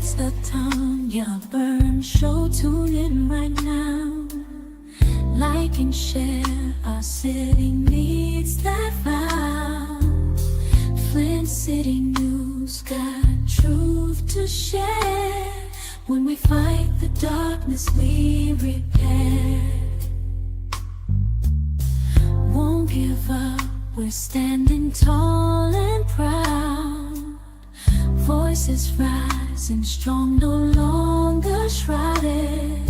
It's the time you're burned. Show tune in right now. Like and share. Our city needs that vibe. Flint City News got truth to share. When we fight the darkness, we repair. Won't give up. We're standing tall and proud. Voices rising strong, no longer shrouded.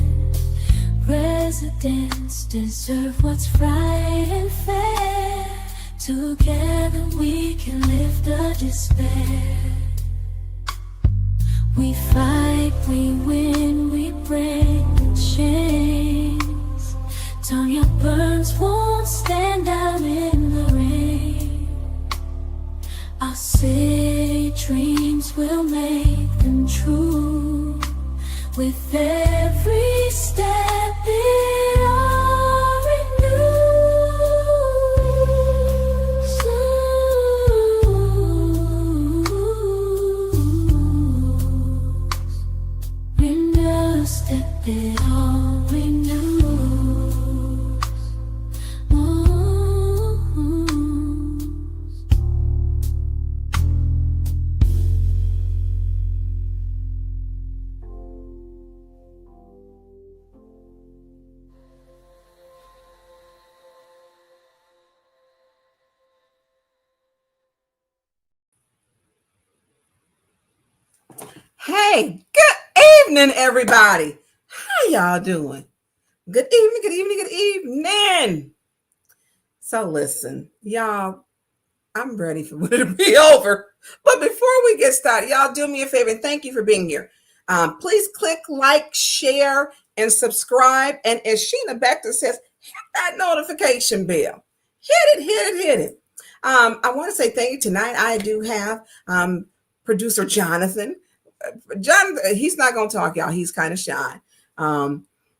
Residents deserve what's right and fair. Together we can lift the despair. We fight, we win, we break the chains. Tanya Burns won't stand out in the rain. Our city dreams will make them true. With every step it all renews. Renew, step it all renews. Hey, good evening, everybody. How y'all doing? Good evening, good evening, good evening. So listen, y'all, I'm ready for it to be over. But before we get started, y'all do me a favor and thank you for being here. Please click like, share, and subscribe. And as Sheena Bector says, hit that notification bell. Hit it. I want to say thank you. Tonight I do have producer Jonathan. He's not going to talk, y'all. He's kind of shy.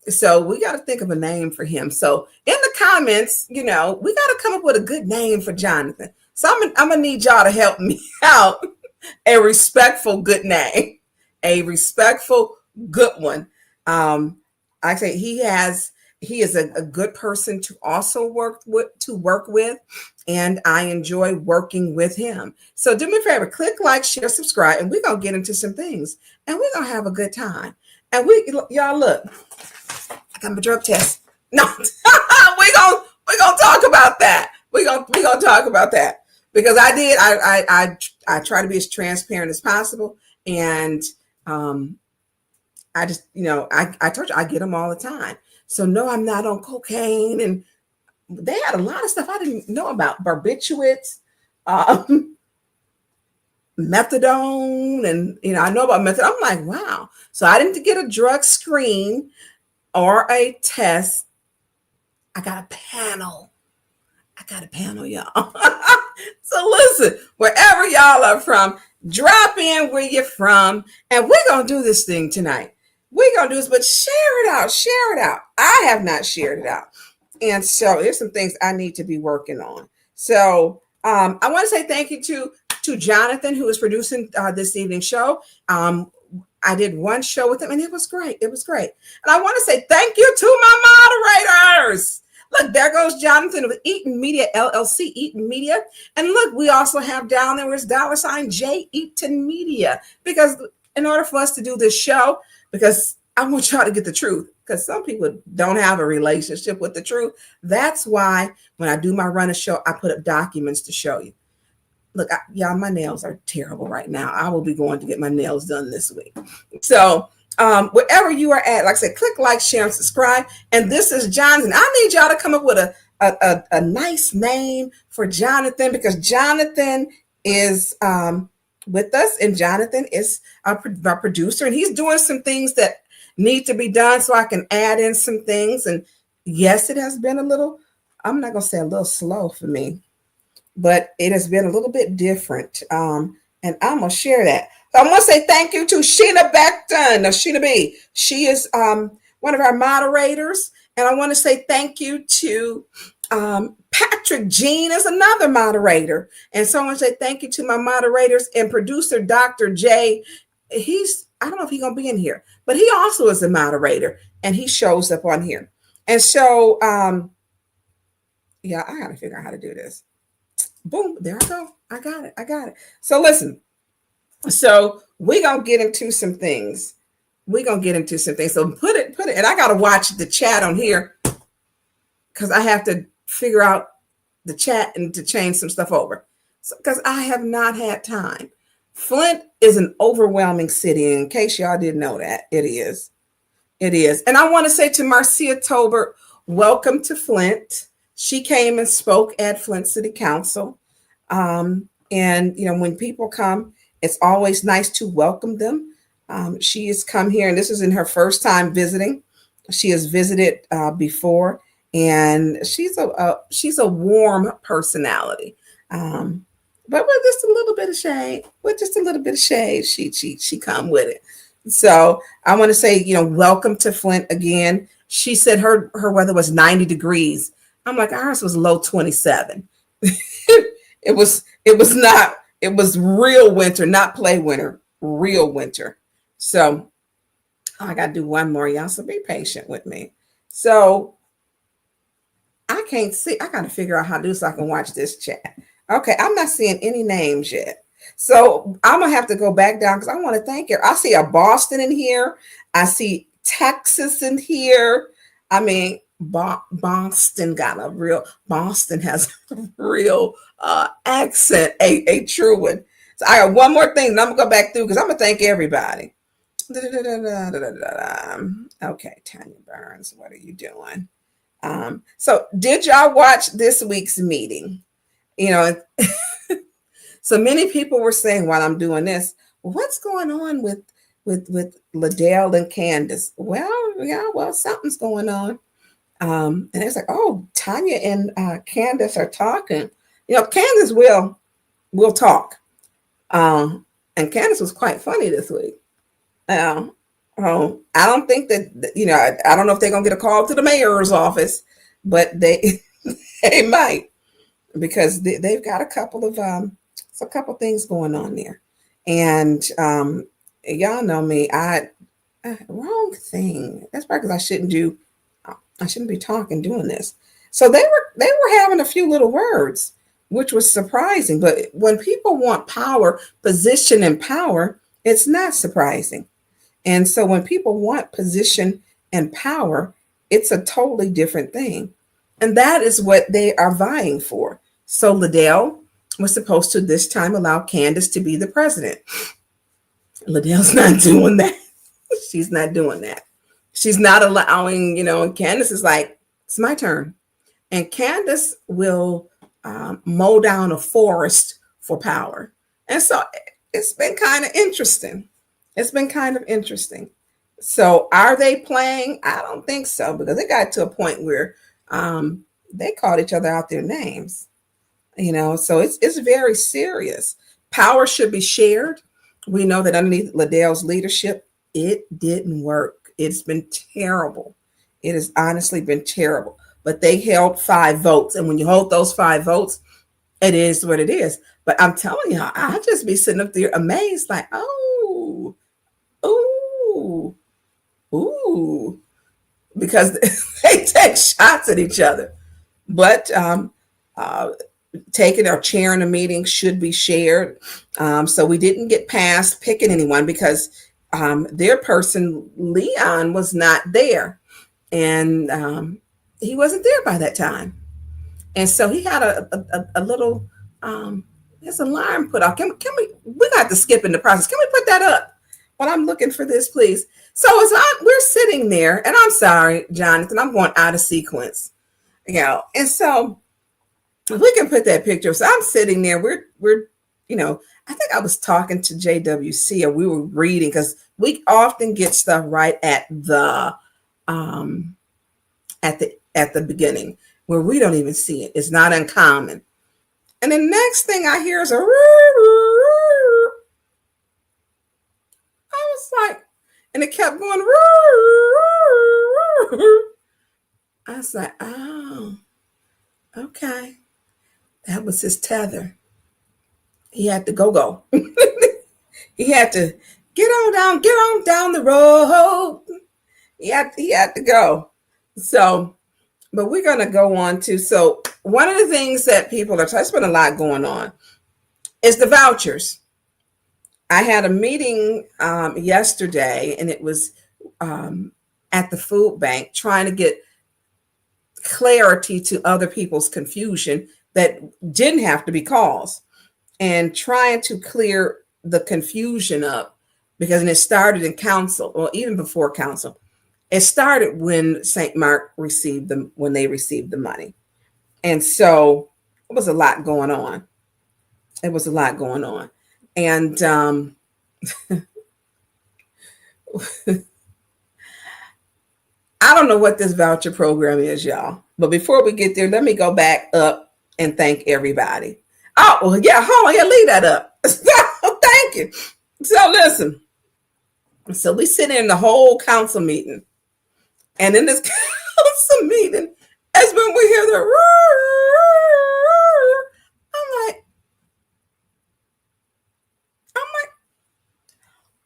So we got to think of a name for him. So in the comments, we got to come up with a good name for Jonathan. So I'm going to need y'all to help me out. A respectful good name. A respectful good one. I say he is a good person to also work with, and I enjoy working with him. So do me a favor, click like, share, subscribe, and we're gonna get into some things, and we're gonna have a good time. And y'all look, I got my drug test. No, we're gonna talk about that. We're gonna talk about that because I try to be as transparent as possible, and I just I told you I get them all the time. So no, I'm not on cocaine, and they had a lot of stuff I didn't know about, barbiturates, methadone, and I know about methadone. I'm like, wow. So I didn't get a drug screen or a test. I got a panel, y'all. So listen, wherever y'all are from, drop in where you're from, and we're gonna do this thing tonight. We're going to do this, but share it out. I have not shared it out. And so there's some things I need to be working on. So I want to say thank you to Jonathan, who is producing this evening's show. I did one show with him, and it was great. And I want to say thank you to my moderators. Look, there goes Jonathan with Eaton Media, LLC, Eaton Media. And look, we also have down there is $J Eaton Media. Because in order for us to do this show, because I want y'all to get the truth, because some people don't have a relationship with the truth. That's why when I do my run of show, I put up documents to show you. Look, y'all, my nails are terrible right now. I will be going to get my nails done this week. So wherever you are at, like I said, click like, share, and subscribe. And this is Jonathan. I need y'all to come up with a nice name for Jonathan, because Jonathan is with us, and Jonathan is our producer, and he's doing some things that need to be done so I can add in some things. And yes, it has been a little, I'm not going to say a little slow for me, but it has been a little bit different. And I'm going to share that. So I want to say thank you to Sheena B. She is one of our moderators. And I want to say thank you to Patrick Jean is another moderator. And so I want to say thank you to my moderators and producer, Dr. J. I don't know if he's gonna be in here, but he also is a moderator and he shows up on here. And so yeah, I gotta figure out how to do this. Boom, there I go. I got it. I got it. So listen, so we're gonna get into some things. We're gonna get into some things. So put it, and I gotta watch the chat on here because I have to figure out the chat and to change some stuff over. So because I have not had time. Flint is an overwhelming city. In case y'all didn't know that, it is. It is. And I want to say to Marcia Tolbert, welcome to Flint. She came and spoke at Flint City Council. And, you know, when people come, it's always nice to welcome them. She has come here, and this is in her first time visiting. She has visited before, and she's a warm personality. But with just a little bit of shade, she come with it. So I want to say, you know, welcome to Flint again. She said her weather was 90 degrees. I'm like, ours was low 27. It was real winter, not play winter, real winter. So I got to do one more, y'all. So be patient with me. So I can't see. I got to figure out how to do so I can watch this chat. Okay, I'm not seeing any names yet. So I'm going to have to go back down because I want to thank you. I see a Boston in here. I see Texas in here. I mean, Boston has a real accent, a true one. So I got one more thing, and I'm going to go back through because I'm going to thank everybody. Okay, Tanya Burns, what are you doing? So did y'all watch this week's meeting? You know, so many people were saying while I'm doing this, well, what's going on with Liddell and Candace? Well, something's going on. And it's like, oh, Tanya and Candace are talking. You know, Candace will talk. And Candace was quite funny this week. I don't think that, you know, I don't know if they're going to get a call to the mayor's office, but they might. Because they've got a couple of things going on there, and y'all know me. Wrong thing. That's probably because I shouldn't be doing this. So they were having a few little words, which was surprising. But when people want power, position, and power, it's not surprising. And so when people want position and power, it's a totally different thing. And that is what they are vying for. So Liddell was supposed to this time allow Candace to be the president. Liddell's not doing that. She's not doing that. She's not allowing, you know, and Candace is like, it's my turn. And Candace will mow down a forest for power. And so it's been kind of interesting. So are they playing? I don't think so, because it got to a point where they called each other out their names, you know, so it's very serious. Power should be shared. We know that underneath Liddell's leadership, it didn't work. It's been terrible. It has honestly been terrible, but they held 5 votes. And when you hold those 5 votes, it is what it is. But I'm telling you, I just be sitting up there amazed, like, oh, ooh, because they take shots at each other. But taking or chairing a meeting should be shared. So we didn't get past picking anyone because their person, Leon, was not there. And he wasn't there by that time. And so he had a little, his alarm put off. We got to skip in the process. Can we put that up while I'm looking for this, please? So we're sitting there, and I'm sorry, Jonathan, I'm going out of sequence. You know, and so if we can put that picture. So I'm sitting there, we're, you know, I think I was talking to JWC, or we were reading, because we often get stuff right at the beginning where we don't even see it. It's not uncommon. And the next thing I hear is I was like, and it kept going. I was like, oh, okay. That was his tether. He had to go. He had to Get on down the road. He had to go. So, but we're going to go on to, so one of the things that people are, there's been a lot going on, is the vouchers. I had a meeting yesterday, and it was at the food bank, trying to get clarity to other people's confusion that didn't have to be caused, and trying to clear the confusion up, because it started in council, or even before council. It started when St. Mark received them, when they received the money. And so it was a lot going on. It was a lot going on. And I don't know what this voucher program is, y'all. But before we get there, let me go back up and thank everybody. Oh, well, yeah, hold on. Yeah, leave that up. Thank you. So listen. So we sit in the whole council meeting. And in this council meeting, as when we hear the, I'm like,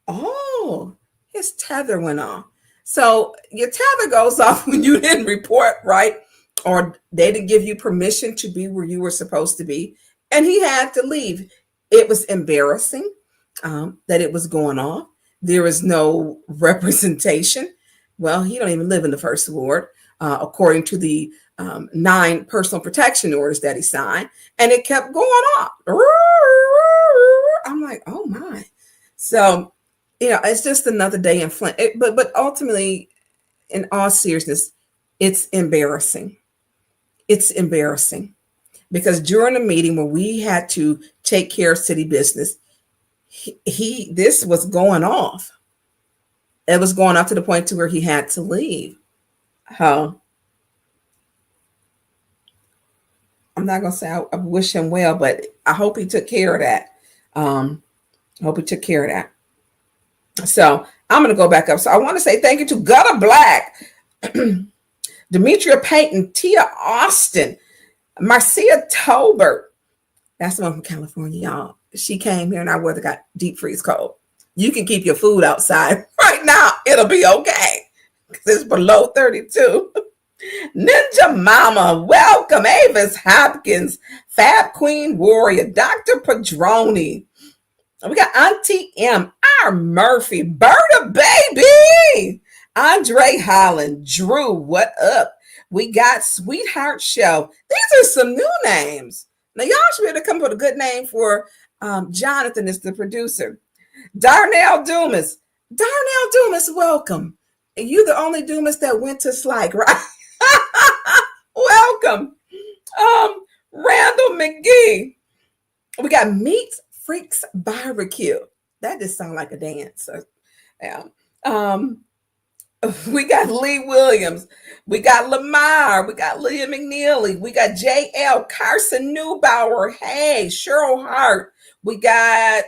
oh, his tether went off. So your tether goes off when you didn't report, right? Or they didn't give you permission to be where you were supposed to be. And he had to leave. It was embarrassing that it was going off. There was no representation. Well, he don't even live in the first ward, according to the 9 personal protection orders that he signed. And it kept going off. I'm like, oh my. So, it's just another day in Flint. But ultimately, in all seriousness, it's embarrassing. It's embarrassing. Because during a meeting where we had to take care of city business, this was going off. It was going off to the point to where he had to leave. I'm not going to say I wish him well, but I hope he took care of that. I hope he took care of that. So I'm going to go back up. So I want to say thank you to Gutter Black, Demetria Payton, Tia Austin, Marcia Tolbert. That's the one from California, y'all. She came here and our weather got deep freeze cold. You can keep your food outside right now. It'll be okay because it's below 32. Ninja Mama, welcome. Avis Hopkins, Fab Queen Warrior, Dr. Padroni. We got Auntie M, R. Murphy, Berta Baby, Andre Holland, Drew, what up? We got Sweetheart Show. These are some new names. Now, y'all should be able to come up with a good name for Jonathan is the producer. Darnell Dumas. Darnell Dumas, welcome. You the only Dumas that went to Slike, right? Welcome. Randall McGee. We got Meat Freaks Barbecue. That just sounds like a dance. Yeah. We got Lee Williams. We got Lamar. We got Leah McNeely. We got JL Carson Neubauer. Hey, Cheryl Hart. We got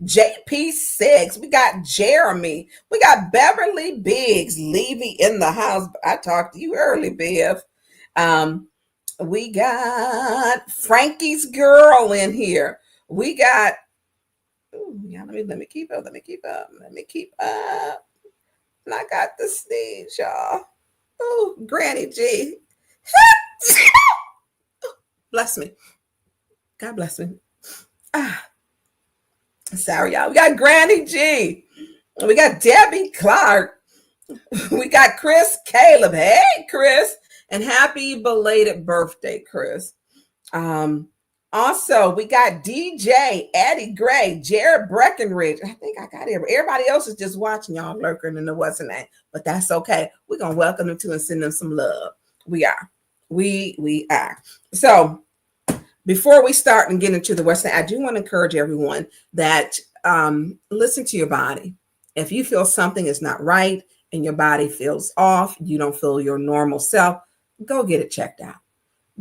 JP6. We got Jeremy. We got Beverly Biggs. Levy in the house. I talked to you early, Bev. We got Frankie's girl in here. We got, yeah, let me keep up. And I got the sneeze, y'all. Oh, Granny G. Bless me. God bless me. Sorry, y'all. We got Granny G. We got Debbie Clark. We got Chris Caleb. Hey, Chris. And happy belated birthday, Chris. Also, we got DJ, Eddie Gray, Jared Breckenridge. I think I got it. Everybody else is just watching, y'all lurking and there wasn't that. But that's okay. We're going to welcome them to and send them some love. We are. We are. So before we start and get into the Western, I do want to encourage everyone that listen to your body. If you feel something is not right and your body feels off, you don't feel your normal self, go get it checked out.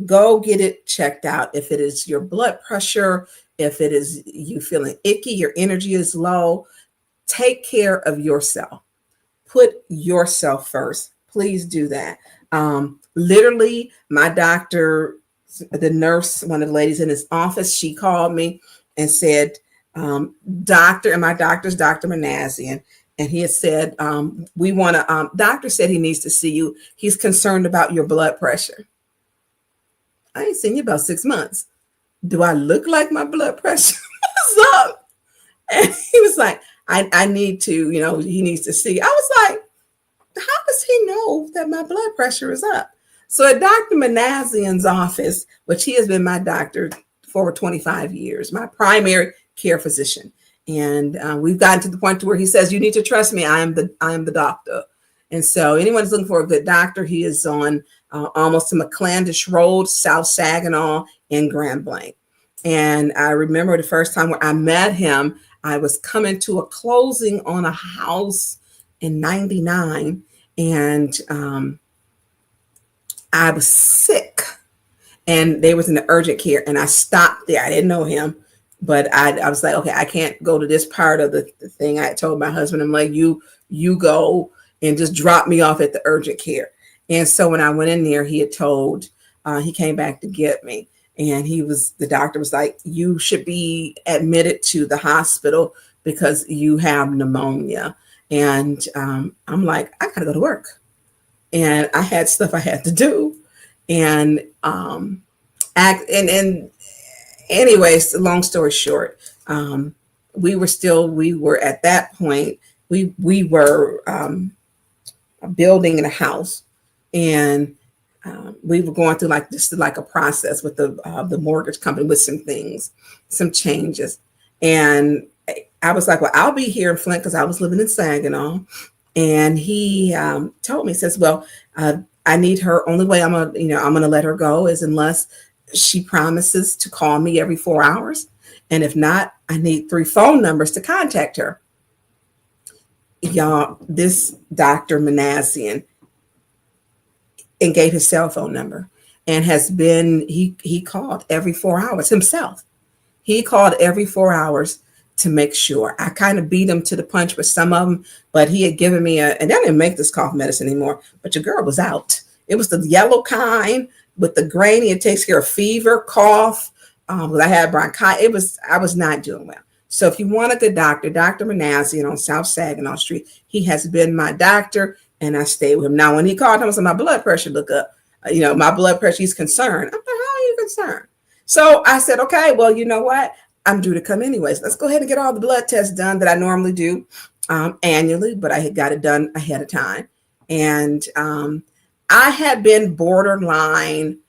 Go get it checked out. If it is your blood pressure, if it is you feeling icky, your energy is low, take care of yourself. Put yourself first. Please do that. Literally, my doctor, the nurse, one of the ladies in his office, she called me and said, doctor, and my doctor's Dr. Manassian. And he had said, we want to, doctor said he needs to see you. He's concerned about your blood pressure. I ain't seen you about 6 months. Do I look like my blood pressure is up? And he was like, I need to, he needs to see. I was like, how does he know that my blood pressure is up? So at Dr. Manassian's office, which he has been my doctor for over 25 years, my primary care physician. And we've gotten to the point to where he says, you need to trust me. I am the doctor. And so anyone who's looking for a good doctor, he is on almost to McClandish Road, South Saginaw in Grand Blanc. And I remember the first time when I met him, I was coming to a closing on a house in 99. And I was sick and they was in the urgent care, and I stopped there. I didn't know him, but I was like, okay, I can't go to this part of the thing. I told my husband, I'm like, you go and just drop me off at the urgent care. And so when I went in there, he had told, he came back to get me, and the doctor was like, you should be admitted to the hospital because you have pneumonia. And I'm like, I gotta go to work. And I had stuff I had to do. And anyways, long story short, we were at that point, we were building in a house, and we were going through like a process with the mortgage company with some changes. And I was like, well, I'll be here in Flint because I was living in Saginaw. And he told me, he says, well, I need her. Only way I'm gonna let her go is unless she promises to call me every 4 hours. And if not, I need 3 phone numbers to contact her. Y'all, this Dr. Manassian, and gave his cell phone number, and he called every 4 hours himself. He called every 4 hours to make sure. I kind of beat him to the punch with some of them, but he had given me and I didn't make this cough medicine anymore, but your girl was out. It was the yellow kind with the grainy. It takes care of fever, cough. I had bronchitis. I was not doing well. So if you want a good doctor, Dr. Manassian on South Saginaw Street, he has been my doctor, and I stayed with him. Now, when he called him, I said, my blood pressure look up. My blood pressure, he's concerned. I'm like, how are you concerned? So I said, okay, well, you know what? I'm due to come anyways. Let's go ahead and get all the blood tests done that I normally do annually, but I had got it done ahead of time. And I had been borderline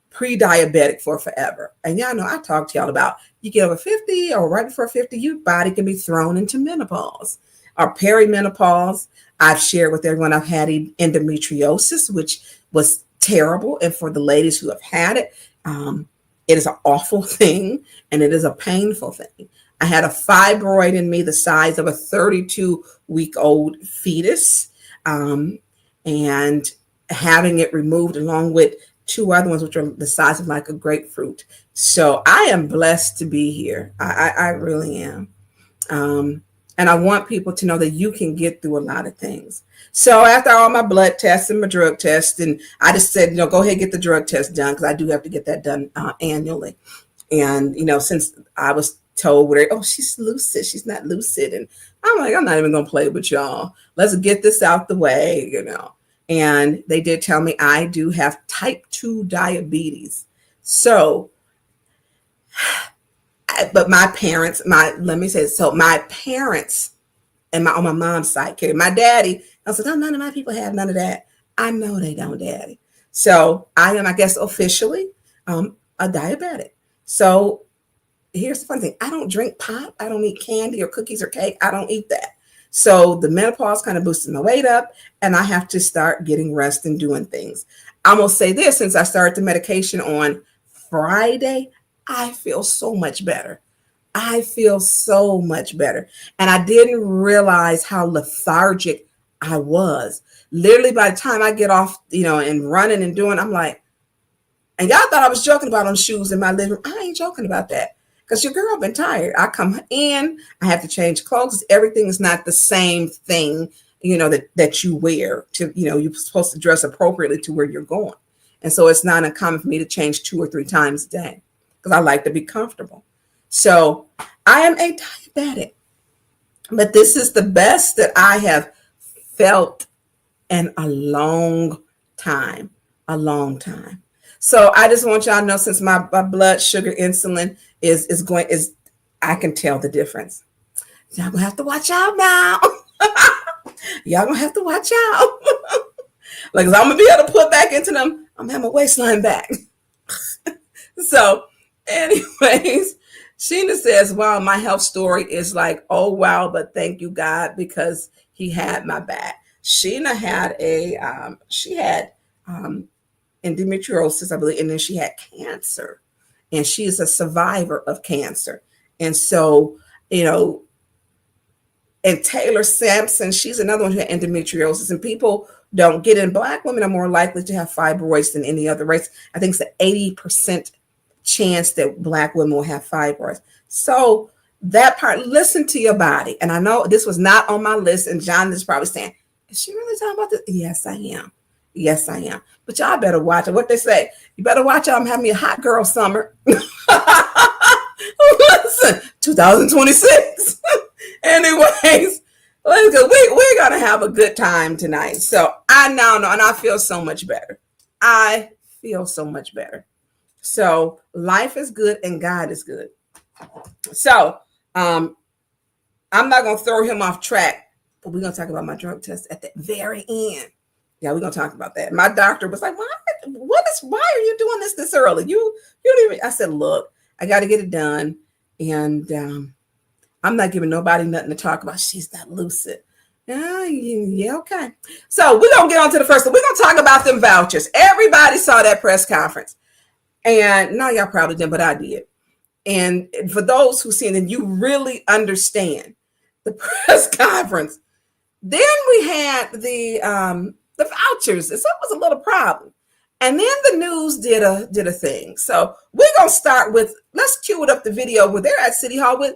pre-diabetic for forever. And y'all know I talked to y'all about you get over 50 or right before 50, your body can be thrown into menopause or perimenopause. I've shared with everyone I've had endometriosis, which was terrible. And for the ladies who have had it, it is an awful thing, and it is a painful thing. I had a fibroid in me the size of a 32-week-old fetus, and having it removed along with 2 other ones, which are the size of like a grapefruit. So I am blessed to be here. I really am. And I want people to know that you can get through a lot of things. So after all my blood tests and my drug tests, and I just said, go ahead and get the drug test done, because I do have to get that done annually. And, since I was told, oh, she's lucid, she's not lucid. And I'm like, I'm not even going to play with y'all. Let's get this out the way, And they did tell me I do have type 2 diabetes. So, but my parents, let me say, so my parents and on my mom's side carry. My daddy, I said, no, none of my people have none of that. I know they don't, daddy. So I am, I guess, officially a diabetic. So here's the fun thing. I don't drink pop. I don't eat candy or cookies or cake. I don't eat that. So the menopause kind of boosted my weight up, and I have to start getting rest and doing things. I'm going to say this, since I started the medication on Friday, I feel so much better. I feel so much better. And I didn't realize how lethargic I was. Literally by the time I get off, and running and doing, I'm like, and y'all thought I was joking about them shoes in my living room. I ain't joking about that. Because your girl been tired. I come in, I have to change clothes. Everything is not the same thing, that you wear to, you're supposed to dress appropriately to where you're going. And so it's not uncommon for me to change 2 or 3 times a day because I like to be comfortable. So I am a diabetic, but this is the best that I have felt in a long time, a long time. So I just want y'all to know, since my blood sugar insulin is going is, I can tell the difference. Y'all gonna have to watch out now. Y'all gonna have to watch out. Like, I'm gonna be able to put back into them. I'm gonna have my waistline back. So, anyways, Sheena says, wow, my health story is like, oh wow, but thank you God because he had my back. Sheena had she had um, endometriosis, I believe, and then she had cancer, and she is a survivor of cancer. And so, you know, and Taylor Sampson, she's another one who had endometriosis. And people don't get it. Black women are more likely to have fibroids than any other race. I think it's an 80% chance that Black women will have fibroids. So that part, listen to your body. And I know this was not on my list, and John is probably saying, is she really talking about this? Yes, I am. Yes, I am. But y'all better watch it. What they say, you better watch out. I'm having me a hot girl summer. Listen, 2026. Anyways, let's go. We're going to have a good time tonight. So I now know, and I feel so much better. I feel so much better. So life is good and God is good. So I'm not going to throw him off track, but we're going to talk about my drug test at the very end. Yeah, we're going to talk about that. My doctor was like, why are you doing this early? You don't even, I said, look, I got to get it done. And I'm not giving nobody nothing to talk about. She's not lucid. Yeah, okay. So we're going to get on to the first one. We're going to talk about them vouchers. Everybody saw that press conference. And no, y'all probably didn't, but I did. And for those who seen it, you really understand the press conference. Then we had the vouchers. So it was a little problem. And then the news did a thing. So we're going to start with, let's cue it up the video where they're at City Hall with,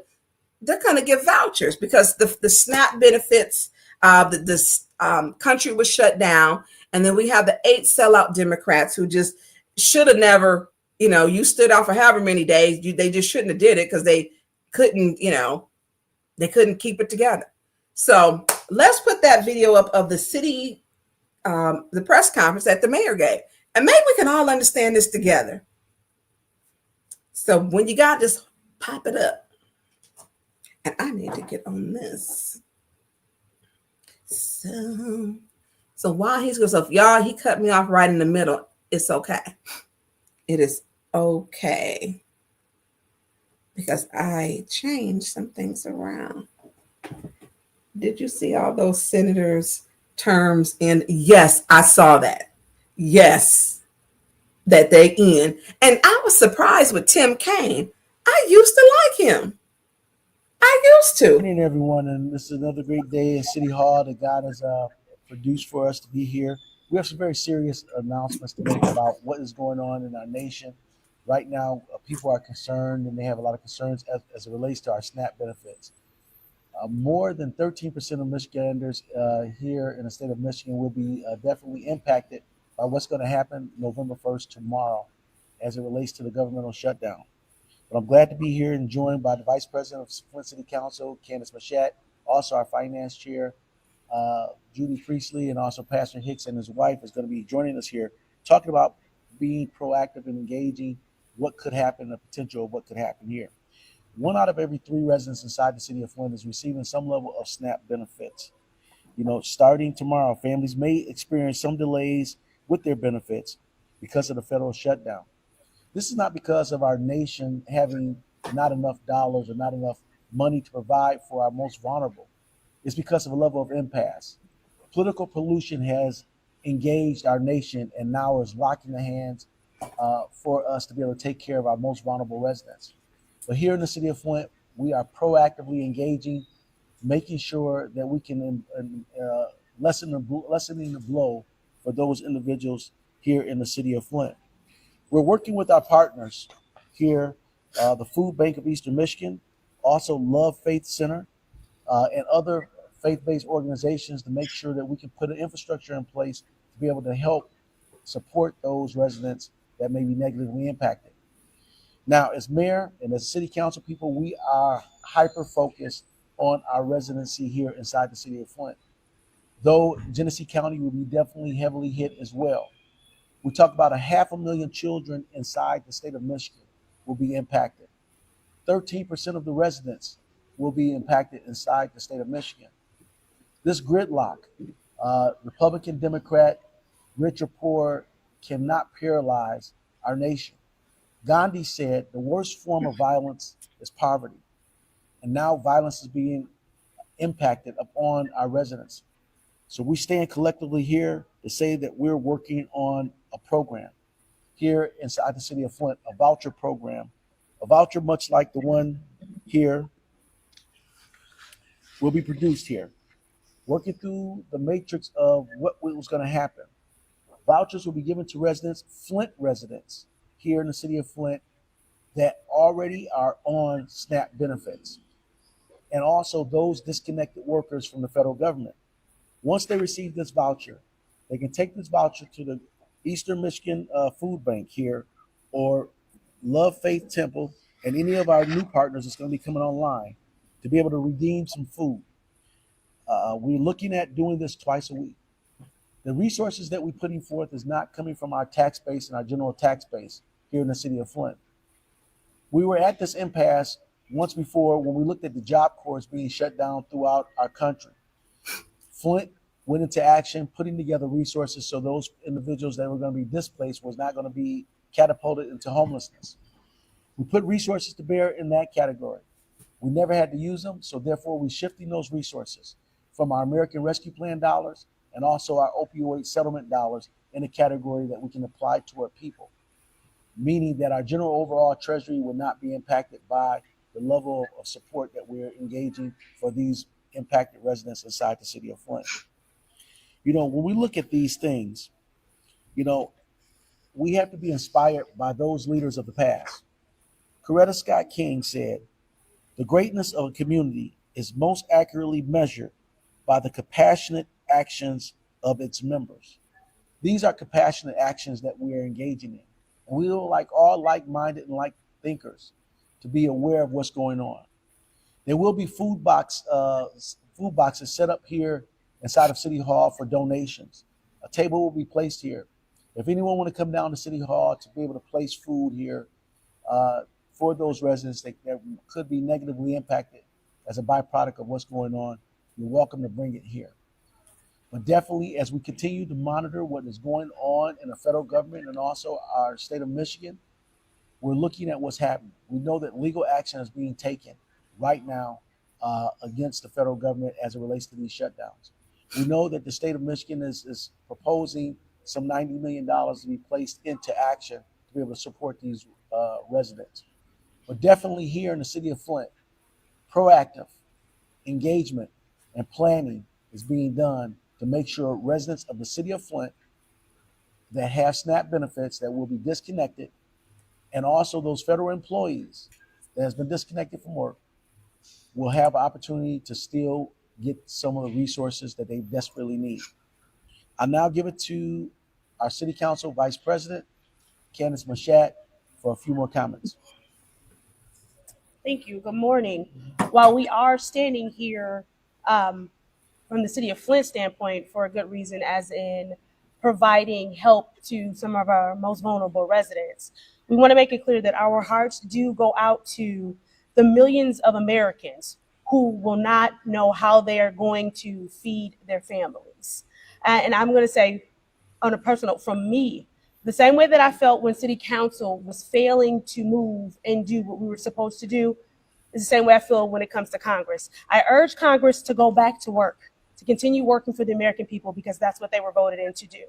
they're going to give vouchers because the SNAP benefits, the country was shut down. And then we have the 8 sellout Democrats who just should have never, you stood out for however many days. They just shouldn't have did it because they couldn't, they couldn't keep it together. So let's put that video up of the city, the press conference that the mayor gave. And maybe we can all understand this together. So when you got this, pop it up. And I need to get on this. So while he's going, so y'all, he cut me off right in the middle. It's okay. It is okay. Because I changed some things around. Did you see all those senators' terms? And yes, I saw that. Yes, that they end. And I was surprised with Tim Kaine. I used to like him. I used to. Good evening, everyone, and this is another great day at City Hall that God has produced for us to be here. We have some very serious announcements to make about what is going on in our nation. Right now, people are concerned, and they have a lot of concerns as it relates to our SNAP benefits. More than 13% of Michiganders here in the state of Michigan will be definitely impacted by what's going to happen November 1st tomorrow as it relates to the governmental shutdown. But I'm glad to be here and joined by the Vice President of Flint City Council, Candace Mashat, also our Finance Chair, Judy Priestley, and also Pastor Hicks and his wife is going to be joining us here, talking about being proactive and engaging what could happen, the potential of what could happen here. 1 out of every 3 residents inside the city of Flint is receiving some level of SNAP benefits. Starting tomorrow, families may experience some delays with their benefits because of the federal shutdown. This is not because of our nation having not enough dollars or not enough money to provide for our most vulnerable. It's because of a level of impasse. Political pollution has engaged our nation and now is locking the hands for us to be able to take care of our most vulnerable residents. But here in the city of Flint, we are proactively engaging, making sure that we can lessening the blow for those individuals here in the city of Flint. We're working with our partners here, the Food Bank of Eastern Michigan, also Love Faith Center, and other faith-based organizations to make sure that we can put an infrastructure in place to be able to help support those residents that may be negatively impacted. Now, as mayor and as city council people, we are hyper focused on our residency here inside the city of Flint. Though Genesee County will be definitely heavily hit as well. We talk about 500,000 children inside the state of Michigan will be impacted. 13% of the residents will be impacted inside the state of Michigan. This gridlock, Republican, Democrat, rich or poor, cannot paralyze our nation. Gandhi said the worst form of violence is poverty. And now violence is being impacted upon our residents. So we stand collectively here to say that we're working on a program here inside the city of Flint, a voucher program, a voucher much like the one here will be produced here, working through the matrix of what was going to happen. Vouchers will be given to residents, Flint residents here in the city of Flint that already are on SNAP benefits, and also those disconnected workers from the federal government. Once they receive this voucher, they can take this voucher to the Eastern Michigan Food Bank here, or Love Faith Temple, and any of our new partners that's going to be coming online to be able to redeem some food. We're looking at doing this twice a week. The resources that we're putting forth is not coming from our tax base and our general tax base here in the city of Flint. We were at this impasse once before when we looked at the Job Corps being shut down throughout our country. Flint went into action, putting together resources so those individuals that were going to be displaced was not going to be catapulted into homelessness. We put resources to bear in that category. We never had to use them, so therefore we're shifting those resources from our American Rescue Plan dollars and also our opioid settlement dollars in a category that we can apply to our people, meaning that our general overall treasury will not be impacted by the level of support that we're engaging for these impacted residents inside the city of Flint. You know, when we look at these things, you know, we have to be inspired by those leaders of the past. Coretta Scott King said, "The greatness of a community is most accurately measured by the compassionate actions of its members." These are compassionate actions that we are engaging in. And we would like all like-minded and like thinkers to be aware of what's going on. There will be food boxes set up here inside of City Hall for donations. A table will be placed here. If anyone want to come down to City Hall to be able to place food here for those residents that could be negatively impacted as a byproduct of what's going on, you're welcome to bring it here. But definitely, as we continue to monitor what is going on in the federal government and also our state of Michigan, we're looking at what's happening. We know that legal action is being taken right now against the federal government as it relates to these shutdowns. We know that the state of Michigan is proposing some $90 million to be placed into action to be able to support these residents. But definitely here in the city of Flint, proactive engagement and planning is being done to make sure residents of the city of Flint that have SNAP benefits that will be disconnected, and also those federal employees that has been disconnected from work, will have opportunity to still get some of the resources that they desperately need. I'll now give it to our City Council Vice President, Candace Mashat, for a few more comments. Thank you. Good morning. While we are standing here from the city of Flint standpoint for a good reason, as in providing help to some of our most vulnerable residents, we want to make it clear that our hearts do go out to the millions of Americans who will not know how they are going to feed their families. And I'm going to say, on a personal, from me, the same way that I felt when City Council was failing to move and do what we were supposed to do is the same way I feel when it comes to Congress. I urge Congress to go back to work, to continue working for the American people, because that's what they were voted in to do.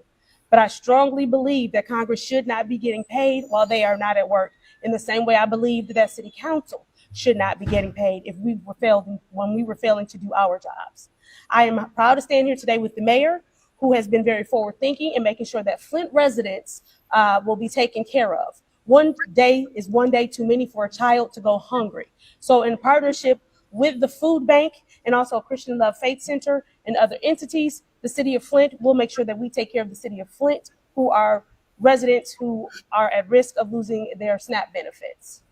But I strongly believe that Congress should not be getting paid while they are not at work, in the same way I believe that City Council should not be getting paid when we were failing to do our jobs. I am proud to stand here today with the mayor, who has been very forward thinking and making sure that Flint residents will be taken care of. One day is one day too many for a child to go hungry. So in partnership with the food bank and also Christian Love Faith Center and other entities, the city of Flint will make sure that we take care of the city of Flint, who are residents who are at risk of losing their SNAP benefits.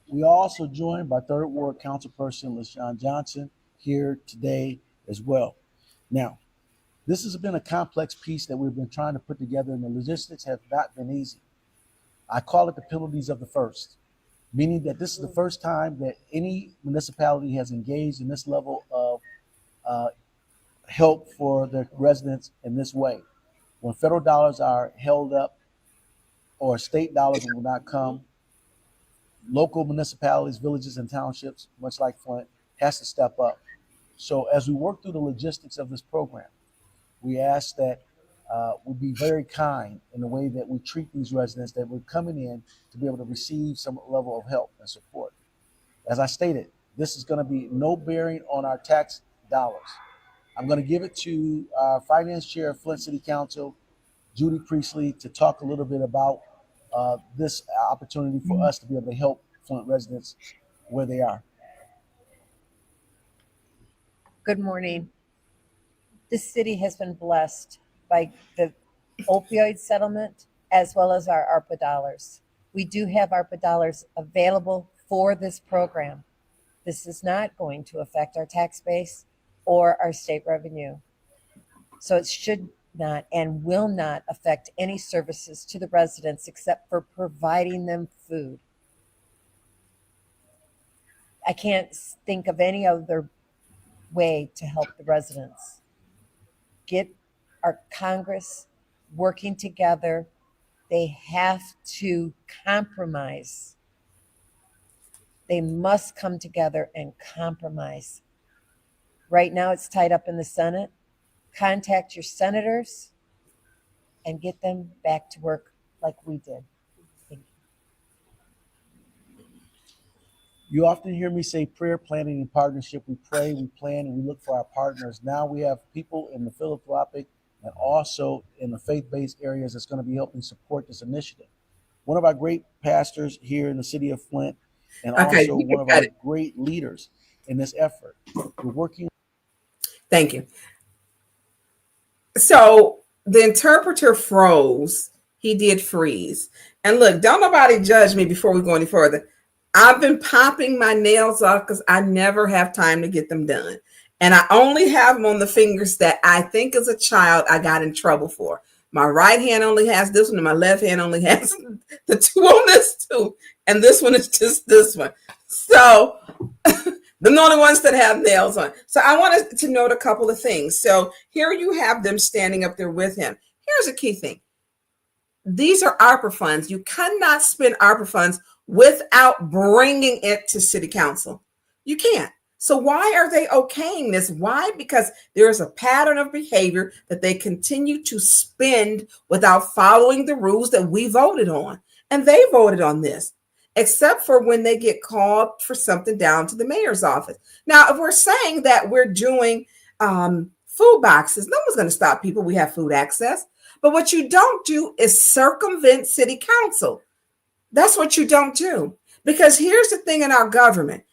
We are also joined by Third Ward Councilperson LaShawn Johnson here today as well. Now, this has been a complex piece that we've been trying to put together, and the logistics have not been easy. I call it the penalties of the first, meaning that this is the first time that any municipality has engaged in this level of help for their residents in this way. When federal dollars are held up or state dollars will not come, local municipalities, villages, and townships, much like Flint, has to step up. So as we work through the logistics of this program, we ask that we be very kind in the way that we treat these residents that we're coming in to be able to receive some level of help and support. As I stated, this is going to be no bearing on our tax dollars. I'm going to give it to our finance chair of Flint City Council, Judy Priestley, to talk a little bit about this opportunity for us to be able to help Flint residents where they are. Good morning. This city has been blessed by the opioid settlement as well as our ARPA dollars. We do have ARPA dollars available for this program. This is not going to affect our tax base or our state revenue. So it should not and will not affect any services to the residents except for providing them food. I can't think of any other way to help the residents. Get our Congress working together. They have to compromise. They must come together and compromise. Right now it's tied up in the Senate. Contact your senators and get them back to work like we did. Thank you. You often hear me say prayer, planning, and partnership. We pray, we plan, and we look for our partners. Now we have people in the philanthropic and also in the faith-based areas that's going to be helping support this initiative. One of our great pastors here in the city of Flint, and also one of our great leaders in this effort. We're working. Thank you. So the interpreter froze. He did freeze. And look, don't nobody judge me before we go any further. I've been popping my nails off because I never have time to get them done. And I only have them on the fingers that I think as a child I got in trouble for. My right hand only has this one, and my left hand only has the two on this too. And this one is just this one. So they're the only ones that have nails on. So I wanted to note a couple of things. So here you have them standing up there with him. Here's a key thing. These are ARPA funds. You cannot spend ARPA funds without bringing it to city council. You can't. So why are they okaying this? Why? Because there's a pattern of behavior that they continue to spend without following the rules that we voted on. And they voted on this, except for when they get called for something down to the mayor's office. Now, if we're saying that we're doing food boxes, no one's going to stop people. We have food access. But what you don't do is circumvent city council. That's what you don't do. Because here's the thing in our government.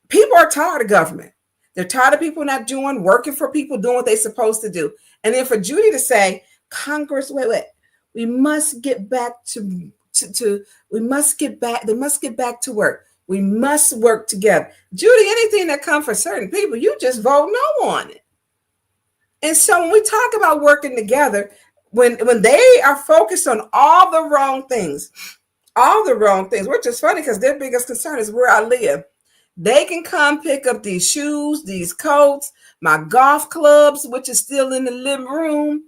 People are tired of government. They're tired of people not working for people, doing what they're supposed to do. And then for Judy to say, Congress, wait, we must get back to we must get back, they must get back to work. We must work together. Judy, anything that comes for certain people, you just vote no on it. And so when we talk about working together, when they are focused on all the wrong things, which is funny because their biggest concern is where I live. They can come pick up these shoes, these coats, my golf clubs, which is still in the living room.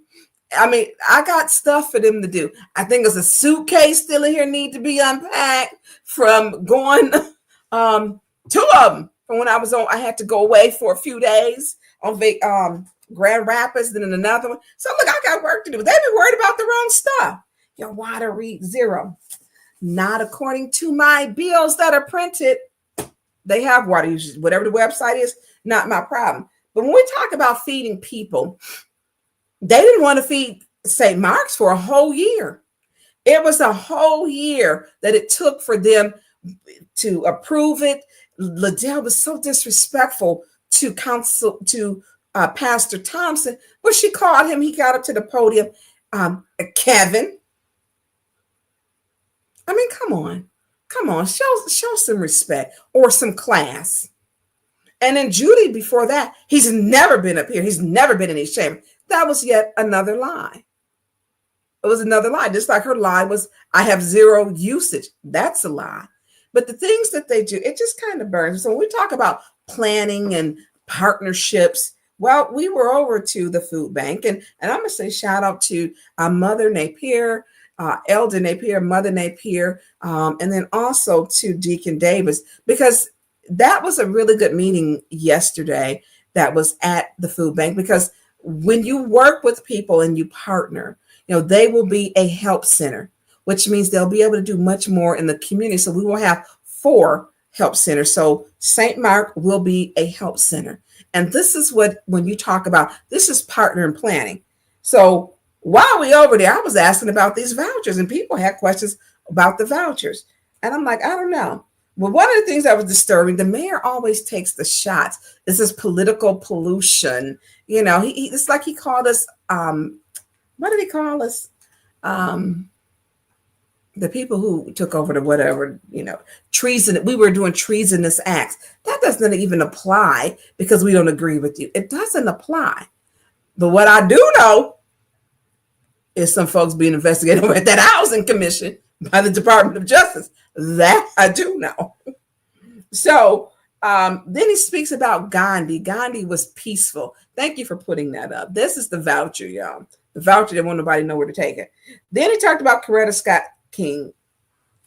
I mean, I got stuff for them to do. I think there's a suitcase still in here need to be unpacked from going, two of them from when I had to go away for a few days on Grand Rapids, then another one. So look, I got work to do. They be worried about the wrong stuff. Your water reads 0. Not according to my bills that are printed. They have water usage, whatever the website is, not my problem. But when we talk about feeding people, they didn't want to feed St. Mark's for a whole year. It was a whole year that it took for them to approve it. Liddell was so disrespectful to Pastor Thompson. When she called him, he got up to the podium. Kevin. I mean, come on. Come on, show some respect or some class. And then Judy, before that, he's never been up here. He's never been in his chamber. That was yet another lie. It was another lie. Just like her lie was, I have zero usage. That's a lie. But the things that they do, it just kind of burns. So when we talk about planning and partnerships, well, we were over to the food bank. And I'm going to say shout out to Mother Napier, Elder Napier, Mother Napier, and then also to Deacon Davis, because that was a really good meeting yesterday that was at the food bank. Because when you work with people and you partner, they will be a help center, which means they'll be able to do much more in the community. So we will have 4 help centers. So St. Mark will be a help center. And this is what, when you talk about, this is partner and planning. So while we over there, I was asking about these vouchers, and people had questions about the vouchers. And I'm like, I don't know. Well, one of the things that was disturbing, the mayor always takes the shots. This is political pollution. It's like he called us, what did he call us? The people who took over the whatever, treason. We were doing treasonous acts. That doesn't even apply because we don't agree with you. It doesn't apply. But what I do know is some folks being investigated at that housing commission by the Department of Justice. That I do know. So then he speaks about Gandhi. Gandhi was peaceful. Thank you for putting that up. This is the voucher, y'all. The voucher that won't nobody know where to take it. Then he talked about Coretta Scott King.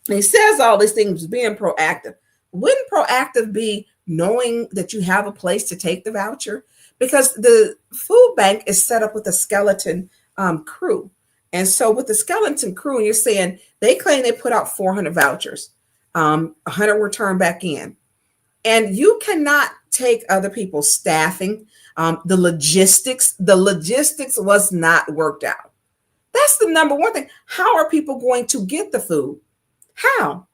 And he says all these things, being proactive. Wouldn't proactive be knowing that you have a place to take the voucher? Because the food bank is set up with a skeleton crew. And so with the skeleton crew, and you're saying they claim they put out 400 vouchers, 100 were turned back in. And you cannot take other people's staffing. The logistics was not worked out. That's the number one thing. How are people going to get the food? How?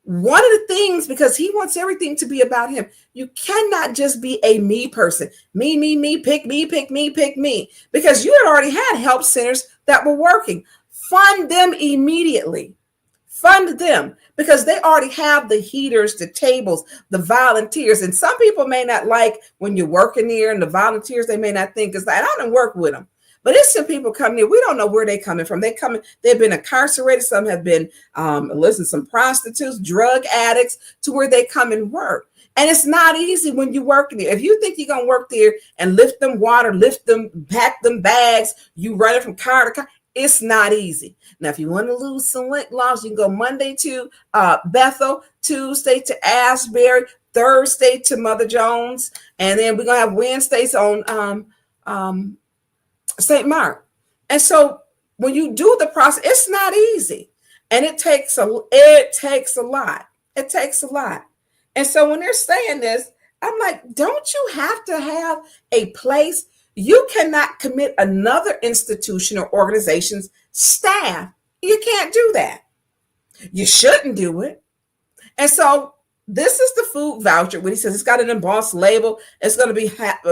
One of the things, because he wants everything to be about him. You cannot just be a me person. Me, pick me. Because you had already had help centers that were working. Fund them immediately. Fund them, because they already have the heaters, the tables, the volunteers. And some people may not like when you're working there, and the volunteers, they may not think it's like, I don't work with them. But it's some people coming here. We don't know where they're coming from. They've been incarcerated. Some have been, some prostitutes, drug addicts, to where they come and work. And it's not easy when you work there. If you think you're going to work there and lift them water, pack them bags, you running from car to car, it's not easy. Now, if you want to lose some weight loss, you can go Monday to Bethel, Tuesday to Asbury, Thursday to Mother Jones, and then we're going to have Wednesdays on St. Mark. And so when you do the process, it's not easy. And it takes a lot. It takes a lot. And so when they're saying this, I'm like, don't you have to have a place? You cannot commit another institution or organization's staff. You can't do that. You shouldn't do it. And so this is the food voucher. When he says it's got an embossed label, it's going to be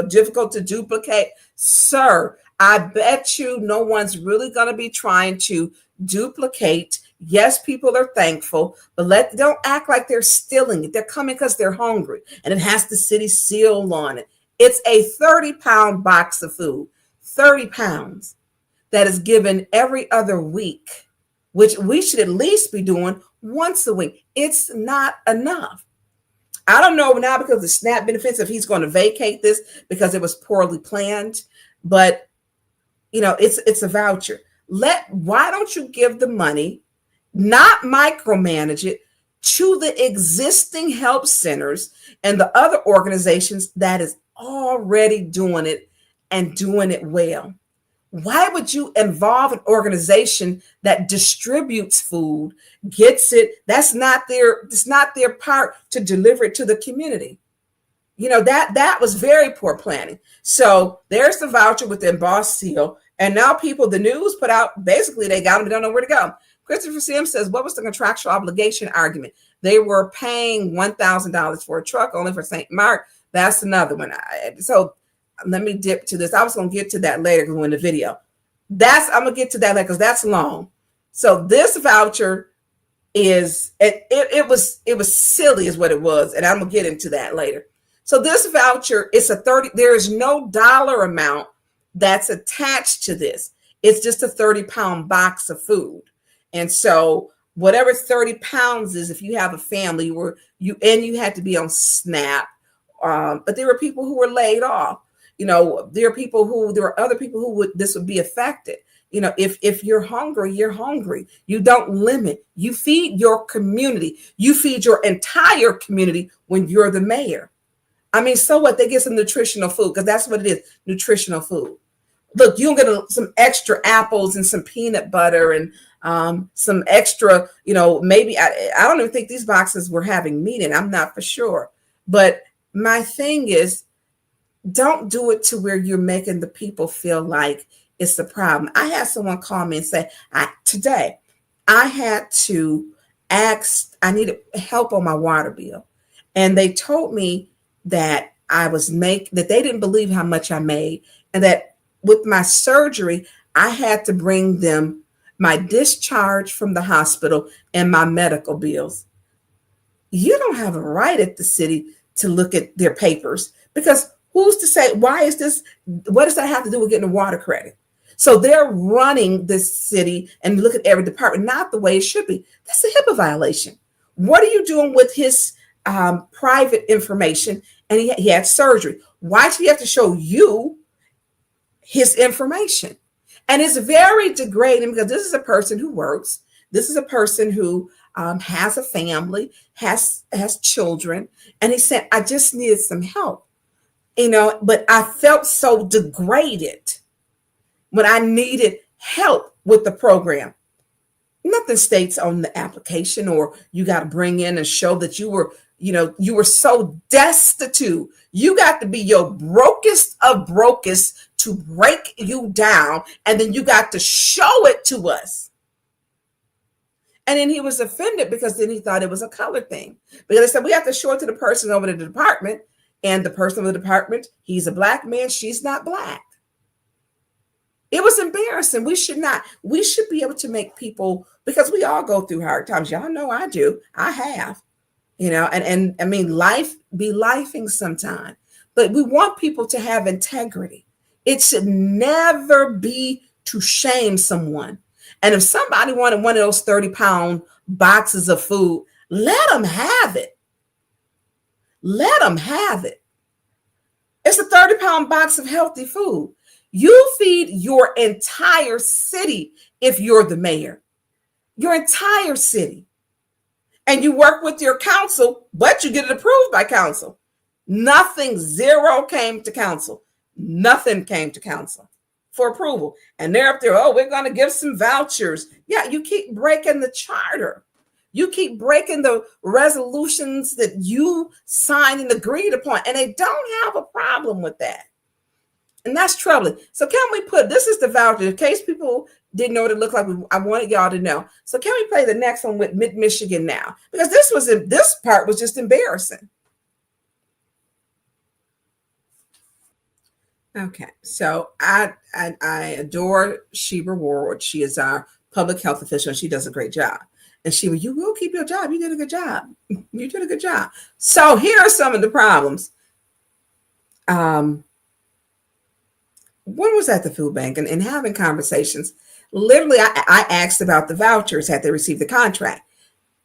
difficult to duplicate. Sir, I bet you no one's really going to be trying to duplicate. Yes, people are thankful, but don't act like they're stealing it. They're coming because they're hungry, and it has the city seal on it. It's a 30-pound box of food, 30 pounds, that is given every other week, which we should at least be doing once a week. It's not enough. I don't know now because of the SNAP benefits if he's going to vacate this because it was poorly planned, but it's a voucher. Why don't you give the money, not micromanage it, to the existing help centers and the other organizations that is already doing it and doing it well? Why would you involve an organization that distributes food, gets it? It's not their part to deliver it to the community. That was very poor planning. So there's the voucher with the embossed seal. And now the news put out, basically they got them, they don't know where to go. Christopher Sims says, what was the contractual obligation argument? They were paying $1,000 for a truck only for St. Mark. That's another one. So let me dip to this. I was going to get to that later in the video. I'm going to get to that later because that's long. So this voucher is it was silly is what it was, and I'm gonna get into that later. So this voucher, it's a 30, there is no dollar amount that's attached to this. It's just a 30-pound box of food. And so whatever 30 pounds is, if you have a family where you had to be on SNAP, but there were people who were laid off. There were other people who would be affected. If you're hungry, you're hungry. You don't limit. You feed your community. You feed your entire community when you're the mayor. I mean, so what? They get some nutritional food, because that's what it is, nutritional food. Look, you'll get some extra apples and some peanut butter and some extra, maybe, I don't even think these boxes were having meat in. I'm not for sure. But my thing is, don't do it to where you're making the people feel like it's the problem. I had someone call me and say, today I had to ask, I needed help on my water bill. And they told me that that they didn't believe how much I made, and that with my surgery, I had to bring them my discharge from the hospital and my medical bills. You don't have a right at the city to look at their papers, because who's to say, why is this? What does that have to do with getting a water credit? So they're running this city and look at every department, not the way it should be. That's a HIPAA violation. What are you doing with his private information? And he had surgery. Why should he have to show you his information? And it's very degrading, because this is a person who works. This is a person who has a family, has children. And he said, I just needed some help, but I felt so degraded when I needed help with the program. Nothing states on the application, or you got to bring in and show that you were so destitute. You got to be your brokest of brokest to break you down. And then you got to show it to us. And then he was offended, because then he thought it was a color thing. Because they said, we have to show it to the person over in the department. And the person over the department, he's a Black man, she's not Black. It was embarrassing. We should be able to make people, because we all go through hard times. Y'all know I do. I have, and I mean, life be lifing sometime, but we want people to have integrity. It should never be to shame someone. And if somebody wanted one of those 30-pound boxes of food, let them have it. Let them have it. It's a 30-pound box of healthy food. You feed your entire city if you're the mayor, your entire city. And you work with your council, but you get it approved by council. Nothing, zero came to council. Nothing came to council for approval. And they're up there, we're going to give some vouchers. Yeah, you keep breaking the charter. You keep breaking the resolutions that you signed and agreed upon. And they don't have a problem with that. And that's troubling. So can we this is the voucher, in case people didn't know what it looked like. I wanted y'all to know. So can we play the next one with Mid-Michigan now? Because this part was just embarrassing. Okay, so I adore Sheba Ward. She is our public health official, and she does a great job. And Sheba, you will keep your job. You did a good job. You did a good job. So here are some of the problems. When was at the food bank and having conversations, literally I asked about the vouchers. Had they received the contract?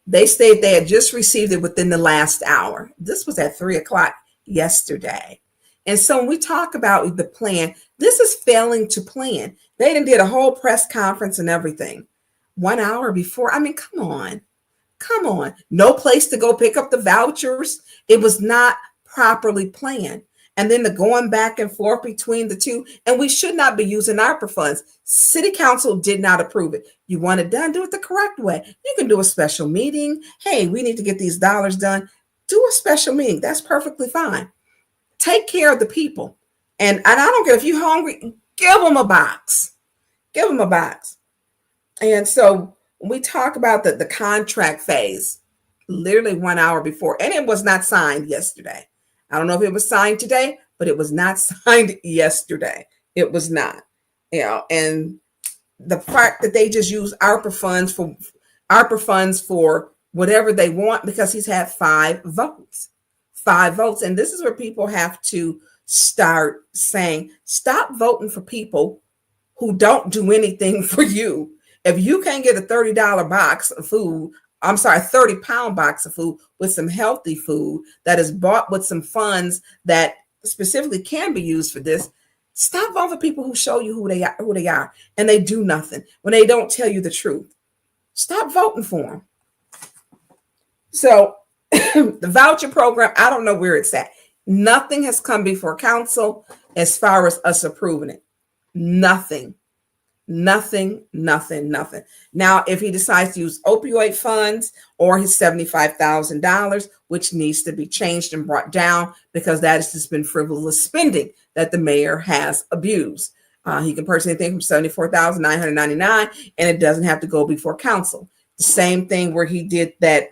They stated they had just received it within the last hour. This was at 3:00 yesterday. And so when we talk about the plan, this is failing to plan. They did a whole press conference and everything 1 hour before. I mean, come on. No place to go pick up the vouchers. It was not properly planned. And then the going back and forth between the two. And we should not be using ARPA funds. City council did not approve it. You want it done, do it the correct way. You can do a special meeting. Hey, we need to get these dollars done. Do a special meeting. That's perfectly fine. Take care of the people. And I don't care if you're hungry, give them a box. Give them a box. And so when we talk about the contract phase, literally 1 hour before, and it was not signed yesterday. I don't know if it was signed today, but it was not signed yesterday. It was not, and the fact that they just use ARPA funds for, ARPA funds for whatever they want because he's had 5 votes. 5 votes. And this is where people have to start saying, stop voting for people who don't do anything for you. If you can't get a $30 box of food, I'm sorry, 30-pound box of food with some healthy food that is bought with some funds that specifically can be used for this, stop voting for people who show you who they are, and they do nothing when they don't tell you the truth. Stop voting for them. So the voucher program, I don't know where it's at. Nothing has come before council as far as us approving it. Nothing. Now, if he decides to use opioid funds or his $75,000, which needs to be changed and brought down because that has just been frivolous spending that the mayor has abused. He can purchase anything from $74,999, and it doesn't have to go before council. The same thing where he did that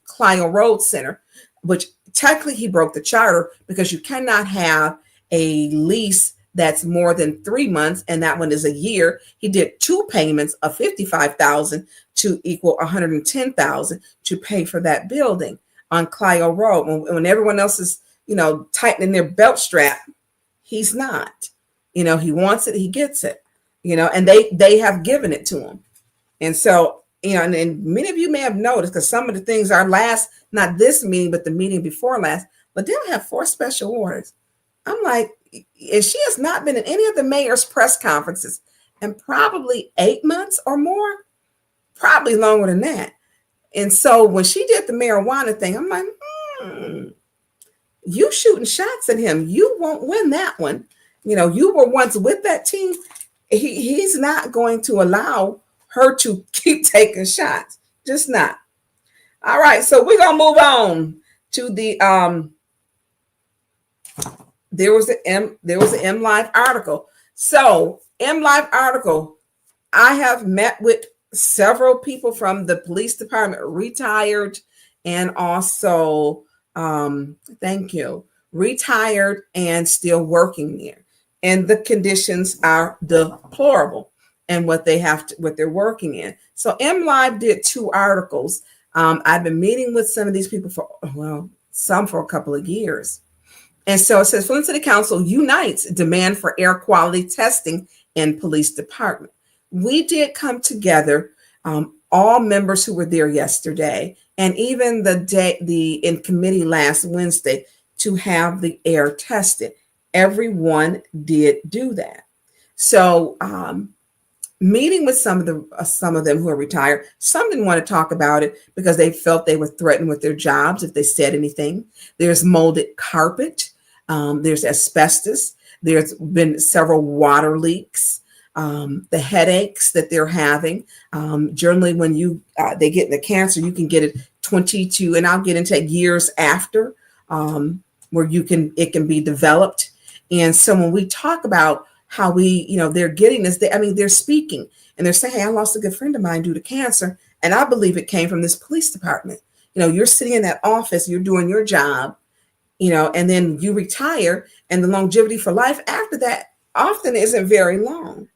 Clio Road Center, which technically he broke the charter because you cannot have a lease that's more than 3 months, and that one is a year. He did 2 payments of $55,000 to equal $110,000 to pay for that building on Clio Road. When everyone else is, tightening their belt strap, he's not. He wants it, he gets it. And they have given it to him. And so, and many of you may have noticed because some of the things are not this meeting, but the meeting before last, but they'll have 4 special orders. I'm like, and she has not been in any of the mayor's press conferences in probably 8 months or more, probably longer than that. And so when she did the marijuana thing, I'm like, you shooting shots at him. You won't win that one. You were once with that team. He's not going to allow her to keep taking shots. Just not. All right. So we're going to move on to the, there was an M Live article. So M Live article, I have met with several people from the police department, retired and also, retired and still working there. And the conditions are deplorable and what they're working in. So M Live did 2 articles. I've been meeting with some of these people some for a couple of years. And so it says, Flint City Council unites demand for air quality testing in police department. We did come together, all members who were there yesterday, and even in committee last Wednesday to have the air tested. Everyone did do that. So meeting with some of them who are retired, some didn't want to talk about it because they felt they were threatened with their jobs if they said anything. There's molded carpet. There's asbestos. There's been several water leaks. The headaches that they're having. Generally, when they get the cancer, you can get it 22, and I'll get into years after, where it can be developed. And so when we talk about how they're getting this, they're speaking and they're saying, hey, I lost a good friend of mine due to cancer. And I believe it came from this police department. You're sitting in that office, you're doing your job, and then you retire, and the longevity for life after that often isn't very long.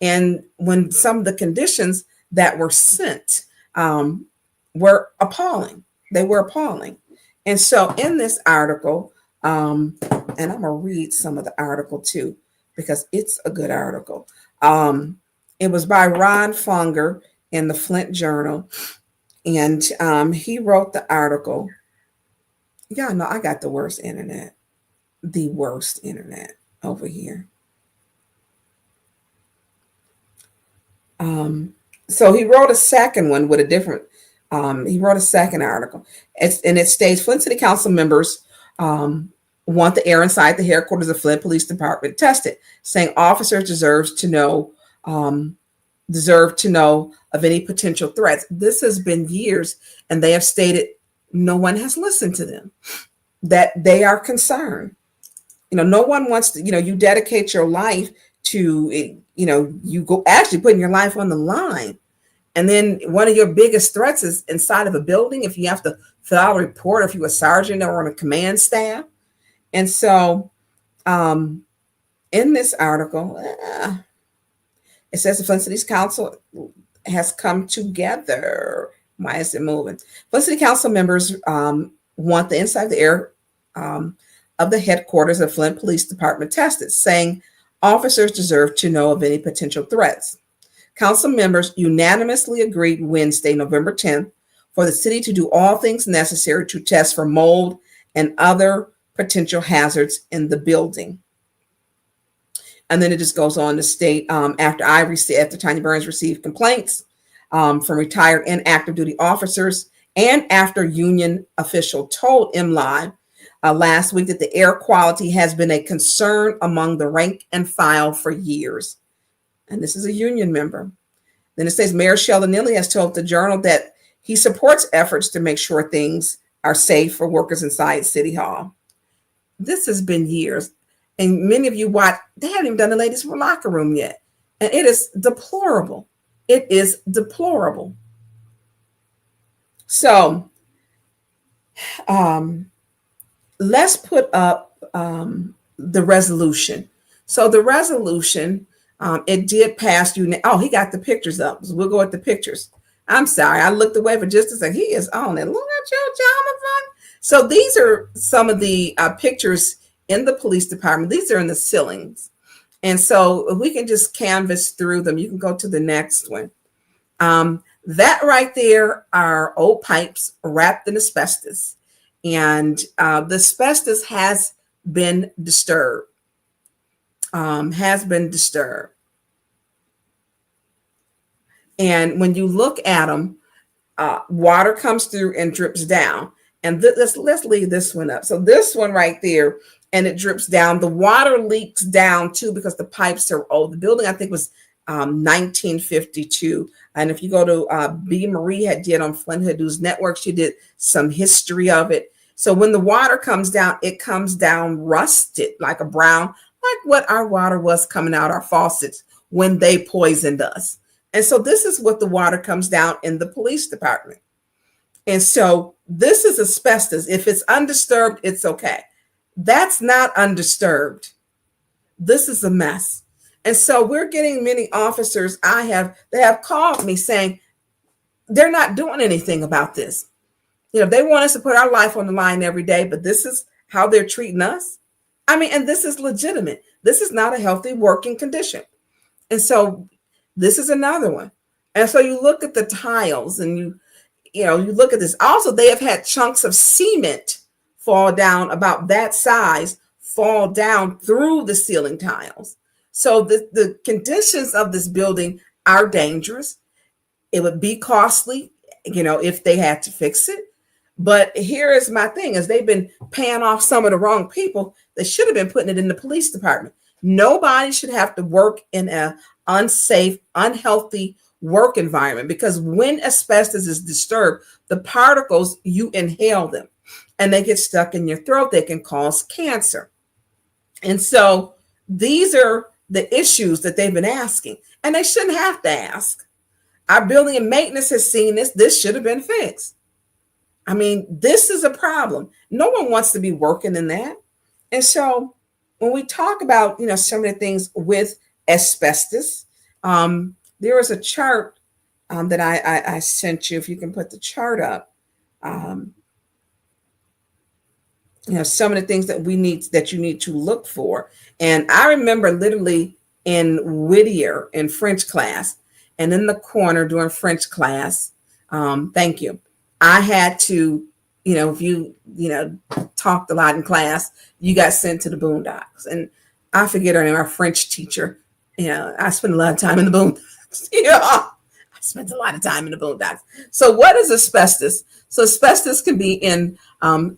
And when some of the conditions that were sent were appalling, they were appalling. And so in this article, and I'm going to read some of the article too, because it's a good article. It was by Ron Fonger in the Flint Journal. And he wrote the article. Y'all know I got the worst internet over here. So he wrote a second one with a different, he wrote a second article. It states Flint City Council members want the air inside the headquarters of Flint Police Department tested, saying officers deserve to know of any potential threats. This has been years, and they have stated no one has listened to them, that they are concerned. No one wants to, you dedicate your life to, you go actually putting your life on the line. And then one of your biggest threats is inside of a building, if you have to fill out a report, if you're a sergeant or on a command staff. And so in this article, it says the Flint City's Council has come together Why is it moving? But city council members want the inside of the air of the headquarters of Flint Police Department tested, saying officers deserve to know of any potential threats. Council members unanimously agreed Wednesday, November 10th, for the city to do all things necessary to test for mold and other potential hazards in the building. And then it just goes on to state, after Tanya Burns received complaints from retired and active duty officers, and after union official told MLive last week that the air quality has been a concern among the rank and file for years. And this is a union member. Then it says Mayor Sheldon Neely has told the Journal that he supports efforts to make sure things are safe for workers inside City Hall. This has been years. And many of you watch, they haven't even done the ladies' locker room yet. And it is deplorable. It is deplorable. So let's put up the resolution. So the resolution, it did pass you. Oh, he got the pictures up. So we'll go with the pictures. I'm sorry. I looked away for just a second. He is on it. Look at your Jonathan. So these are some of the pictures in the police department. These are in the ceilings. And so if we can just canvas through them, you can go to the next one. That right there are old pipes wrapped in asbestos. And the asbestos has been disturbed. And when you look at them, water comes through and drips down. And let's leave this one up. So this one right there, and it drips down. The water leaks down too because the pipes are old. The building, I think, was 1952. And if you go to B. Marie did on Flint Hood News Network, she did some history of it. So when the water comes down, it comes down rusted, like a brown, like what our water was coming out our faucets when they poisoned us. And so this is what the water comes down in the police department. And so this is asbestos. If it's undisturbed, it's okay. That's not undisturbed. This is a mess. And so we're getting many officers they have called me saying they're not doing anything about this. They want us to put our life on the line every day, but this is how they're treating us. I mean, and this is legitimate. This is not a healthy working condition. And so this is another one. And so you look at the tiles and you look at this. Also, they have had chunks of cement fall down about that size, fall down through the ceiling tiles. So the conditions of this building are dangerous. It would be costly, if they had to fix it. But here is my thing, is they've been paying off some of the wrong people that should have been putting it in the police department. Nobody should have to work in an unsafe, unhealthy work environment, because when asbestos is disturbed, the particles, you inhale them and they get stuck in your throat. They can cause cancer. And so these are the issues that they've been asking, and they shouldn't have to ask. Our building and maintenance has seen this. This should have been fixed. I mean, this is a problem. No one wants to be working in that. And so when we talk about, some of the things with asbestos, there was a chart that I sent you, if you can put the chart up. Some of the things that you need to look for. And I remember literally in Whittier in French class, and in the corner during French class, thank you, I had to, if you, talked a lot in class, you got sent to the boondocks. And I forget her name, our French teacher. I spent a lot of time in the boondocks. I spent a lot of time in the boondocks. So what is asbestos? So asbestos can be in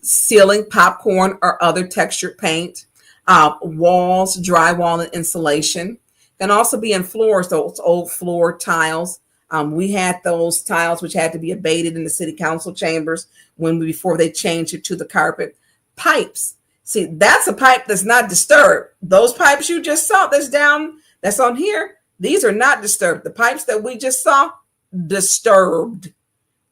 ceiling, popcorn, or other textured paint, walls, drywall, and insulation. Can also be in floors, those old floor tiles. We had those tiles which had to be abated in the city council chambers before they changed it to the carpet. Pipes. See, that's a pipe that's not disturbed. Those pipes you just saw that's on here, these are not disturbed. The pipes that we just saw, disturbed.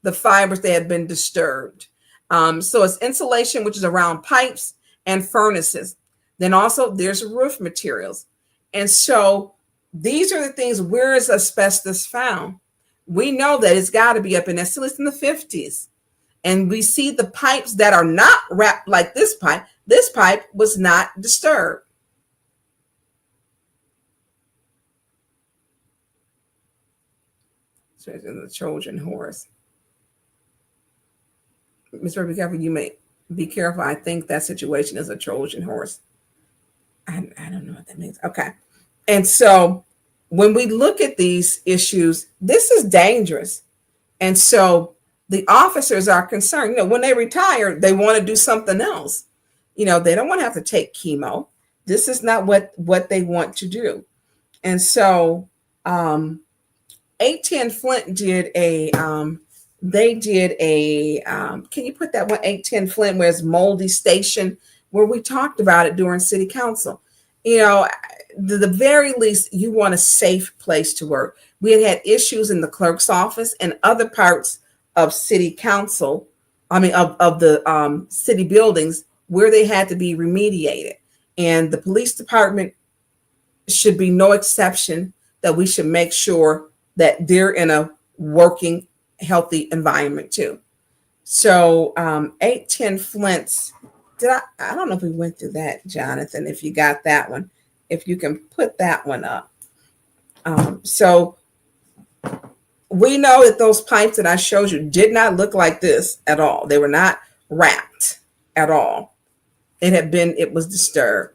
The fibers, they had been disturbed. So it's insulation, which is around pipes and furnaces. Then also there's roof materials. And so these are the things, where is asbestos found? We know that it's got to be up in there. Still, it's in the 50s. And we see the pipes that are not wrapped like this pipe. This pipe was not disturbed. So it's in the Trojan horse. Mr. Be careful. You may be careful. I think that situation is a Trojan horse. I don't know what that means. Okay. And so when we look at these issues, this is dangerous. And so the officers are concerned. When they retire, they want to do something else. They don't want to have to take chemo. This is not what they want to do. And so 810 Flint did a can you put that one, 810 Flint, where it's Moldy Station, where we talked about it during city council. The very least, you want a safe place to work. We had issues in the clerk's office and other parts of city council, of the city buildings, where they had to be remediated. And the police department should be no exception, that we should make sure that they're in a working, healthy environment too. So 810 Flint's, I don't know if we went through that, Jonathan, if you got that one, if you can put that one up. So we know that those pipes that I showed you did not look like this at all. They were not wrapped at all. It was disturbed.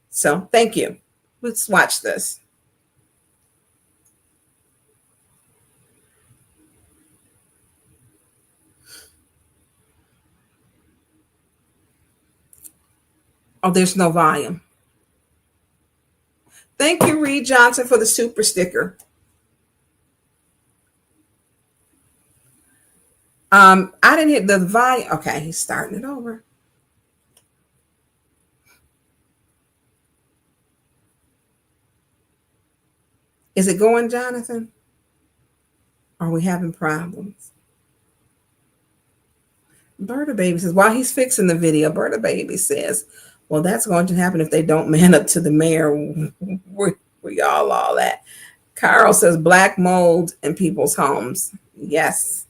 So thank you. Let's watch this. Oh, there's no volume. Thank you, Reed Johnson, for the super sticker. I didn't hit the volume. Okay, he's starting it over. Is it going, Jonathan? Are we having problems? Berta Baby says, while he's fixing the video, Berta Baby says, well, that's going to happen if they don't man up to the mayor. We all that. Carl says, black mold in people's homes. Yes.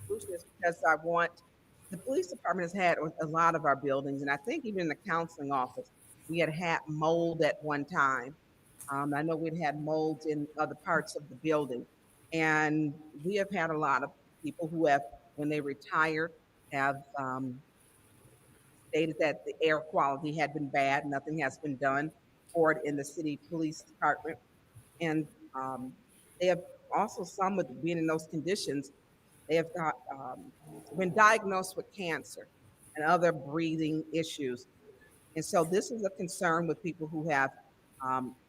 Because the police department has had a lot of our buildings, and I think even in the counseling office, we had mold at one time. I know we'd had molds in other parts of the building, and we have had a lot of people who have, when they retired, have stated that the air quality had been bad. Nothing has been done for it in the city police department. And they have also, some with being in those conditions, they have been diagnosed with cancer and other breathing issues. And so this is a concern with people who have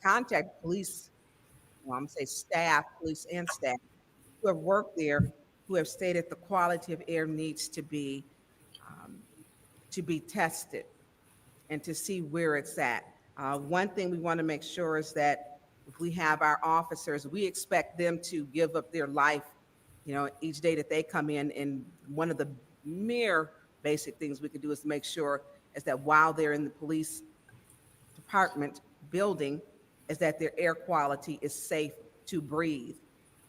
contacted police, I'm say staff, police and staff, who have worked there, who have stated the quality of air needs to be tested and to see where it's at. One thing we want to make sure is that if we have our officers, we expect them to give up their life, each day that they come in. And one of the mere basic things we can do is make sure is that while they're in the police department building, is that their air quality is safe to breathe.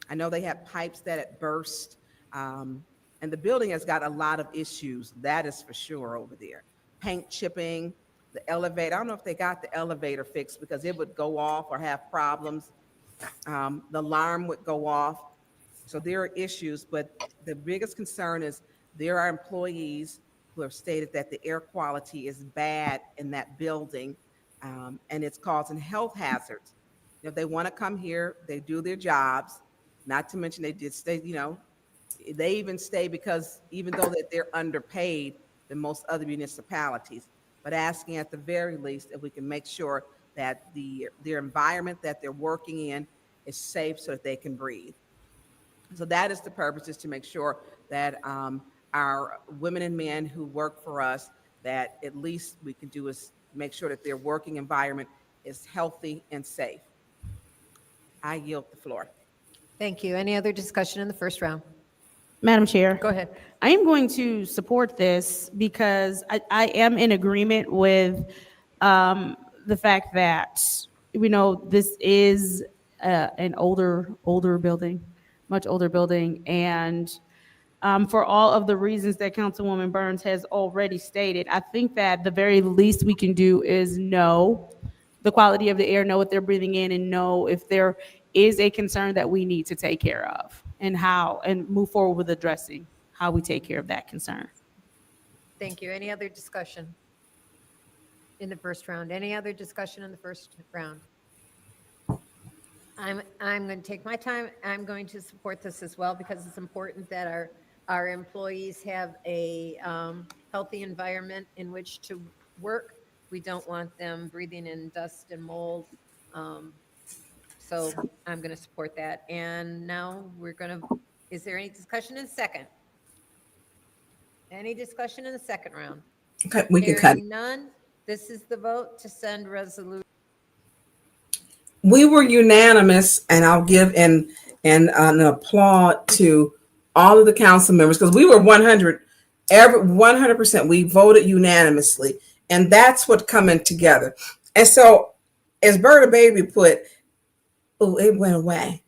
I know they have pipes that had burst, and the building has got a lot of issues, that is for sure over there. Paint chipping, the elevator, I don't know if they got the elevator fixed because it would go off or have problems. The alarm would go off. So there are issues, but the biggest concern is there are employees who have stated that the air quality is bad in that building, and it's causing health hazards. If they want to come here, they do their jobs, not to mention they did stay, they even stay because even though that they're underpaid than most other municipalities, but asking at the very least if we can make sure that their environment that they're working in is safe so that they can breathe. So that is the purpose, is to make sure that our women and men who work for us, that at least we can do is make sure that their working environment is healthy and safe. I yield the floor. Thank you. Any other discussion in the first round? Madam Chair. Go ahead. I am going to support this because I am in agreement with the the fact that we know this is an older building, much older building, and for all of the reasons that Councilwoman Burns has already stated, I think that the very least we can do is know the quality of the air, know what they're breathing in, and know if there is a concern that we need to take care of, and how, and move forward with addressing how we take care of that concern. Thank you. Any other discussion in the first round? Any other discussion in the first round? I'm going to take my time. I'm going to support this as well because it's important that our employees have a healthy environment in which to work. We don't want them breathing in dust and mold. So I'm going to support that. And now we're going to, is there any discussion in second? Any discussion in the second round? Okay, we can cut it. Hearing none, this is the vote to send resolution. We were unanimous, and I'll give an applaud to all of the council members because we were 100%. We voted unanimously, and that's what coming together. And so, as Berta Baby put, oh, it went away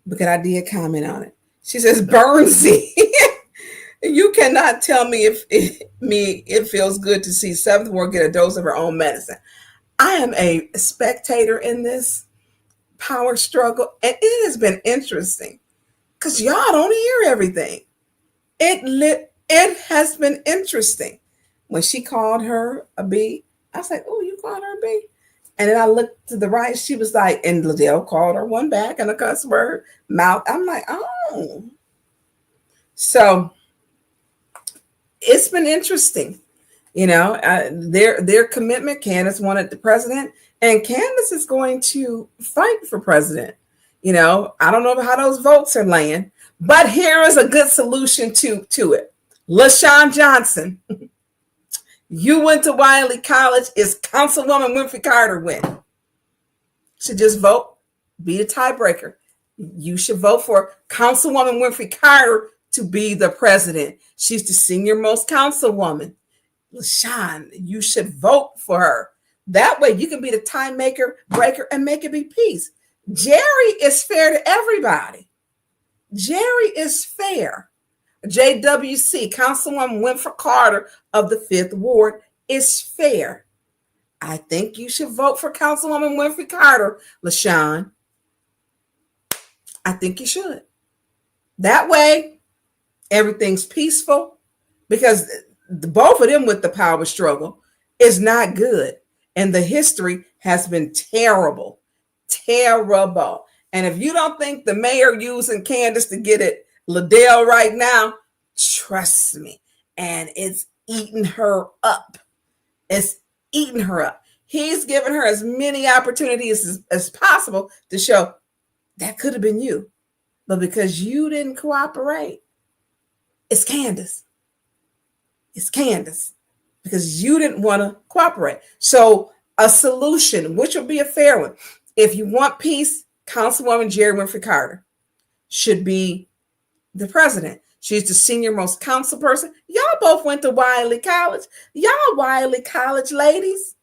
because I did comment on it. She says, Burnsy, you cannot tell me if it feels good to see Seventh Ward get a dose of her own medicine. I am a spectator in this power struggle, and it has been interesting because y'all don't hear everything. It has been interesting. When she called her a B, I was like, oh, you called her a B? And then I looked to the right, she was like, and Liddell called her one back and a cuss word, mouth. I'm like, oh. So it's been interesting. You know, their commitment. Candace wanted the president, and Candace is going to fight for president. You know, I don't know how those votes are laying, but here is a good solution to it. LaShawn Johnson, you went to Wiley College. Is Councilwoman Winfrey Carter win? Should just vote, be the tiebreaker. You should vote for Councilwoman Winfrey Carter to be the president. She's the senior most councilwoman. LaShawn, you should vote for her. That way you can be the time breaker, and make it be peace. Jerry is fair to everybody. Jerry is fair. JWC, Councilwoman Winfrey Carter of the 5th Ward, is fair. I think you should vote for Councilwoman Winfrey Carter, LaShawn. I think you should. That way, everything's peaceful, because both of them with the power struggle is not good. And the history has been terrible. Terrible. And if you don't think the mayor using Candace to get it Liddell right now, trust me. And it's eating her up. It's eating her up. He's given her as many opportunities as possible to show that could have been you. But because you didn't cooperate, it's Candace. It's Candace, because you didn't want to cooperate. So a solution, which would be a fair one. If you want peace, Councilwoman Jerry Winfrey Carter should be the president. She's the senior most council person. Y'all both went to Wiley College. Y'all Wiley College ladies.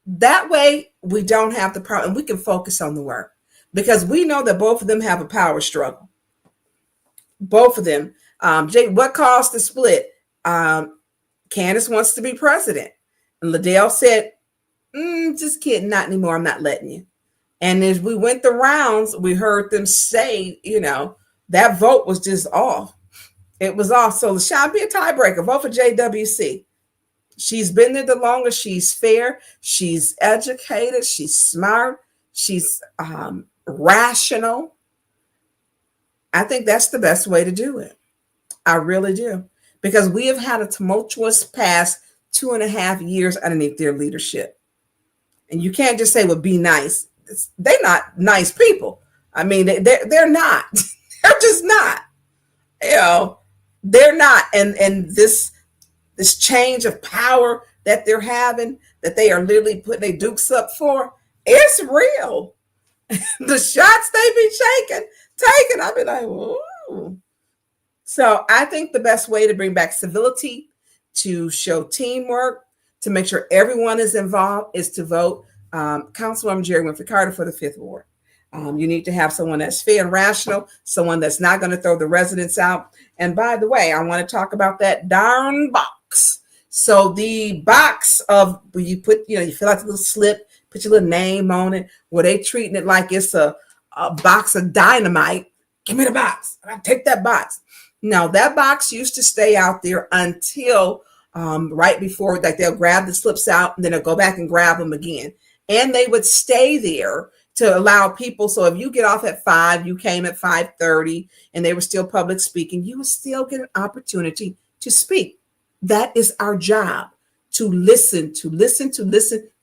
That way we don't have the problem. We can focus on the work, because we know that both of them have a power struggle. Both of them. Jake, what caused the split? Candace wants to be president. And Liddell said, just kidding, not anymore. I'm not letting you. And as we went the rounds, we heard them say, that vote was just off. It was off. So LaShawn, be a tiebreaker. Vote for JWC. She's been there the longest. She's fair. She's educated. She's smart. She's rational. I think that's the best way to do it. I really do. Because we have had a tumultuous past 2.5 years underneath their leadership. And you can't just say, well, be nice. They're not nice people. I mean, they're not. They're just not. They're not. And this change of power that they're having, that they are literally putting their dukes up for, it's real. The shots they be taking, I'll be like, ooh. So I think the best way to bring back civility, to show teamwork, to make sure everyone is involved, is to vote Councilwoman Jerry Winfrey Carter for the Fifth Ward. You need to have someone that's fair and rational, someone that's not going to throw the residents out. And by the way, I want to talk about that darn box. So the box of where you put, you fill out the little slip, put your little name on it, where they treating it like it's a box of dynamite. Give me the box. I take that box. Now that box used to stay out there until right before, like they'll grab the slips out and then they'll go back and grab them again. And they would stay there to allow people. So if you get off at 5, you came at 5:30 and they were still public speaking, you would still get an opportunity to speak. That is our job, to listen to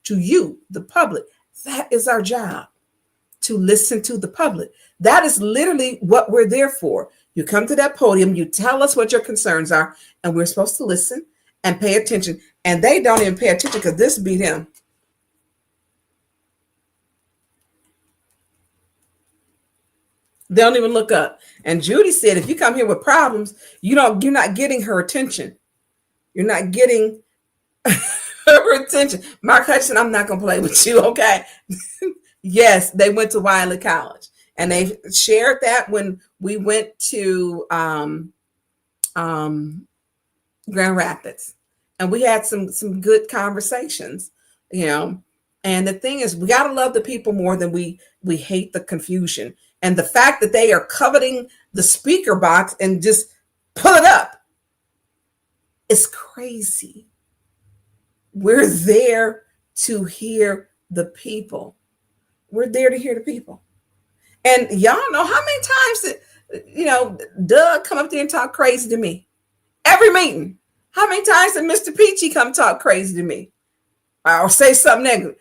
you, the public. That is our job, to listen to the public. That is literally what we're there for. You come to that podium, you tell us what your concerns are, and we're supposed to listen and pay attention. And they don't even pay attention because this beat him. They don't even look up. And Judy said, if you come here with problems, you're not getting her attention. You're not getting her attention. Mark Hutchinson, I'm not going to play with you, okay? Yes, they went to Wiley College. And they shared that when we went to Grand Rapids. And we had some good conversations, And the thing is, we got to love the people more than we hate the confusion. And the fact that they are coveting the speaker box and just pull it up is crazy. We're there to hear the people. We're there to hear the people. And y'all know how many times that, Doug come up there and talk crazy to me. Every meeting. How many times did Mr. Peachy come talk crazy to me? Or say something negative?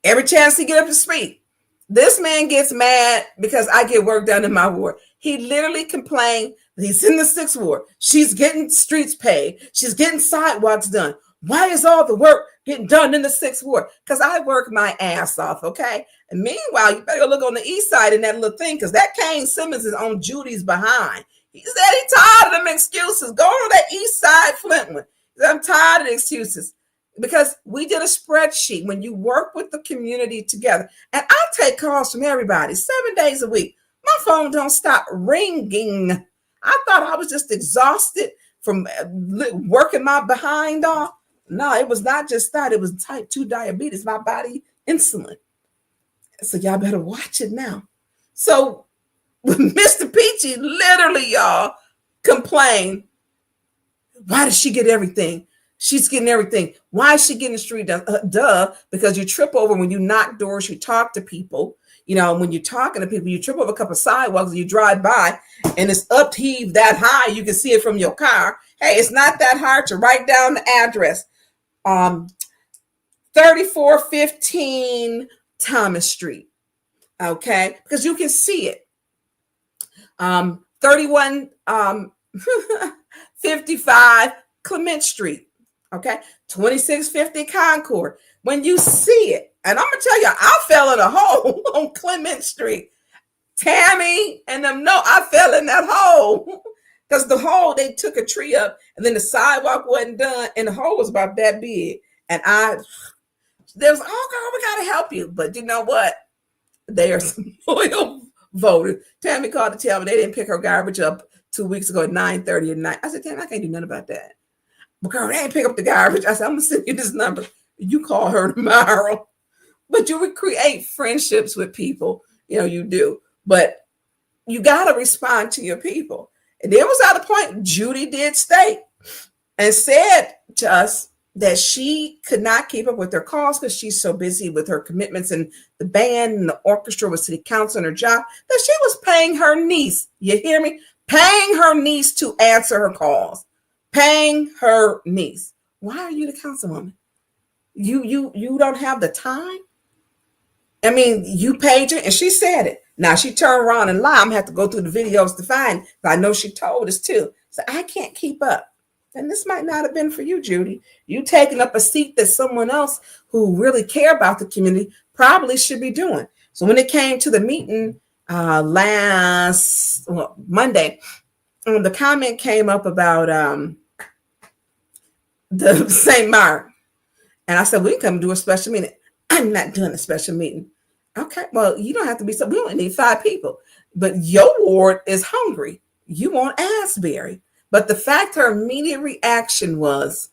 Every chance he get up to speak. This man gets mad because I get work done in my ward. He literally complained that he's in the 6th ward. She's getting streets paved. She's getting sidewalks done. Why is all the work getting done in the 6th ward? Because I work my ass off, okay? And meanwhile, you better look on the east side in that little thing, because that Kane Simmons is on Judy's behind. He said he's tired of them excuses. Go on that east side Flint one. I'm tired of the excuses. Because we did a spreadsheet when you work with the community together. And I take calls from everybody 7 days a week. My phone don't stop ringing. I thought I was just exhausted from working my behind off. No, it was not just that. It was type 2 diabetes, my body insulin. So y'all better watch it now. So Mr. Peachy literally, y'all, complained, why does she get everything? She's getting everything. Why is she getting the street done? Duh, because you trip over when you knock doors, you talk to people. When you're talking to people, you trip over a couple of sidewalks, you drive by, and it's upheaved that high. You can see it from your car. Hey, it's not that hard to write down the address. 3415 Thomas Street. Okay, because you can see it. 3155 Clement Street. Okay, 2650 Concord. When you see it, and I'm gonna tell you, I fell in a hole on Clement Street. Tammy and them know I fell in that hole because the hole, they took a tree up and then the sidewalk wasn't done and the hole was about that big. And there was, oh girl, we gotta help you. But you know what? They are some loyal voters. Tammy called to tell me they didn't pick her garbage up 2 weeks ago at 9:30 at night. I said, Tammy, I can't do nothing about that. But girl, they ain't pick up the garbage. I said, I'm gonna send you this number. You call her tomorrow. But you would create friendships with people. You do. But you got to respond to your people. And there was at a point, Judy did state and said to us that she could not keep up with her calls because she's so busy with her commitments and the band and the orchestra with city council and her job, that she was paying her niece, you hear me? Paying her niece to answer her calls. Paying her niece. Why are you the councilwoman? You don't have the time? I mean, you paid her, and she said it. Now she turned around and lied. I'm gonna have to go through the videos to find it. I know she told us too. So I can't keep up. And this might not have been for you, Judy. You taking up a seat that someone else who really care about the community probably should be doing. So when it came to the meeting last Monday, the comment came up about the St. Mark. And I said, we can come do a special meeting. I'm not doing a special meeting. Okay, well, you don't have to be so. We only need 5 people, but your ward is hungry. You want Asbury. But the fact her immediate reaction was,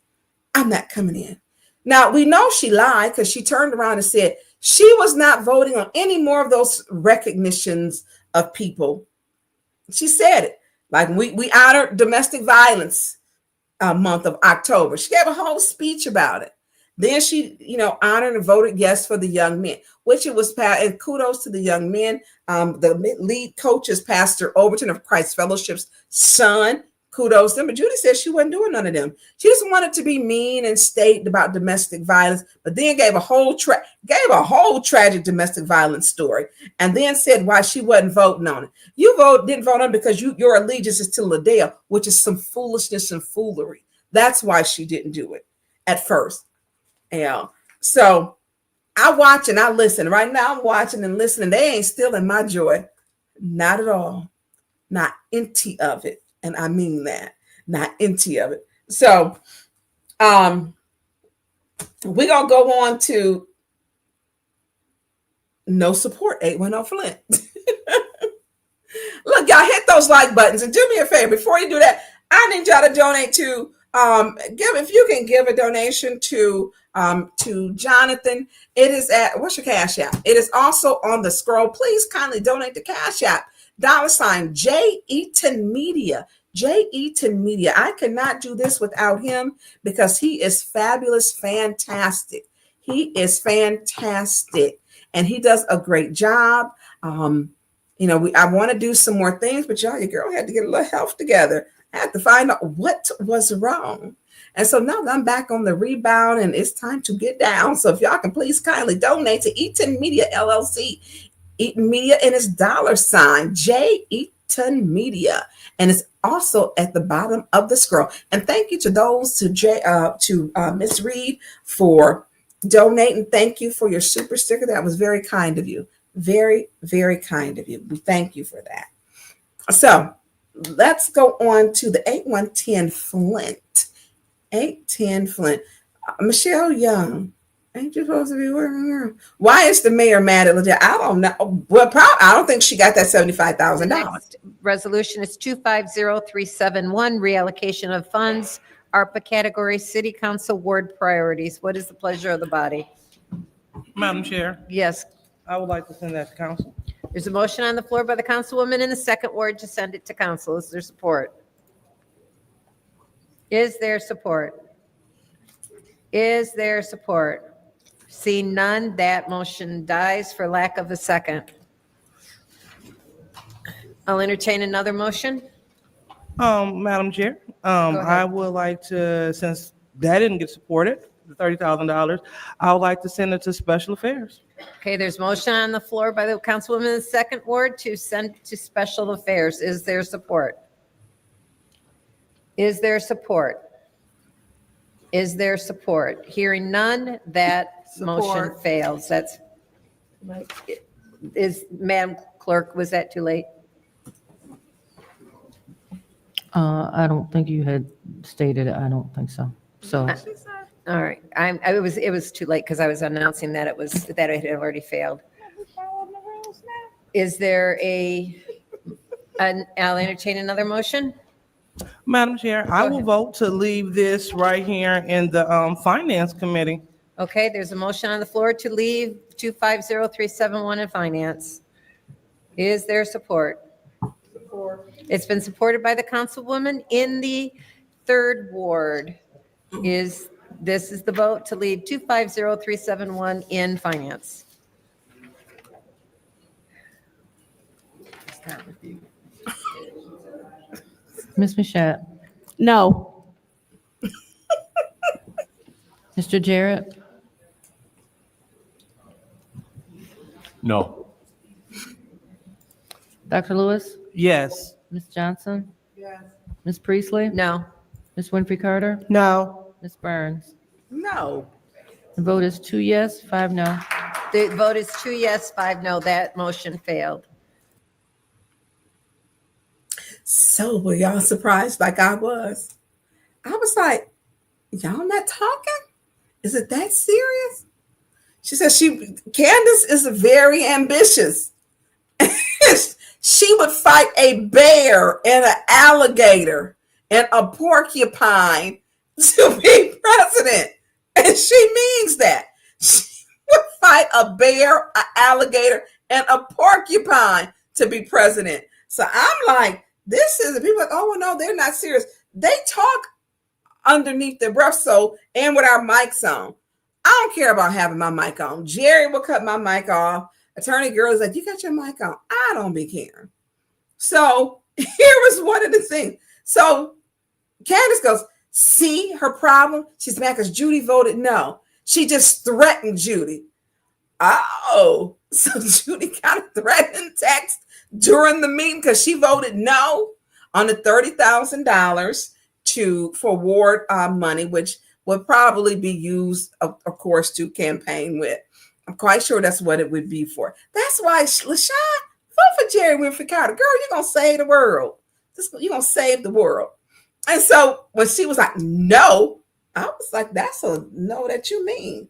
I'm not coming in. Now, we know she lied because she turned around and said she was not voting on any more of those recognitions of people. She said it. Like we honored domestic violence month of October. She gave a whole speech about it. Then she, honored and voted yes for the young men, which it was, and kudos to the young men. The lead coach is Pastor Overton of Christ Fellowship's son. Kudos to them. But Judy said she wasn't doing none of them. She just wanted to be mean and state about domestic violence, but then gave a whole tragic domestic violence story, and then said why she wasn't voting on it. You didn't vote on it because your allegiance is to Liddell, which is some foolishness and foolery. That's why she didn't do it at first. Yeah. So I watch and I listen. Right now I'm watching and listening. They ain't stealing my joy. Not at all. Not empty of it. And I mean that. Not empty of it. So we're gonna go on to no support 810 Flint. Look, y'all hit those like buttons and do me a favor before you do that. I need y'all to donate to if you can give a donation to Jonathan. It is at, what's your Cash App? It is also on the scroll. Please kindly donate to Cash App. $ J Eaton Media. J Eaton Media. I cannot do this without him because he is fabulous, fantastic. He is fantastic, and he does a great job. I want to do some more things, but y'all, your girl had to get a little health together. I had to find out what was wrong. And so now I'm back on the rebound and it's time to get down. So if y'all can please kindly donate to Eaton Media LLC. Eaton Media, and it's $ J Eaton Media. And it's also at the bottom of the scroll. And thank you to those to Miss Reed for donating. Thank you for your super sticker. That was very kind of you. Very, very kind of you. We thank you for that. So let's go on to the 8110 Flint. 810 Flint. Michelle Young. Ain't you supposed to be working here? Why is the mayor mad at Liddell? I don't know. Well, I don't think she got that $75,000. Next resolution is 250371, reallocation of funds, ARPA category, city council ward priorities. What is the pleasure of the body? Madam Chair, Yes. I would like to send that to council. There's a motion on the floor by the councilwoman in the second ward to send it to council. Is there support? Is there support? Is there support? Seeing none, that motion dies for lack of a second. I'll entertain another motion. Madam Chair, I would like to, since that didn't get supported, the $30,000, I would like to send it to Special Affairs. Okay, there's motion on the floor by the councilwoman in the second ward to send to special affairs. Is there support? Is there support? Is there support? Hearing none, that motion fails. That's, Madam Clerk, was that too late? I don't think you had stated it. I don't think so. So, All right, it was too late because I was announcing that it had already failed. Is there I'll entertain another motion. Madam Chair, I will vote to leave this right here in the Finance Committee. Okay, there's a motion on the floor to leave 250371 in finance. Is there support? Support. It's been supported by the councilwoman in the third ward. This is the vote to leave 250371 in finance. Ms. Mashat, No. Mr. Jarrett, No. Dr. Lewis, Yes. Ms. Johnson? Yes. Ms. Priestley? No. Ms. Winfrey Carter? No. Ms. Burns? No. The vote is 2 yes, 5 no. The vote is 2 yes, 5 no. That motion failed. So were y'all surprised like I was? I was like, y'all not talking? Is it that serious? She said Candace is very ambitious. She would fight a bear and an alligator and a porcupine to be president. And she means that. She would fight a bear, an alligator, and a porcupine to be president. So I'm like, this is, people are like, oh, no, they're not serious. They talk underneath their breath, so, and with our mics on. I don't care about having my mic on. Jerry will cut my mic off. Attorney girl is like, you got your mic on. I don't be caring. So here was one of the things. So Candace goes, see her problem? She's mad because Judy voted no. She just threatened Judy. Oh, so Judy kind of threatened text during the meeting because she voted no on the $30,000 for award money, which would probably be used, of course, to campaign with. I'm quite sure that's what it would be for. That's why, LaShawn, vote for Jerry Winfrey Carter. Girl, you're going to save the world. You're going to save the world. And so when she was like, no, I was like, that's a no that you mean.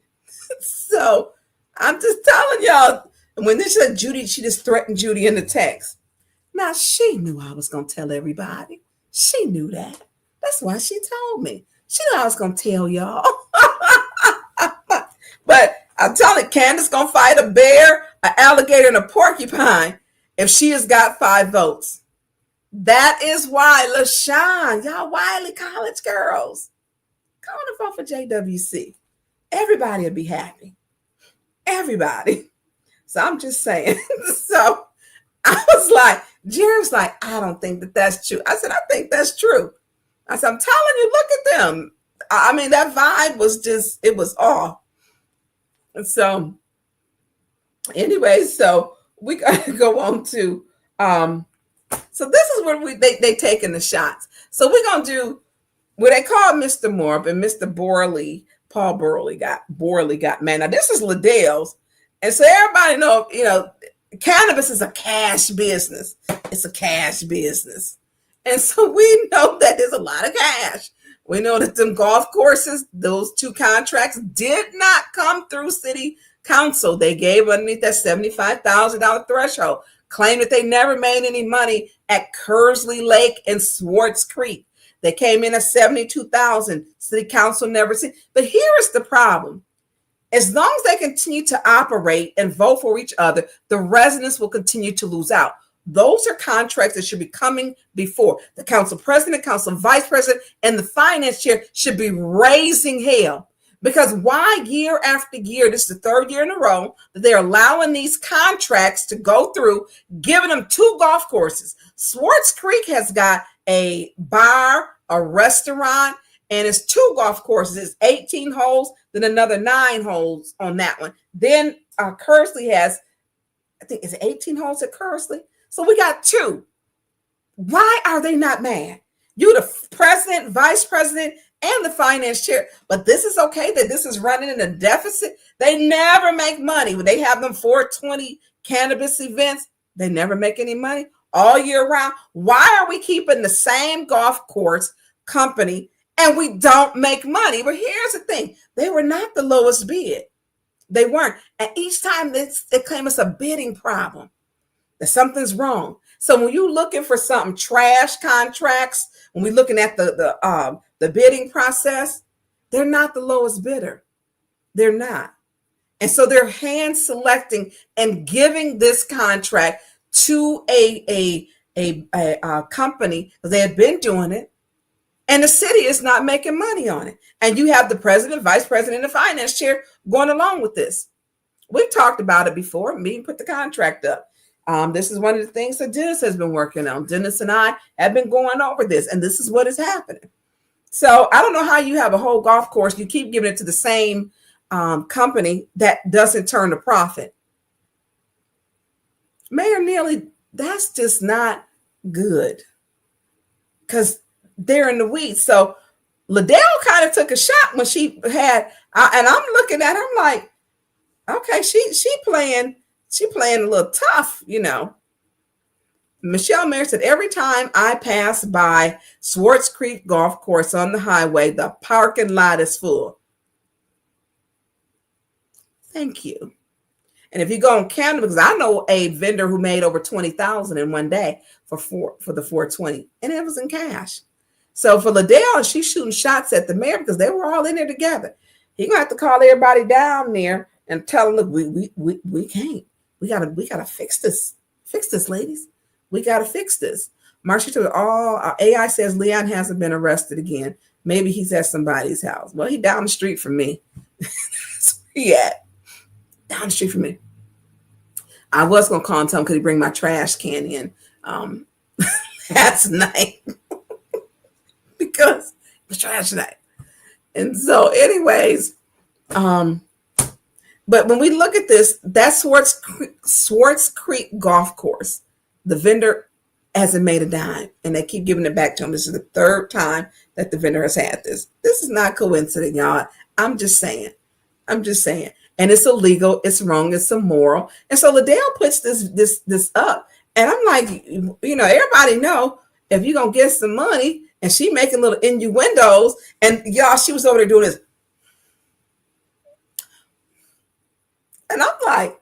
So I'm just telling y'all, when this said Judy, she just threatened Judy in the text. Now, she knew I was going to tell everybody. She knew that. That's why she told me. She knew I was going to tell y'all. But I'm telling you, Candace going to fight a bear, an alligator, and a porcupine if she has got 5 votes. That is why, LaShawn, y'all Wiley College girls, go on and vote for JWC. Everybody will be happy. Everybody. So I'm just saying. So I was like, Jerry's like, I don't think that that's true. I said, I think that's true. I said, I'm telling you, look at them. I mean, that vibe was just, it was off. And so anyway, so we got to go on to, so this is where they taking the shots. So we're going to do what they call Mr. Moore, but Mr. Borley, Paul Borley got mad. Now this is Liddell's. And so everybody know, cannabis is a cash business. It's a cash business. And so we know that there's a lot of cash. We know that them golf courses, those 2 contracts did not come through city council. They gave underneath that $75,000 threshold, claimed that they never made any money at Kersley Lake and Swartz Creek. They came in at $72,000. City council never seen. But here is the problem. As long as they continue to operate and vote for each other, the residents will continue to lose out. Those are contracts that should be coming before. The council president, council vice president, and the finance chair should be raising hell. Because why year after year, this is the 3rd year in a row, that they're allowing these contracts to go through, giving them 2 golf courses. Swartz Creek has got a bar, a restaurant, and it's 2 golf courses. It's 18 holes, then another 9 holes on that one. Then Kersley has, I think it's 18 holes at Kersley. So we got 2. Why are they not mad? You the president, vice president, and the finance chair. But this is okay that this is running in a deficit. They never make money. When they have them 420 cannabis events, they never make any money all year round. Why are we keeping the same golf course company and we don't make money? But here's the thing. They were not the lowest bid. They weren't. And each time they claim it's a bidding problem, that something's wrong. So when you're looking for something, trash contracts, when we're looking at the bidding process, they're not the lowest bidder. They're not. And so they're hand selecting and giving this contract to a company. They had been doing it, and the city is not making money on it. And you have the president, vice president, and the finance chair going along with this. We've talked about it before. Me put the contract up. This is one of the things that Dennis has been working on. Dennis and I have been going over this, and this is what is happening. So I don't know how you have a whole golf course. You keep giving it to the same company that doesn't turn a profit. Mayor Neely, that's just not good because they're in the weeds. So Liddell kind of took a shot when she had, and I'm looking at her, I'm like, okay, she playing a little tough, Michelle Mayer said, every time I pass by Swartz Creek Golf Course on the highway, the parking lot is full. Thank you. And if you go on Canada, because I know a vendor who made over 20,000 in one day for the 420, and it was in cash. So for Liddell, she's shooting shots at the mayor because they were all in there together. He gonna have to call everybody down there and tell them, look, we can't. We gotta fix this. Fix this, ladies. We gotta fix this. Marcia took all AI says Leon hasn't been arrested again. Maybe he's at somebody's house. Well, he down the street from me. That's where he at. Down the street from me. I was gonna call and tell him could he bring my trash can in last night because it was trash night. And so, anyways, but when we look at this, that's Swartz Creek Golf Course. The vendor hasn't made a dime, and they keep giving it back to him. This is the third time that the vendor has had this. This is not coincident, y'all. I'm just saying. And it's illegal, it's wrong, it's immoral. And so Liddell puts this up. And I'm like, everybody know if you're gonna get some money, and she making little innuendos, and y'all, she was over there doing this. And I'm like,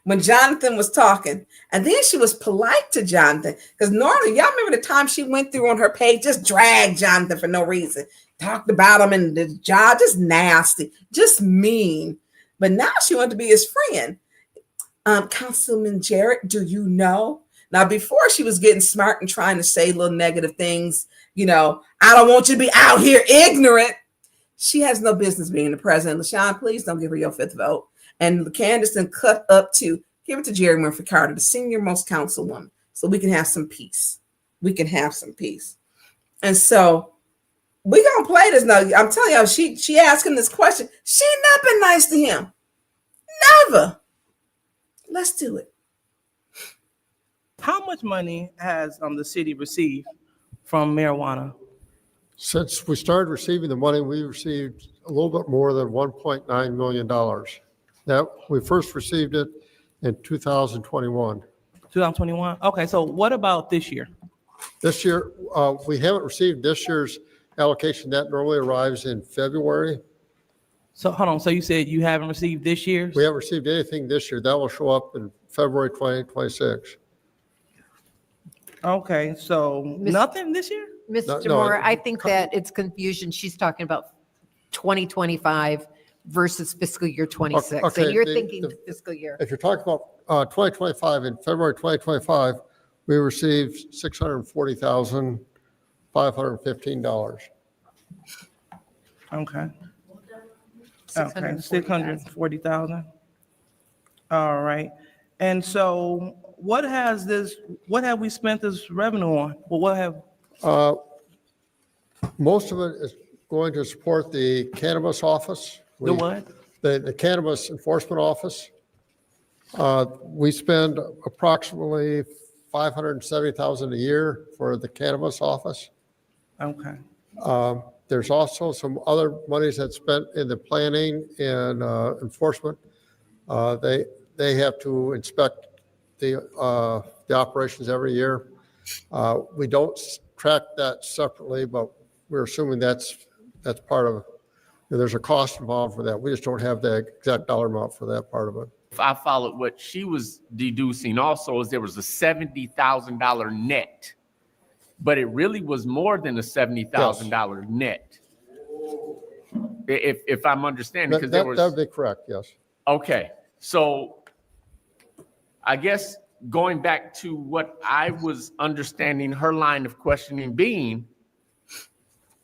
when Jonathan was talking, and then she was polite to Jonathan, because normally, y'all remember the time she went through on her page, just dragged Jonathan for no reason. Talked about him and the job, just nasty, just mean. But now she wanted to be his friend. Councilman Jarrett, do you know? Now, before she was getting smart and trying to say little negative things, I don't want you to be out here ignorant. She has no business being the president. LaShawn, please don't give her your fifth vote. And Candace then cut up to give it to Jerry Murphy Carter, the senior most councilwoman, so we can have some peace. And so we gonna play this now. I'm telling y'all, she asked him this question. She never been nice to him. Never. Let's do it. How much money has the city received from marijuana? Since we started receiving the money, we received a little bit more than $1.9 million. That we first received it in 2021. 2021? Okay, so what about this year? This year, we haven't received this year's allocation. That normally arrives in February. So hold on, so you said you haven't received this year's? We haven't received anything this year. That will show up in February 2026. Okay, so nothing this year? Mr. No, Moore, I think that it's confusion. She's talking about 2025 versus fiscal year 26. So Okay, you're thinking fiscal year. If you're talking about 2025, in February 2025, we received $640,515. Okay. Okay, 640,000. All right. And so what have we spent this revenue on? Well, Most of it is going to support the cannabis office. the what? The cannabis enforcement office. We spend approximately $570,000 a year for the cannabis office. Okay. There's also some other monies that's spent in the planning and enforcement. They have to inspect the operations every year. We don't track that separately, but we're assuming that's part of it. There's a cost involved for that. We just don't have the exact dollar amount for that part of it. If I followed what she was deducing also is there was a $70,000 net, but it really was more than a $70,000 net. If I'm understanding, because That would be correct, yes. Okay, so I guess going back to what I was understanding her line of questioning being,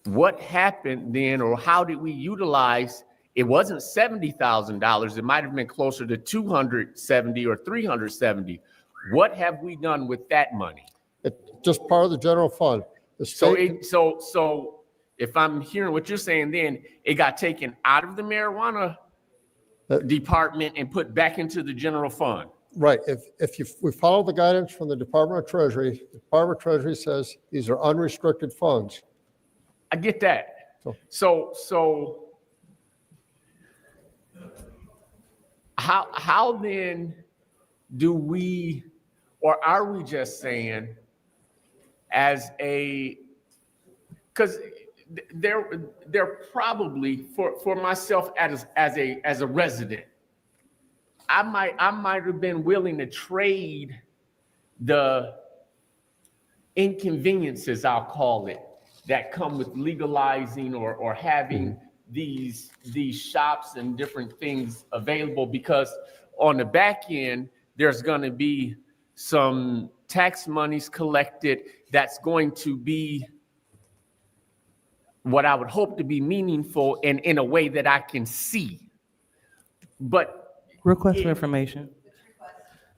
what happened then, or how did we utilize? It wasn't $70,000. It might have been closer to 270 or 370. What have we done with that money? It's just part of the general fund. The state So if I'm hearing what you're saying, then it got taken out of the marijuana department and put back into the general fund. Right. We follow the guidance from the Department of Treasury, the Department of Treasury says these are unrestricted funds. I get that. So how then do we, or are we just saying because there probably for myself as a resident, I might have been willing to trade the inconveniences, I'll call it, that come with legalizing or having these shops and different things available, because on the back end there's going to be some tax monies collected that's going to be what I would hope to be meaningful and in a way that I can see. But Request for information.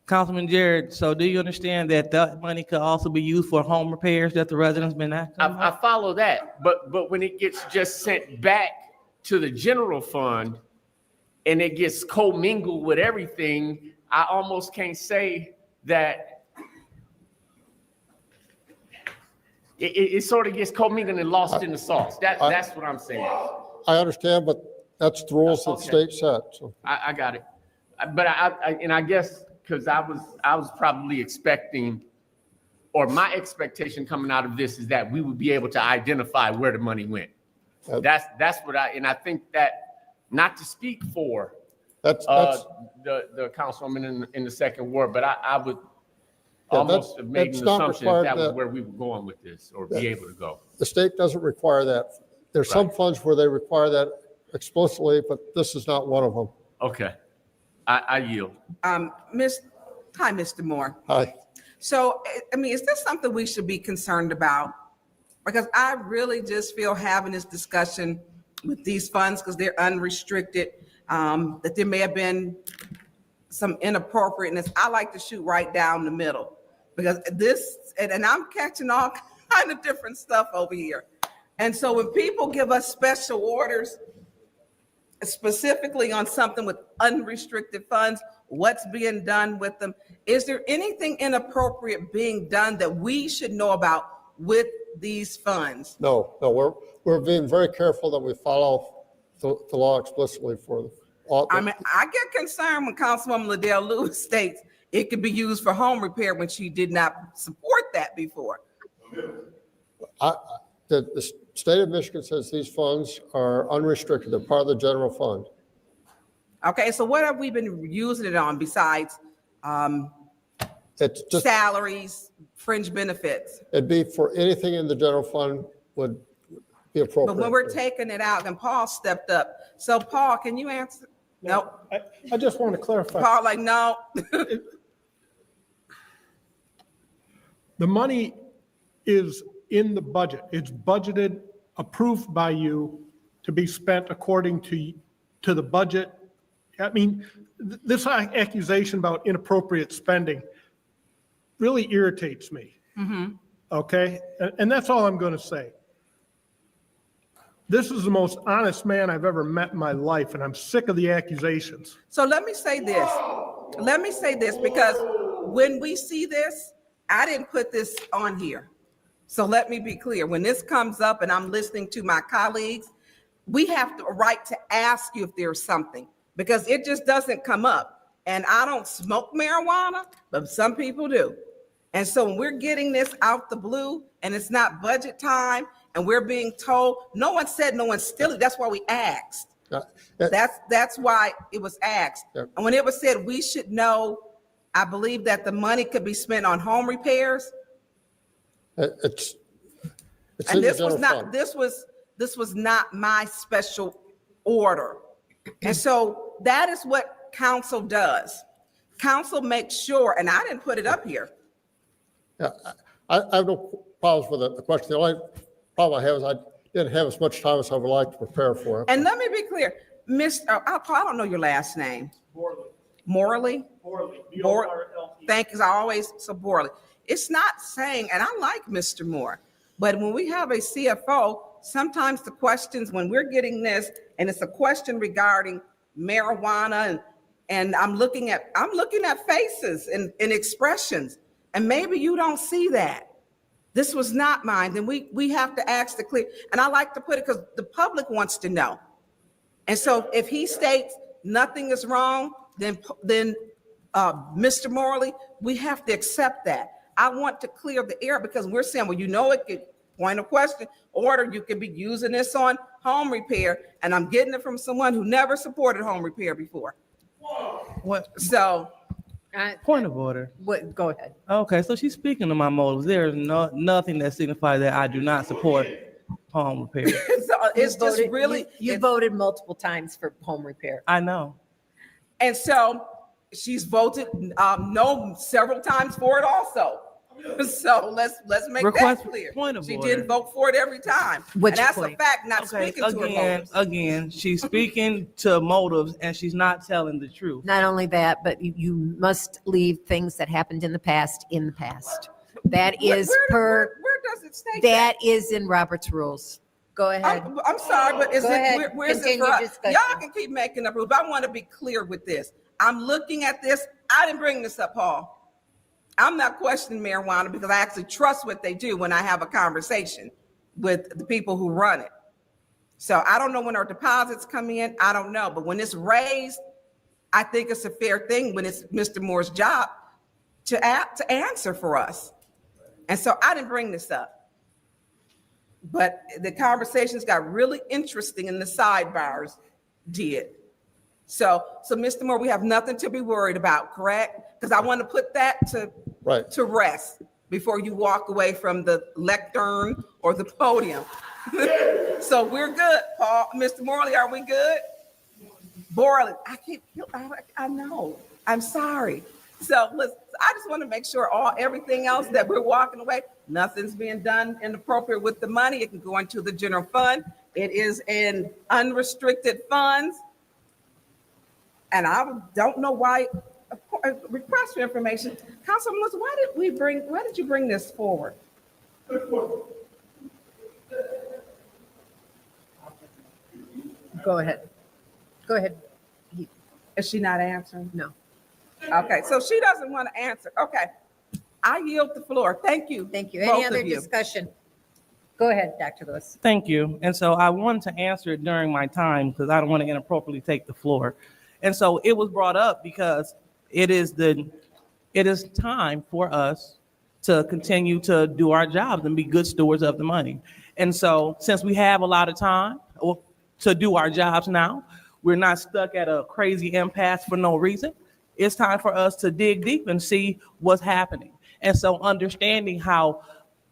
Councilman Jared, so do you understand that that money could also be used for home repairs that the residents been asking I about? follow that, but when it gets just sent back to the general fund and it gets commingled with everything, I almost can't say that it sort of gets commingled and lost in the sauce. That's what I'm saying. I understand, but that's the rules that the state set. So I got it. But I guess because I was probably expecting, or my expectation coming out of this is that we would be able to identify where the money went. That's what I think that, not to speak for that's the councilwoman in the second ward, but I would almost have made an assumption that was where we were going with this, or be able to go. the state doesn't require that. There's some funds where they require that explicitly, but this is not one of them. Okay, I yield. Hi, Mr. Moore. Hi. So, I mean, is this something we should be concerned about? Because I really just feel having this discussion with these funds, because they're unrestricted, that there may have been some inappropriateness. I like to shoot right down the middle, because this, and I'm catching all kind of different stuff over here. And so when people give us special orders, specifically on something with unrestricted funds, what's being done with them? Is there anything inappropriate being done that we should know about with these funds? No, we're being very careful that we follow the law explicitly for them. I mean, I get concerned when Councilwoman Liddell Lewis states it could be used for home repair when she did not support that before. The state of Michigan says these funds are unrestricted. They're part of the general fund. Okay, so what have we been using it on besides It's just, salaries, fringe benefits? it'd be for anything in the general fund would be appropriate. But when we're taking it out, and Paul stepped up. So Paul, can you answer? No. I just want to clarify. Paul, like, no. The money is in the budget. It's budgeted, approved by you to be spent according to the budget. I mean, this accusation about inappropriate spending really irritates me. Okay? And that's all I'm going to say. This is the most honest man I've ever met in my life, and I'm sick of the accusations. So let me say this. Let me say this, because when we see this, I didn't put this on here. So let me be clear. When this comes up and I'm listening to my colleagues, we have the right to ask you if there's something, because it just doesn't come up. And I don't smoke marijuana, but some people do. And so when we're getting this out the blue and it's not budget time and we're being told, no one said no one's stealing. That's why we asked. That's why it was asked. Yep. And when it was said we should know, I believe that the money could be spent on home repairs. It's And in the this was general not, fund. this was not my special order. And so that is what council does. Council makes sure, and I didn't put it up here. Yeah, I have no problems with the question. The only problem I have is I didn't have as much time as I would like to prepare for it. And let me be clear, I don't know your last name. Morley? Thank you, I always, so Borley. It's not saying, and I like Mr. Moore, but when we have a CFO, sometimes the questions, when we're getting this, and it's a question regarding marijuana, and I'm looking at faces and expressions, and maybe you don't see that. This was not mine. Then we have to ask the clear, and I like to put it because the public wants to know. And so if he states nothing is wrong, then Mr. Morley, we have to accept that. I want to clear the air, because we're saying, well, you know, it could point of question, order, you could be using this on home repair, and I'm getting it from someone who never supported home repair before. What, So, point of order. What, go ahead. Okay, so she's speaking to my motives. There is nothing that signifies that I do not support home repair. so it's just Voted- really, You it's- voted multiple times for home repair. I know. and so she's voted no several times for it also. So let's make Request that clear. point of She order. didn't vote for it every time. What's And your that's point? a fact, not Okay, speaking to her motives. again, she's speaking to motives and she's not telling the truth. Not only that, but you must leave things that happened in the past in the past. That is Where does it state that is in Robert's rules. Go ahead. I'm sorry, but is Go ahead. where's it Continue for us? discussion. Y'all can keep making up rules, but I want to be clear with this. I'm looking at this. I didn't bring this up, Paul. I'm not questioning marijuana because I actually trust what they do when I have a conversation with the people who run it. So I don't know when our deposits come in. I don't know. But when it's raised, I think it's a fair thing when it's Mr. Moore's job to answer for us. And so I didn't bring this up. But the conversations got really interesting in the sidebars did. So Mr. Moore, we have nothing to be worried about, correct? Because I want to put that Right. to rest before you walk away from the lectern or the podium. So we're good, Paul. Mr. Morley, are we good? Borley, I know. I'm sorry. So listen, I just want to make sure everything else that we're walking away, nothing's being done inappropriate with the money. It can go into the general fund. It is in unrestricted funds. And I don't know why, request for information. Councilman Lewis, why did you bring this forward? Go ahead. Go ahead. Is she not answering? No. Okay, so she doesn't want to answer. Okay, I yield the floor. Thank you. Thank you. both Any of other you. discussion? Go ahead, Dr. Lewis. Thank you. And so I wanted to answer it during my time because I don't want to inappropriately take the floor. And so it was brought up because it is time for us to continue to do our jobs and be good stewards of the money. And so since we have a lot of time to do our jobs now, we're not stuck at a crazy impasse for no reason. It's time for us to dig deep and see what's happening. And so understanding how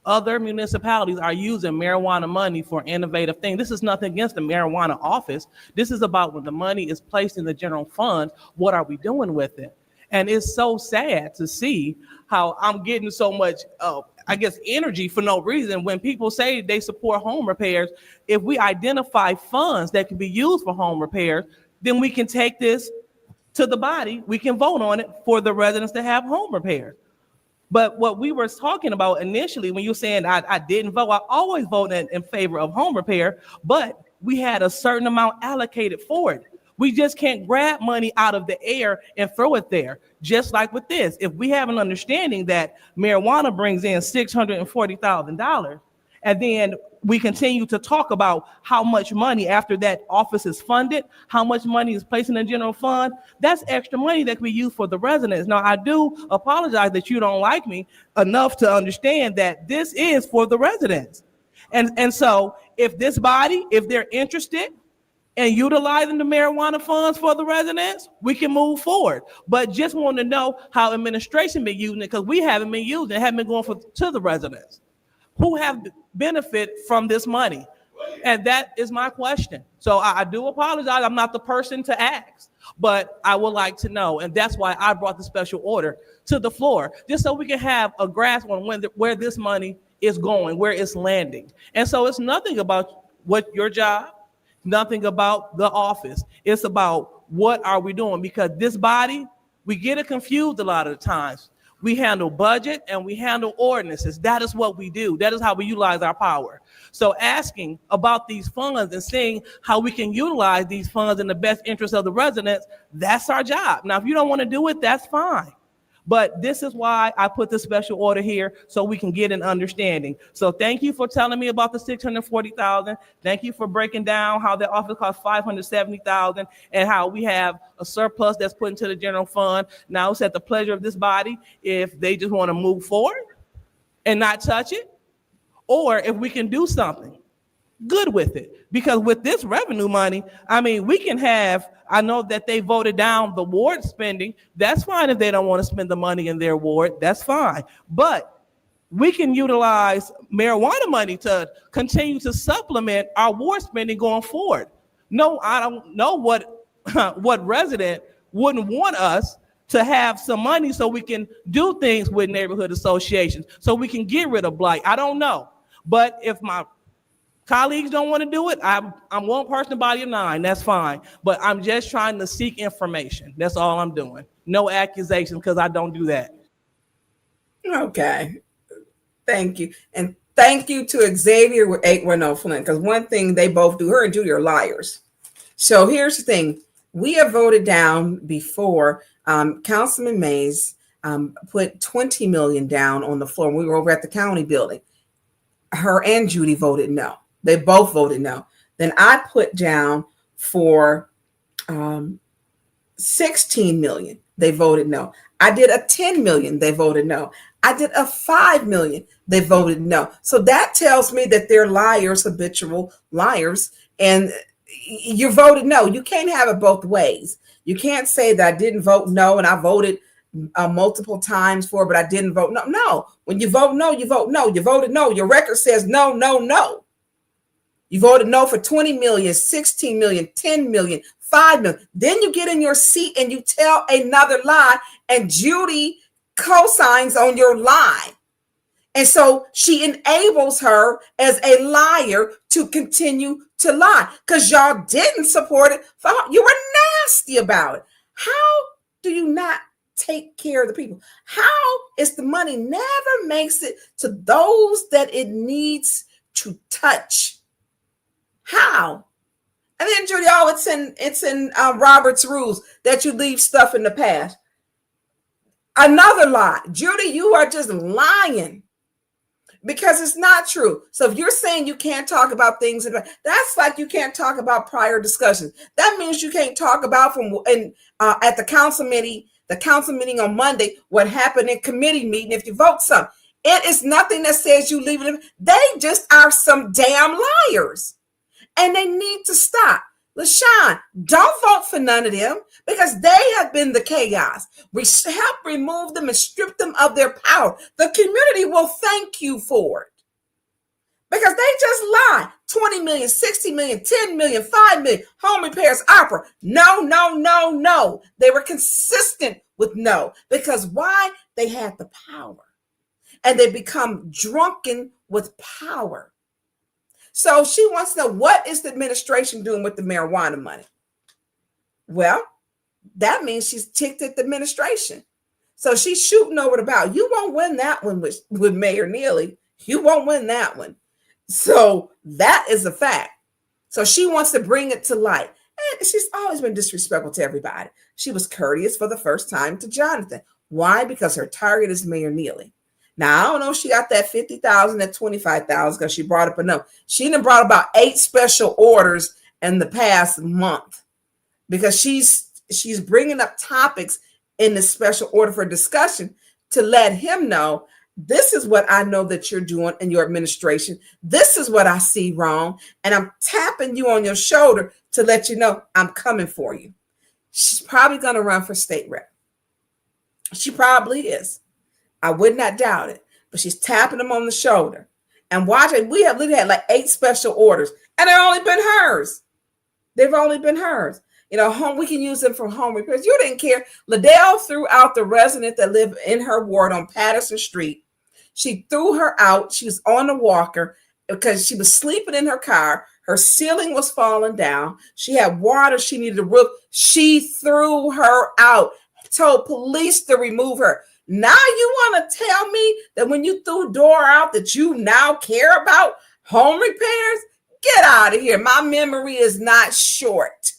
other municipalities are using marijuana money for innovative things. This is nothing against the marijuana office. This is about when the money is placed in the general fund, what are we doing with it? And it's so sad to see how I'm getting so much, energy for no reason when people say they support home repairs. If we identify funds that can be used for home repairs, then we can take this to the body. We can vote on it for the residents to have home repairs. But what we were talking about initially, when you were saying I didn't vote, I always voted in favor of home repair, but we had a certain amount allocated for it. We just can't grab money out of the air and throw it there. Just like with this, if we have an understanding that marijuana brings in $640,000, and then we continue to talk about how much money after that office is funded, how much money is placed in the general fund, that's extra money that we use for the residents. Now, I do apologize that you don't like me enough to understand that this is for the residents. And so if this body, if they're interested in utilizing the marijuana funds for the residents, we can move forward. But just want to know how administration been using it, because we haven't been using it, haven't been going to the residents who have benefit from this money. And that is my question. So I do apologize. I'm not the person to ask, but I would like to know. And that's why I brought the special order to the floor, just so we can have a grasp on where this money is going, where it's landing. And so it's nothing about what your job, nothing about the office. It's about what are we doing? Because this body, we get it confused a lot of the times. We handle budget and we handle ordinances. That is what we do. That is how we utilize our power. So asking about these funds and seeing how we can utilize these funds in the best interest of the residents, that's our job. Now, if you don't want to do it, that's fine. But this is why I put the special order here, so we can get an understanding. So thank you for telling me about the $640,000. Thank you for breaking down how the office costs $570,000 and how we have a surplus that's put into the general fund. Now it's at the pleasure of this body if they just want to move forward and not touch it, or if we can do something good with it. Because with this revenue money, I mean, we can have, I know that they voted down the ward spending. That's fine if they don't want to spend the money in their ward. That's fine. But we can utilize marijuana money to continue to supplement our ward spending going forward. No, I don't know what what resident wouldn't want us to have some money so we can do things with neighborhood associations, so we can get rid of blight. I don't know. But if my colleagues don't want to do it, I'm one person body of 9, that's fine. But I'm just trying to seek information. That's all I'm doing. No accusations, because I don't do that. Okay. Thank you. And thank you to Xavier with 810 Flint, because one thing they both do, her and Judy are liars. So here's the thing. We have voted down before. Councilman Mays put $20 million down on the floor when we were over at the county building. Her and Judy voted no. They both voted no. Then I put down for 16 million. They voted no. I did a 10 million. They voted no. I did a 5 million. They voted no. So that tells me that they're liars, habitual liars, and you voted no. You can't have it both ways. You can't say that I didn't vote no and I voted multiple times for, but I didn't vote no. No, when you vote no, you vote no. You voted no. Your record says no, no, no. You voted no for 20 million, 16 million, 10 million, 5 million. Then you get in your seat and you tell another lie, and Judy co-signs on your lie. And so she enables her as a liar to continue to lie because y'all didn't support it. You were nasty about it. How do you not take care of the people? How is the money never makes it to those that it needs to touch? How? And then Judy, oh, it's in Robert's rules that you leave stuff in the past. Another lie. Judy, you are just lying because it's not true. So if you're saying you can't talk about things, that's like you can't talk about prior discussions. That means you can't talk about at the council meeting on Monday, what happened in committee meeting if you vote something. It is nothing that says you leave it. They just are some damn liars. And they need to stop. LaShawn, don't vote for none of them because they have been the chaos. We help remove them and strip them of their power. The community will thank you for it because they just lie. 20 million, 60 million, 10 million, 5 million, home repairs, opera. No, no, no, no. They were consistent with no because why? They had the power and they become drunken with power. So she wants to know, what is the administration doing with the marijuana money? Well, that means she's ticked at the administration. So she's shooting over the bow. You won't win that one with Mayor Neely. You won't win that one. So that is a fact. So she wants to bring it to light. And she's always been disrespectful to everybody. She was courteous for the first time to Jonathan. Why? Because her target is Mayor Neely. Now, I don't know if she got that 50,000, that 25,000, because she brought up a note. She done brought about 8 special orders in the past month because she's bringing up topics in the special order for discussion to let him know, this is what I know that you're doing in your administration. This is what I see wrong. And I'm tapping you on your shoulder to let you know I'm coming for you. She's probably going to run for state rep. She probably is. I would not doubt it, but she's tapping them on the shoulder and watching. We have literally had like 8 special orders and they've only been hers. They've only been hers. You know, we can use them for home repairs. You didn't care. Liddell threw out the resident that lived in her ward on Patterson Street. She threw her out. She was on the walker because she was sleeping in her car. Her ceiling was falling down. She had water. She needed a roof. She threw her out, told police to remove her. Now you want to tell me that when you threw door out that you now care about home repairs? Get out of here. My memory is not short.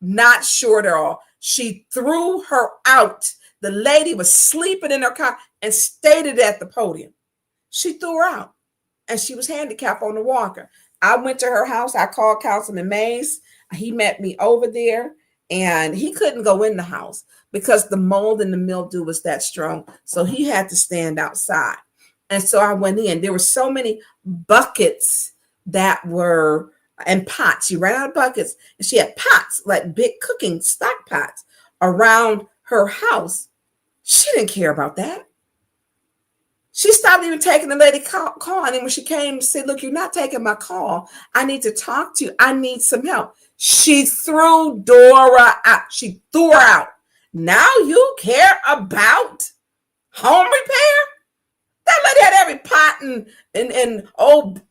Not short at all. She threw her out. The lady was sleeping in her car and stated at the podium. She threw her out and she was handicapped on the walker. I went to her house. I called Councilman Mays. He met me over there and he couldn't go in the house because the mold and the mildew was that strong. So he had to stand outside. And so I went in. There were so many buckets that were, and pots. She ran out of buckets, and she had pots, like big cooking stock pots around her house. She didn't care about that. She stopped even taking the lady call. And then when she came and said, look, you're not taking my call. I need to talk to you. I need some help. She threw Dora out. She threw her out. Now you care about home repair? That lady had every pot and old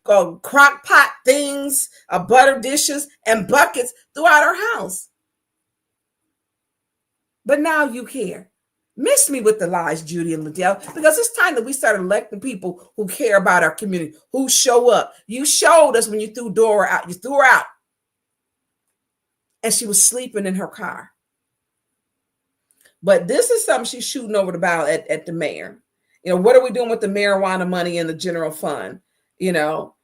crock pot things, butter dishes and buckets throughout her house. But now you care. Miss me with the lies, Judy and Liddell, because it's time that we start electing people who care about our community, who show up. You showed us when you threw Dora out. You threw her out. And she was sleeping in her car. But this is something she's shooting over the bow at the mayor. You know, what are we doing with the marijuana money in the general fund? You know,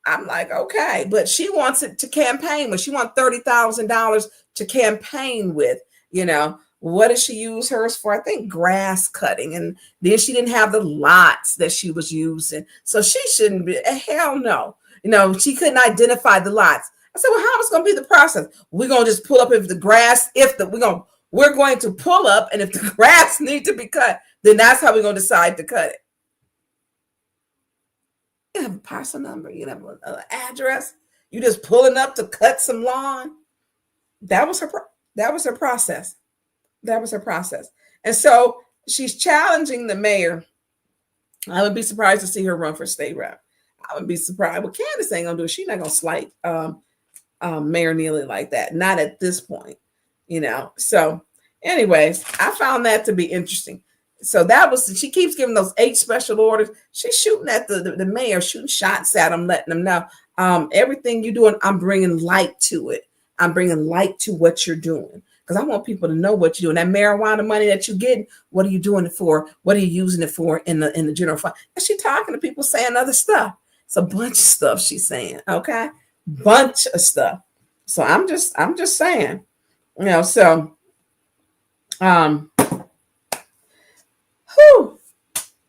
I'm like, okay, but she wants it to campaign with. She wants $30,000 to campaign with. You know, what does she use hers for? I think grass cutting. And then she didn't have the lots that she was using. So she shouldn't be, hell no. You know, she couldn't identify the lots. I said, well, how is going to be the process? We're going to just pull up if the grass, we're going to pull up, and if the grass needs to be cut, then that's how we're going to decide to cut it. You have a parcel number, you have an address, you just pulling up to cut some lawn. That was her process. That was her process. And so she's challenging the mayor. I would be surprised to see her run for state rep. I would be surprised. Well, Candace ain't gonna do it. She's not gonna slight Mayor Neely like that. Not at this point, you know. So anyways, I found that to be interesting. So she keeps giving those 8 special orders. She's shooting at the mayor, shooting shots at him, letting them know everything you're doing, I'm bringing light to it. I'm bringing light to what you're doing, because I want people to know what you're doing. That marijuana money that you're getting, what are you doing it for? What are you using it for in the general fund? And she's talking to people saying other stuff. It's a bunch of stuff she's saying, okay? Bunch of stuff. So I'm just saying, you know, so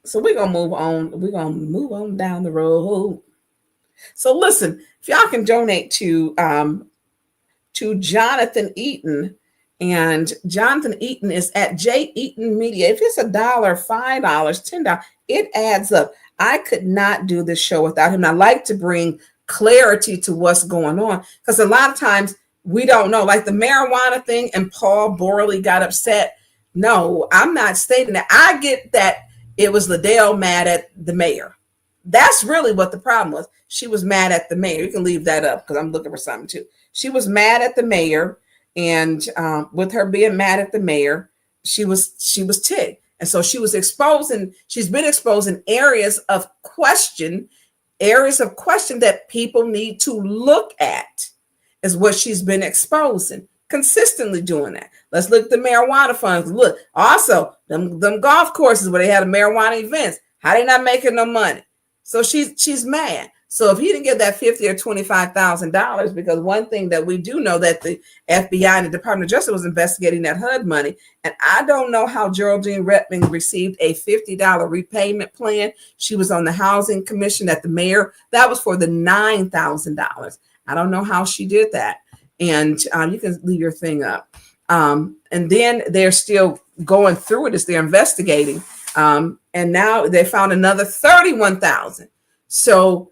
so we're gonna move on. We're gonna move on down the road. So listen, if y'all can donate to Jonathan Eaton, and Jonathan Eaton is at J Eaton Media. If it's $1, $5, $10, it adds up. I could not do this show without him. I like to bring clarity to what's going on, because a lot of times we don't know, like the marijuana thing, and Paul Borley got upset. No, I'm not stating that. I get that it was Liddell mad at the mayor. That's really what the problem was. She was mad at the mayor. You can leave that up because I'm looking for something too. She was mad at the mayor, and with her being mad at the mayor, she was ticked. And so she's been exposing areas of question that people need to look at, is what she's been exposing, consistently doing that. Let's look at the marijuana funds. Look, also them golf courses where they had a marijuana events. How they not making no money? So she's mad. So if he didn't get that $50,000 or $25,000, because one thing that we do know that the FBI and the Department of Justice was investigating that HUD money, and I don't know how Geraldine Redmond received a $50 repayment plan. She was on the Housing Commission at the mayor. That was for the $9,000. I don't know how she did that. And you can leave your thing up. And then they're still going through it as they're investigating. And now they found another $31,000. So,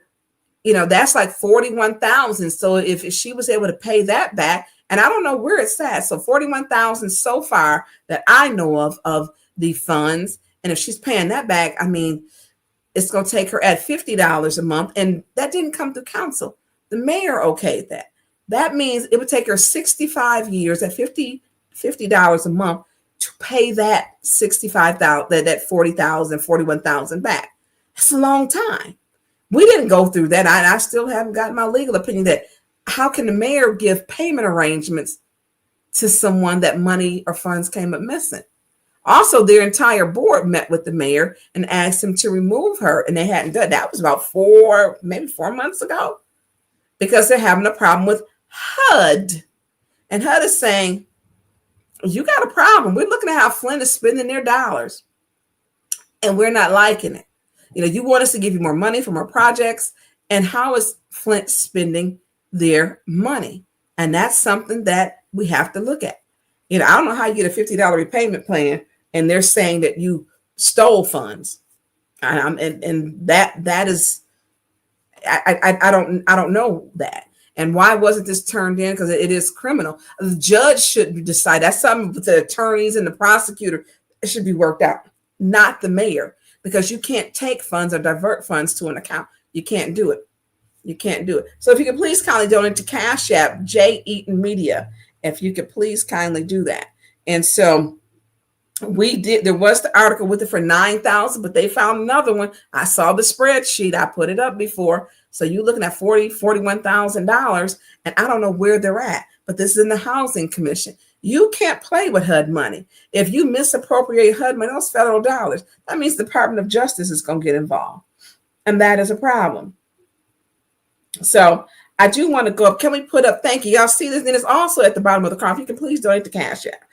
you know, that's like $41,000. So if she was able to pay that back, and I don't know where it's at. So $41,000 so far that I know of the funds. And if she's paying that back, I mean, it's going to take her at $50 a month. And that didn't come through council. The mayor okayed that. That means it would take her 65 years at $50 a month to pay that $65,000, that $40,000, $41,000 back. That's a long time. We didn't go through that. I still haven't gotten my legal opinion that how can the mayor give payment arrangements to someone that money or funds came up missing? Also, their entire board met with the mayor and asked him to remove her, and they hadn't done that. Was about 4 months ago, because they're having a problem with HUD. And HUD is saying, you got a problem. We're looking at how Flint is spending their dollars, and we're not liking it. You want us to give you more money for more projects. And how is Flint spending their money? And that's something that we have to look at. I don't know how you get a $50 repayment plan and they're saying that you stole funds. And that is, I don't know that. And why wasn't this turned in? Because it is criminal. The judge should decide. That's something with the attorneys and the prosecutor. It should be worked out, not the mayor, because you can't take funds or divert funds to an account. You can't do it. You can't do it. So if you could please kindly donate to Cash App, J. Eaton Media, if you could please kindly do that. And so we did. There was the article with it for $9,000, but they found another one. I saw the spreadsheet. I put it up before. So you're looking at $41,000, and I don't know where they're at. But this is in the Housing Commission. You can't play with HUD money. If you misappropriate HUD money, those federal dollars, that means the Department of Justice is going to get involved, and that is a problem. So I do want to go up. Can we put up? Thank you. Y'all see this? And it's also at the bottom of the card. If you can please donate to Cash App.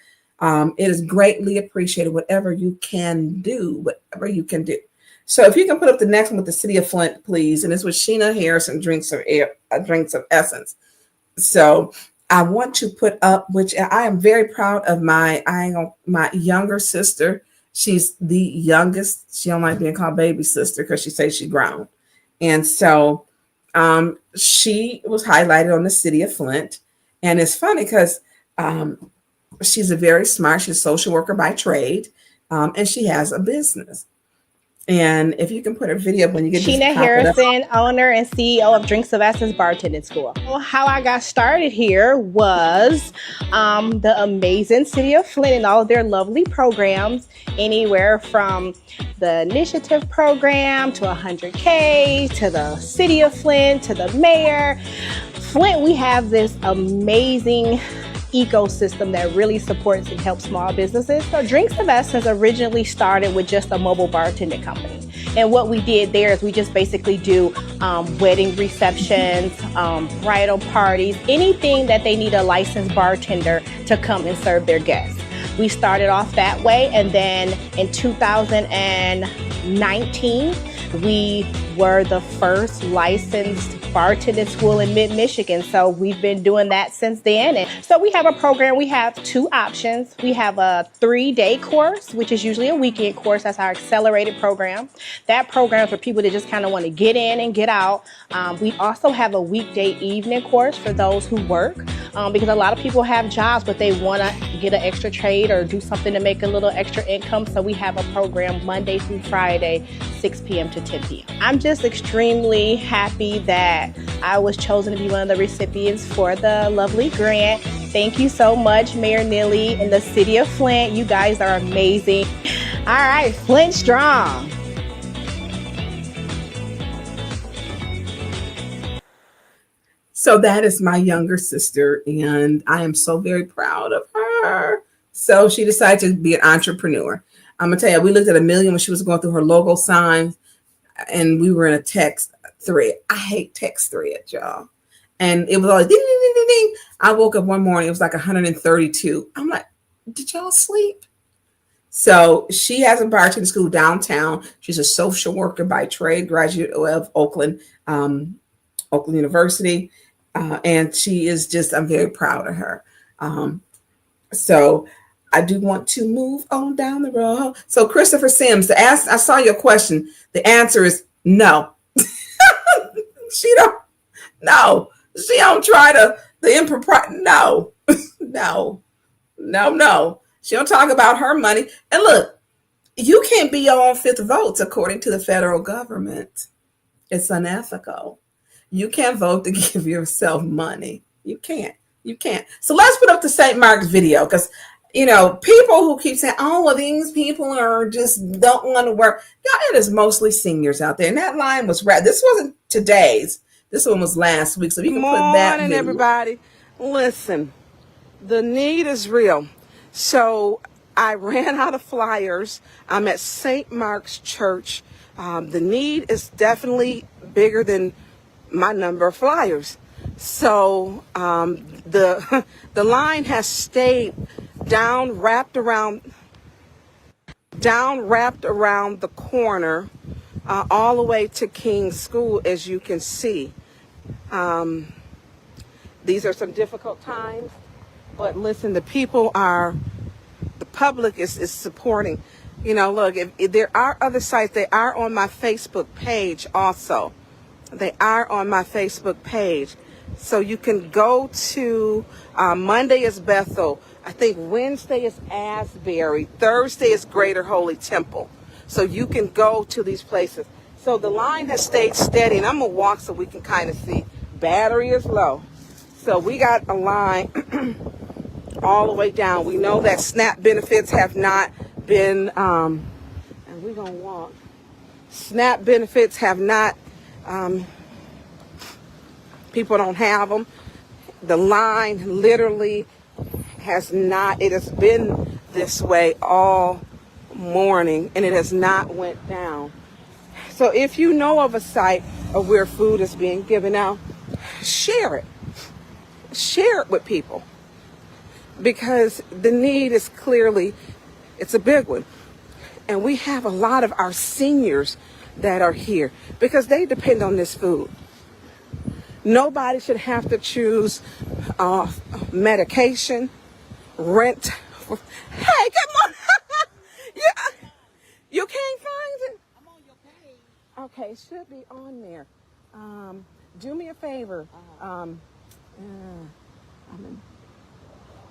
It is greatly appreciated, whatever you can do, whatever you can do. So if you can put up the next one with the City of Flint, please. And it's with Sheena Harrison, Drinks of Essence. So I want to put up, which I am very proud of my younger sister. She's the youngest. She don't like being called baby sister because she says she's grown. And so she was highlighted on the City of Flint. And it's funny because she's a very smart, she's a social worker by trade, and she has a business. And if you can put a video up when you get Sheena Harrison, owner and CEO of Drinks of Essence Bartending School. Well, how I got started here was the amazing City of Flint and all of their lovely programs, anywhere from the initiative program to 100K to the City of Flint to the mayor. Flint, we have this amazing ecosystem that really supports and helps small businesses. So Drinks of Essence originally started with just a mobile bartending company. And what we did there is we just basically do wedding receptions, bridal parties, anything that they need a licensed bartender to come and serve their guests. We started off that way, and then in 2019, we were the first licensed bartending school in mid-Michigan. So we've been doing that since then. And so we have a program. We have two options. We have a 3-day course, which is usually a weekend course. That's our accelerated program. That program is for people that just kind of want to get in and get out. We also have a weekday evening course for those who work, because a lot of people have jobs, but they want to get an extra trade or do something to make a little extra income. So we have a program Monday through Friday, 6 p.m. to 10 p.m. I'm just extremely happy that I was chosen to be one of the recipients for the lovely grant. Thank you so much, Mayor Neely and the City of Flint. You guys are amazing. All right, Flint strong. So that is my younger sister, and I am so very proud of her. So she decided to be an entrepreneur. I'm gonna tell you, we looked at a million when she was going through her logo signs, and we were in a text thread. I hate text threads, y'all. And it was always ding, ding, ding, ding, ding. I woke up one morning, it was like 132. I'm like, did y'all sleep? So she has a bartending school downtown. She's a social worker by trade, graduate of Oakland University. And she is just, I'm very proud of her. So I do want to move on down the road. So Christopher Sims, I saw your question. The answer is no. She don't try the impropriety. No. She don't talk about her money. And look, you can't be your own fifth votes according to the federal government. It's unethical. You can't vote to give yourself money. You can't. So let's put up the St. Mark's video, because people who keep saying, oh, well, these people are just don't want to work. Yeah, it is mostly seniors out there. And that line was right. This wasn't today's. This one was last week. So you can put that Morning, everybody. Listen, the need is real. So I ran out of flyers. I'm at St. Mark's Church. The need is definitely bigger than my number of flyers. So the line has stayed wrapped around the corner all the way to King's School, as you can see. These are some difficult times, but listen, the public is supporting. You know, look, if there are other sites, they are on my Facebook page also. They are on my Facebook page. So you can go to, Monday is Bethel. I think Wednesday is Asbury. Thursday is Greater Holy Temple. So you can go to these places. So the line has stayed steady, and I'm going to walk so we can kind of see. Battery is low. So we got a line all the way down. We know that SNAP benefits have not been, and we're going to walk. SNAP benefits have not, people don't have them. The line literally has not, it has been this way all morning, and it has not went down. So if you know of a site of where food is being given out, share it. Share it with people, because the need is clearly, it's a big one. And we have a lot of our seniors that are here because they depend on this food. Nobody should have to choose medication, rent. Hey, come on. Yeah. You can't find it? I'm on your page. Okay, it should be on there. Do me a favor.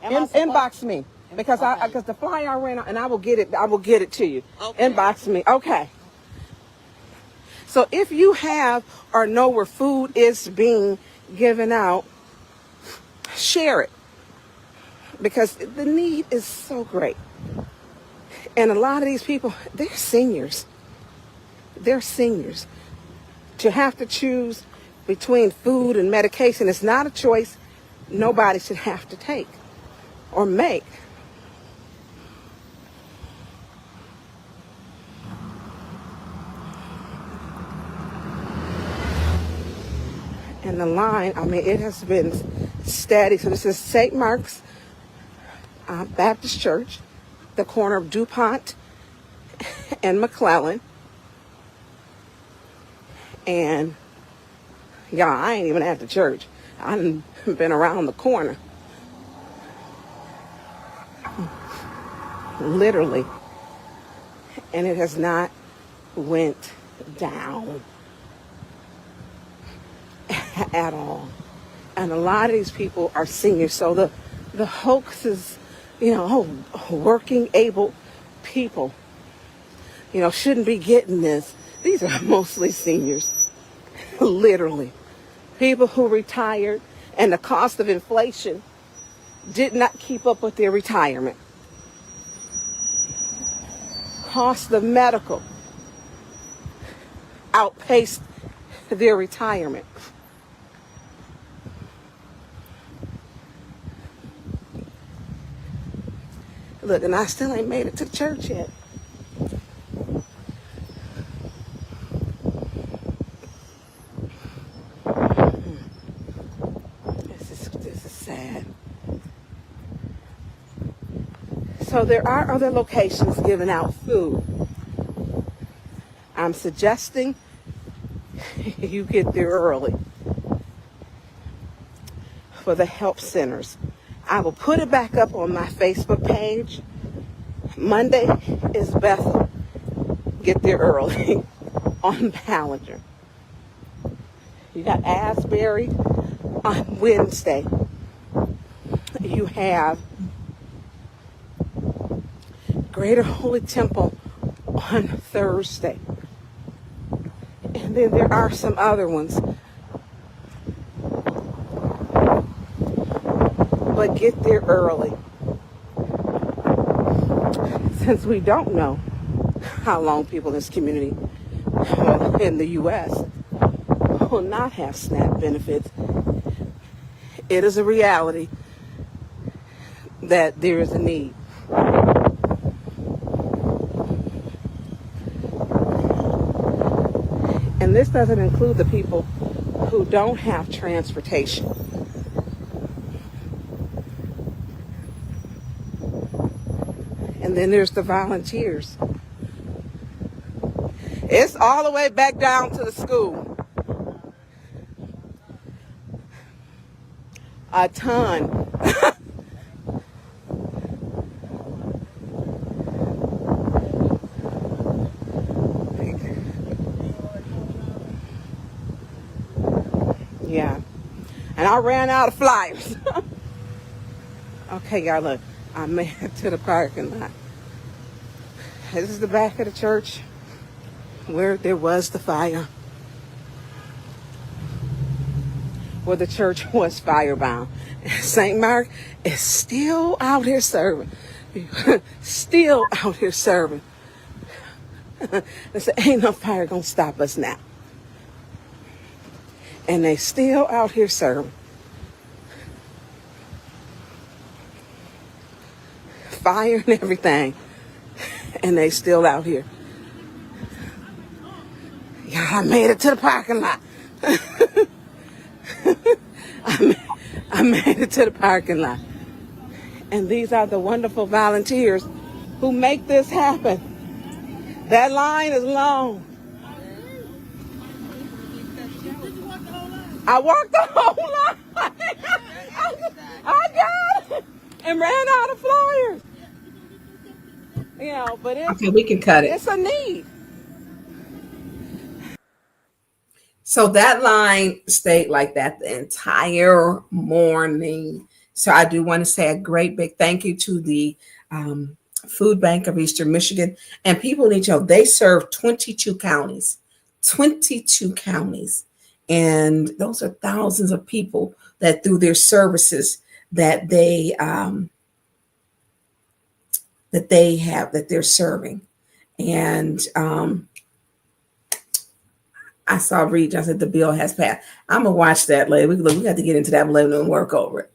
Inbox me, because because the flyer I ran out, and I will get it to you. Okay. Inbox me. Okay. So if you have or know where food is being given out, share it, because the need is so great. And a lot of these people, they're seniors. They're seniors. To have to choose between food and medication is not a choice nobody should have to take or make. And the line, I mean, it has been steady. So this is St. Mark's Baptist Church, the corner of DuPont and McClellan. And y'all, I ain't even at the church. I've been around the corner. Literally. And it has not went down at all. And a lot of these people are seniors. So the hoax is, working, able people, shouldn't be getting this. These are mostly seniors. Literally. People who retired, and the cost of inflation did not keep up with their retirement. Cost of medical outpaced their retirement. Look, and I still ain't made it to the church yet. This is sad. So there are other locations giving out food. I'm suggesting you get there early for the help centers. I will put it back up on my Facebook page. Monday is Bethel. Get there early on Ballinger. You got Asbury on Wednesday. You have Greater Holy Temple on Thursday. And then there are some other ones. But get there early. Since we don't know how long people in this community in the U.S. will not have SNAP benefits, it is a reality that there is a need. And this doesn't include the people who don't have transportation. And then there's the volunteers. It's all the way back down to the school. A ton. Yeah. And I ran out of flyers. Okay, y'all, look. I made it to the parking lot. This is the back of the church where there was the fire. Where the church was firebound. St. Mark is still out here serving. Still out here serving. They said, ain't no fire gonna stop us now. And they still out here serving. Fire and everything. And they still out here. Yeah, I made it to the parking lot. I made it to the parking lot. And these are the wonderful volunteers who make this happen. That line is long. I walked the whole line. I got it and ran out of flyers. You know, but Okay, we can cut it. It's a need. So that line stayed like that the entire morning. So I do want to say a great big thank you to the Food Bank of Eastern Michigan. And people need to know they serve 22 counties. 22 counties. And those are thousands of people that through their services that they're serving. And I saw Reed. I said the bill has passed. I'm gonna watch that later. We got to get into that later and work over it.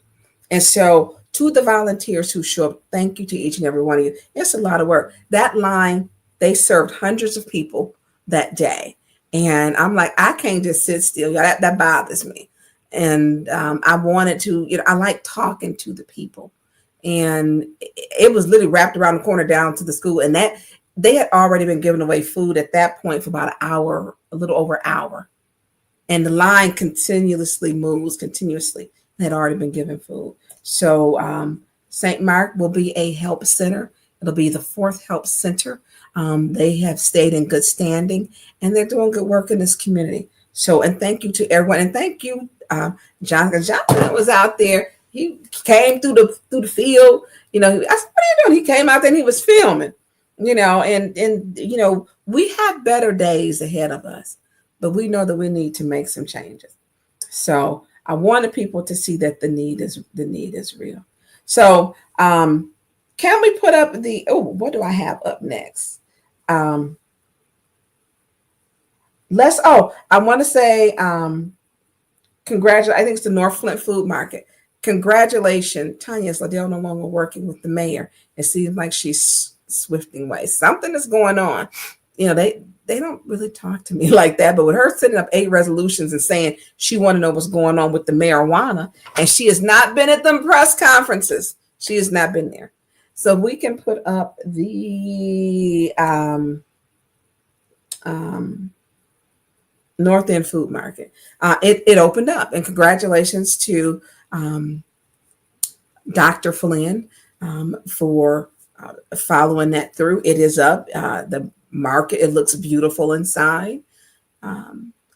And so to the volunteers who show up, thank you to each and every one of you. It's a lot of work. That line, they served hundreds of people that day. And I'm like, I can't just sit still. Yeah, that bothers me. And I wanted to, I like talking to the people. And it was literally wrapped around the corner down to the school. And that they had already been giving away food at that point for about an hour, a little over an hour. And the line continuously moves, continuously. They had already been given food. So St. Mark will be a help center. It'll be the 4th help center. They have stayed in good standing and they're doing good work in this community. So, and thank you to everyone. And thank you, Jonathan. Jonathan was out there. He came through the field. I said, what are you doing? He came out there and he was filming, and we have better days ahead of us, but we know that we need to make some changes. So I wanted people to see that the need is real. So can we put up what do I have up next? I want to say congratulations. I think it's the North Flint Food Market. Congratulations, Tanya Sladell no longer working with the mayor. It seems like she's swifting ways. Something is going on. They don't really talk to me like that, but with her setting up 8 resolutions and saying she want to know what's going on with the marijuana, and she has not been at them press conferences. She has not been there. So we can put up the North End Food Market. It opened up, and congratulations to Dr. Flynn for following that through. It is up. The market, it looks beautiful inside,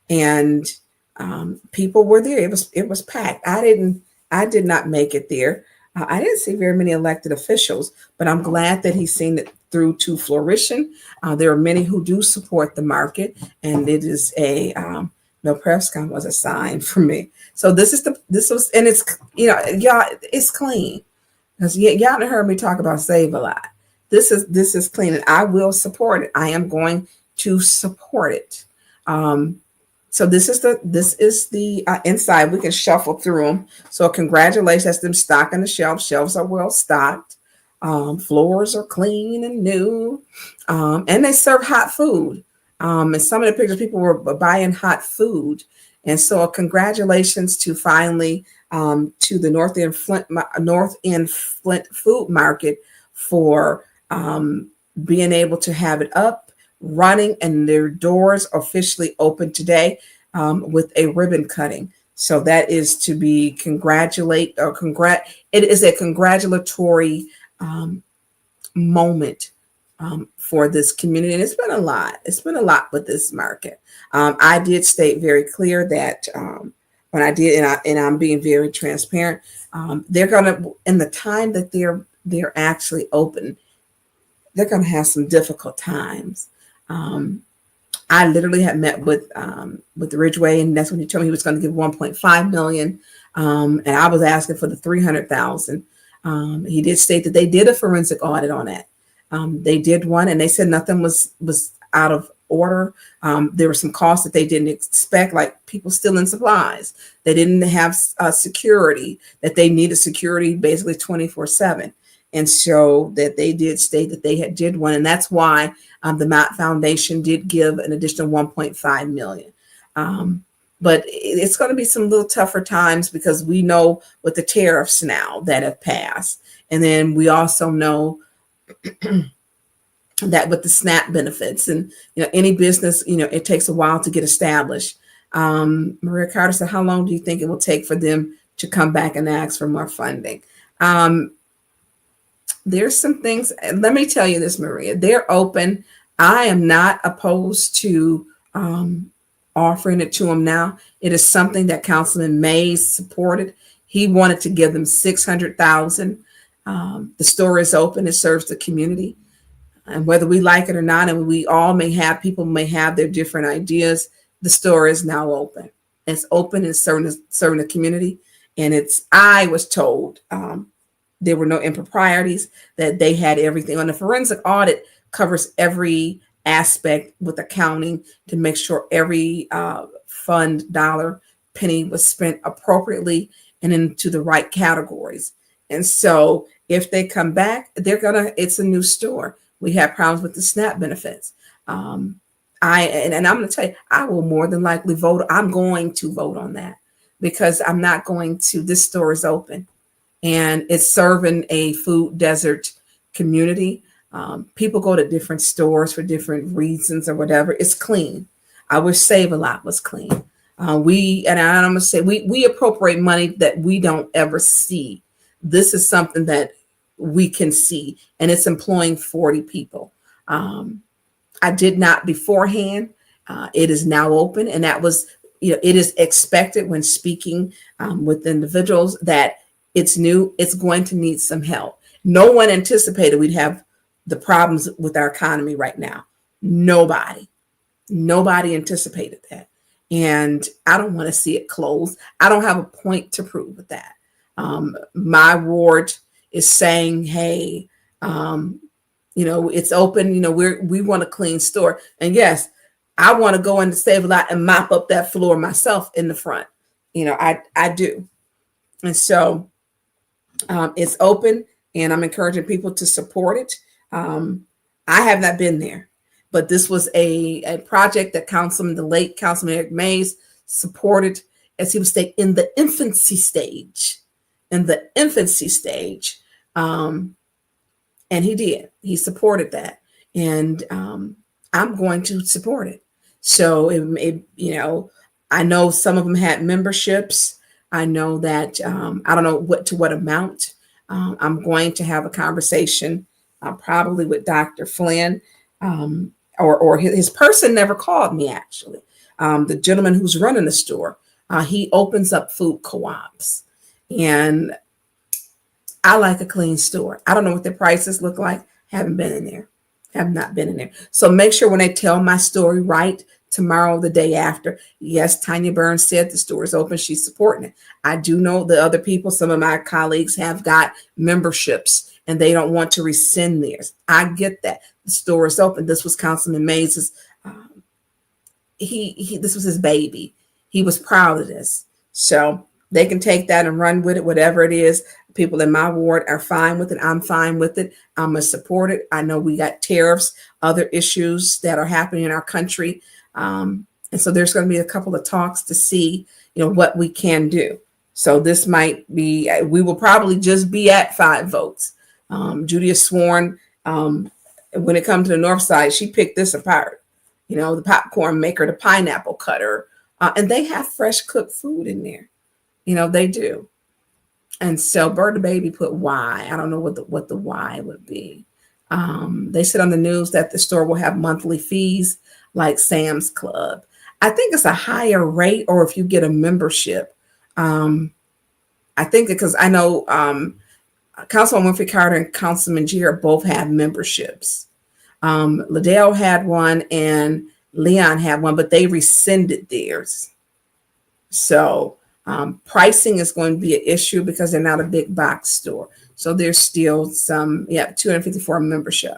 and people were there. It was packed. I did not make it there. I didn't see very many elected officials, but I'm glad that he's seen it through to fruition. There are many who do support the market, and it is no press con was a sign for me. So this was, and it's, y'all, it's clean. Because y'all heard me talk about Save a Lot. This is clean, and I will support it. I am going to support it. So this is the inside. We can shuffle through them. So congratulations, that's them stocking the shelves. Shelves are well stocked. Floors are clean and new, and they serve hot food. And some of the pictures, people were buying hot food. And so congratulations to finally to the North End Flint Food Market for being able to have it up running, and their doors officially open today with a ribbon cutting. So that is to be it is a congratulatory moment for this community. And it's been a lot. It's been a lot with this market. I did state very clear that when I did, and I'm being very transparent, they're gonna, in the time that they're actually open, they're gonna have some difficult times. I literally had met with Ridgeway, and that's when he told me he was going to give 1.5 million, and I was asking for the 300,000. He did state that they did a forensic audit on that. They did one, and they said nothing was out of order. There were some costs that they didn't expect, like people stealing supplies. They didn't have security, that they needed security basically 24/7. And so that they did state that they did one, and that's why the Mott Foundation did give an additional 1.5 million. But it's going to be some little tougher times because we know with the tariffs now that have passed, and then we also know that with the SNAP benefits, and any business, it takes a while to get established. Maria Carter said, "How long do you think it will take for them to come back and ask for more funding?" There's some things, let me tell you this, Maria, they're open. I am not opposed to offering it to them now. It is something that Councilman Mays supported. He wanted to give them 600,000. The store is open. It serves the community. And whether we like it or not, and people may have their different ideas, the store is now open. It's open and serving the community. And I was told, there were no improprieties, that they had everything. On the forensic audit covers every aspect with accounting to make sure every fund dollar penny was spent appropriately and into the right categories. And so if they come back, it's a new store. We have problems with the SNAP benefits. I'm going to tell you, I will more than likely vote. I'm going to vote on that because this store is open. And it's serving a food desert community. People go to different stores for different reasons or whatever. It's clean. I wish Save-A-Lot was clean. I'm gonna say we appropriate money that we don't ever see. This is something that we can see, and it's employing 40 people. I did not beforehand. It is now open, and that was, it is expected when speaking with individuals that it's new, it's going to need some help. No one anticipated we'd have the problems with our economy right now. Nobody anticipated that. And I don't want to see it closed. I don't have a point to prove with that. My ward is saying, hey, it's open. We want a clean store. And yes, I want to go into Save-A-Lot and mop up that floor myself in the front. I do. And so it's open, and I'm encouraging people to support it. I have not been there, but this was a project that the late Councilman Eric Mays supported, as he was saying, in the infancy stage. And he did. He supported that, and I'm going to support it. So I know some of them had memberships. I know that I don't know what amount. I'm going to have a conversation probably with Dr. Flynn, or his person never called me, actually. The gentleman who's running the store, he opens up food co-ops, and I like a clean store. I don't know what the prices look like. Haven't been in there. Have not been in there. So make sure when they tell my story, right, tomorrow, the day after, yes, Tanya Burns said the store is open. She's supporting it. I do know the other people, some of my colleagues have got memberships and they don't want to rescind theirs. I get that. The store is open. This was Councilman Mays's, this was his baby. He was proud of this. So they can take that and run with it, whatever it is. People in my ward are fine with it. I'm fine with it. I'm going to support it. I know we got tariffs, other issues that are happening in our country. And so there's going to be a couple of talks to see, what we can do. So this might be, we will probably just be at 5 votes. Judy has sworn when it comes to the north side, she picked this apart. You know, the popcorn maker, the pineapple cutter, and they have fresh cooked food in there. You know, they do. And so Bird the Baby put why. I don't know what the why would be. They said on the news that the store will have monthly fees like Sam's Club. I think it's a higher rate, or if you get a membership. I think because I know Councilman Winfrey Carter and Councilman Jarrett both have memberships. Liddell had one and Leon had one, but they rescinded theirs. So pricing is going to be an issue because they're not a big box store. So there's still some, 254 membership.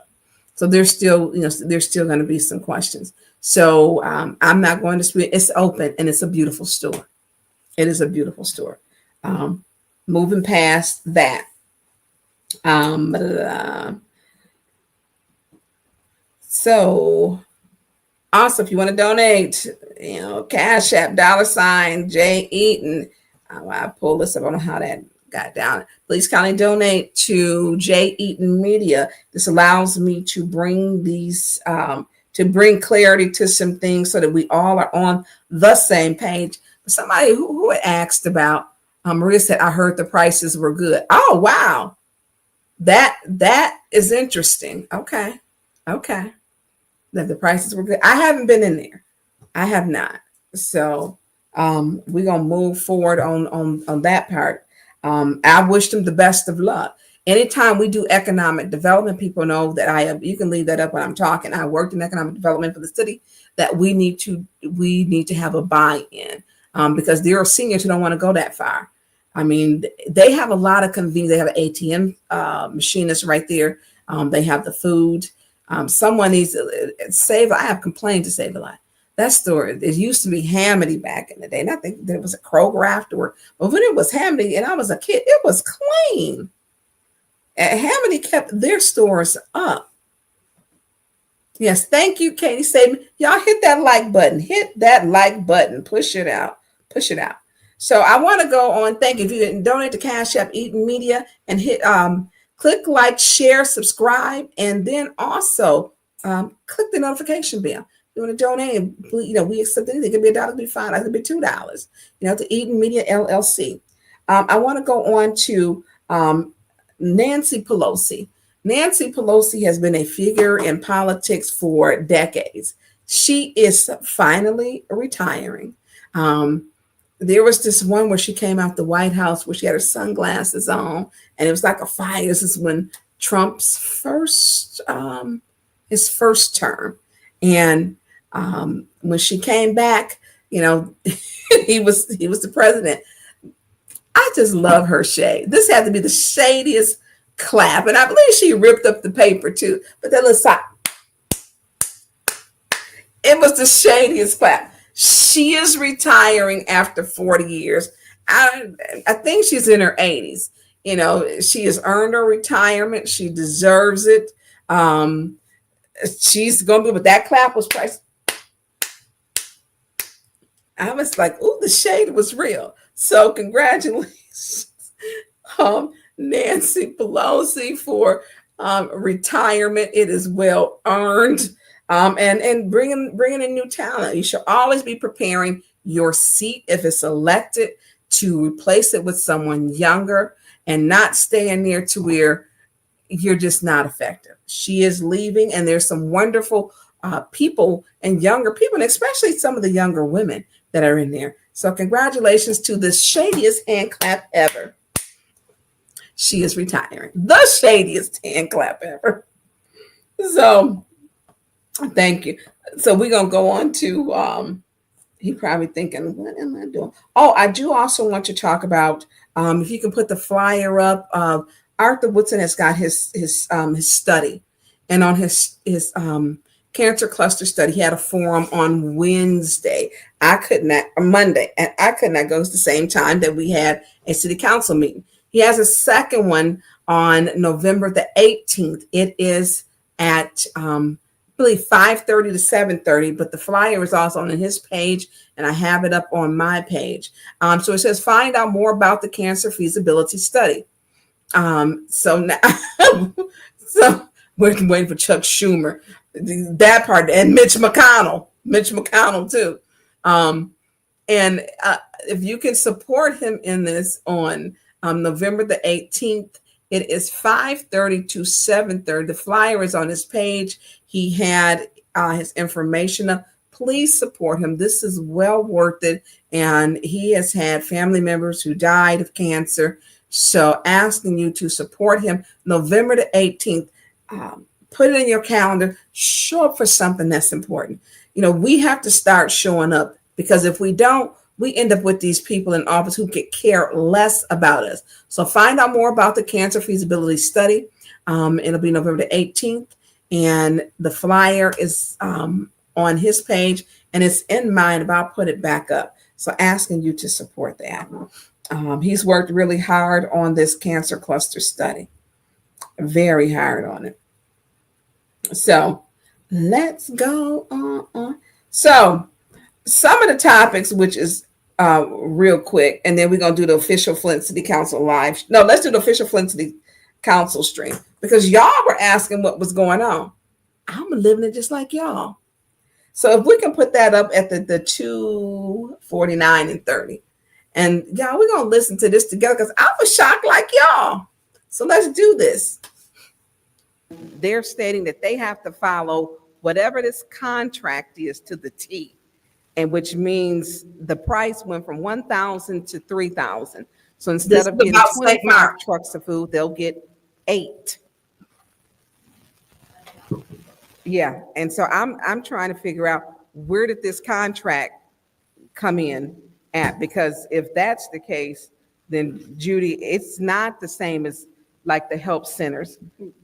So there's still, there's still going to be some questions. So I'm not going to speak. It's open and it's a beautiful store. It is a beautiful store. Moving past that. So also, if you want to donate, Cash App, $ Jay Eaton. I pulled this up. I don't know how that got down. Please kindly donate to Jay Eaton Media. This allows me to bring these, to bring clarity to some things so that we all are on the same page. Somebody who had asked about, Maria said, I heard the prices were good. Oh, wow. That is interesting. Okay. That the prices were good. I haven't been in there. I have not. So we're gonna move forward on that part. I wish them the best of luck. Anytime we do economic development, people know that you can leave that up when I'm talking. I worked in economic development for the city, that we need to have a buy-in because there are seniors who don't want to go that far. I mean, they have a lot of convenience. They have an ATM machinist right there. They have the food. Someone needs to save. I have complained to Save a Lot. That store, it used to be Hamity back in the day. And I think there was a Kroger afterward. But when it was Hamity and I was a kid, it was clean. And Hamity kept their stores up. Yes, thank you, Katie. Say, y'all hit that like button. Hit that like button. Push it out. So I want to go on. Thank you. If you didn't donate to Cash App Eaton Media and hit click like, share, subscribe, and then also click the notification bell. You want to donate, we accept anything. It could be $1, it could be $5, it could be $2, to Eaton Media LLC. I want to go on to Nancy Pelosi. Nancy Pelosi has been a figure in politics for decades. She is finally retiring. There was this one where she came out the White House where she had her sunglasses on, and it was like a fire. This is when Trump's his first term. And when she came back, he was the president. I just love her shade. This had to be the shadiest clap. And I believe she ripped up the paper too. But that little side, it was the shadiest clap. She is retiring after 40 years. I think she's in her 80s. She has earned her retirement. She deserves it. She's going to be, but that clap was priced. I was like, ooh, the shade was real. So congratulations, Nancy Pelosi, for retirement. It is well earned. And bringing in new talent. You should always be preparing your seat, if it's elected, to replace it with someone younger and not staying there to where you're just not effective. She is leaving, and there's some wonderful people and younger people, and especially some of the younger women that are in there. So congratulations to the shadiest hand clap ever. She is retiring. The shadiest hand clap ever. So thank you. So we're going to go on to, he probably thinking, what am I doing? Oh, I do also want to talk about, if you can put the flyer up, Arthur Woodson has got his study, and on his cancer cluster study, he had a forum on Wednesday. Monday, and I could not go at the same time that we had a city council meeting. He has a second one on November the 18th. It is at, I believe 5:30 to 7:30, but the flyer is also on his page, and I have it up on my page. So it says, find out more about the cancer feasibility study. So now, so waiting for Chuck Schumer, that part, and Mitch McConnell too. And if you can support him in this on November the 18th, it is 5:30 to 7:30. The flyer is on his page. He had his information up. Please support him. This is well worth it. And he has had family members who died of cancer. So asking you to support him November the 18th. Put it in your calendar. Show up for something that's important. You know, we have to start showing up, because if we don't, we end up with these people in office who could care less about us. So find out more about the cancer feasibility study. It'll be November the 18th, and the flyer is on his page, and it's in mine, but I'll put it back up. So asking you to support that. He's worked really hard on this cancer cluster study, very hard on it. So let's go on. So some of the topics, which is real quick, and then we're going to do the official Flint City Council live. No, let's do the official Flint City Council stream, because y'all were asking what was going on. I'm living it just like y'all. So if we can put that up at the 2:49 and 30. And y'all, we're going to listen to this together, because I was shocked like y'all. So let's do this. They're stating that they have to follow whatever this contract is to the T, and which means the price went from 1,000 to 3,000. So instead of getting 25 trucks of food, they'll get 8. Yeah, and so I'm trying to figure out, where did this contract come in at? Because if that's the case, then Judy, it's not the same as like the help centers.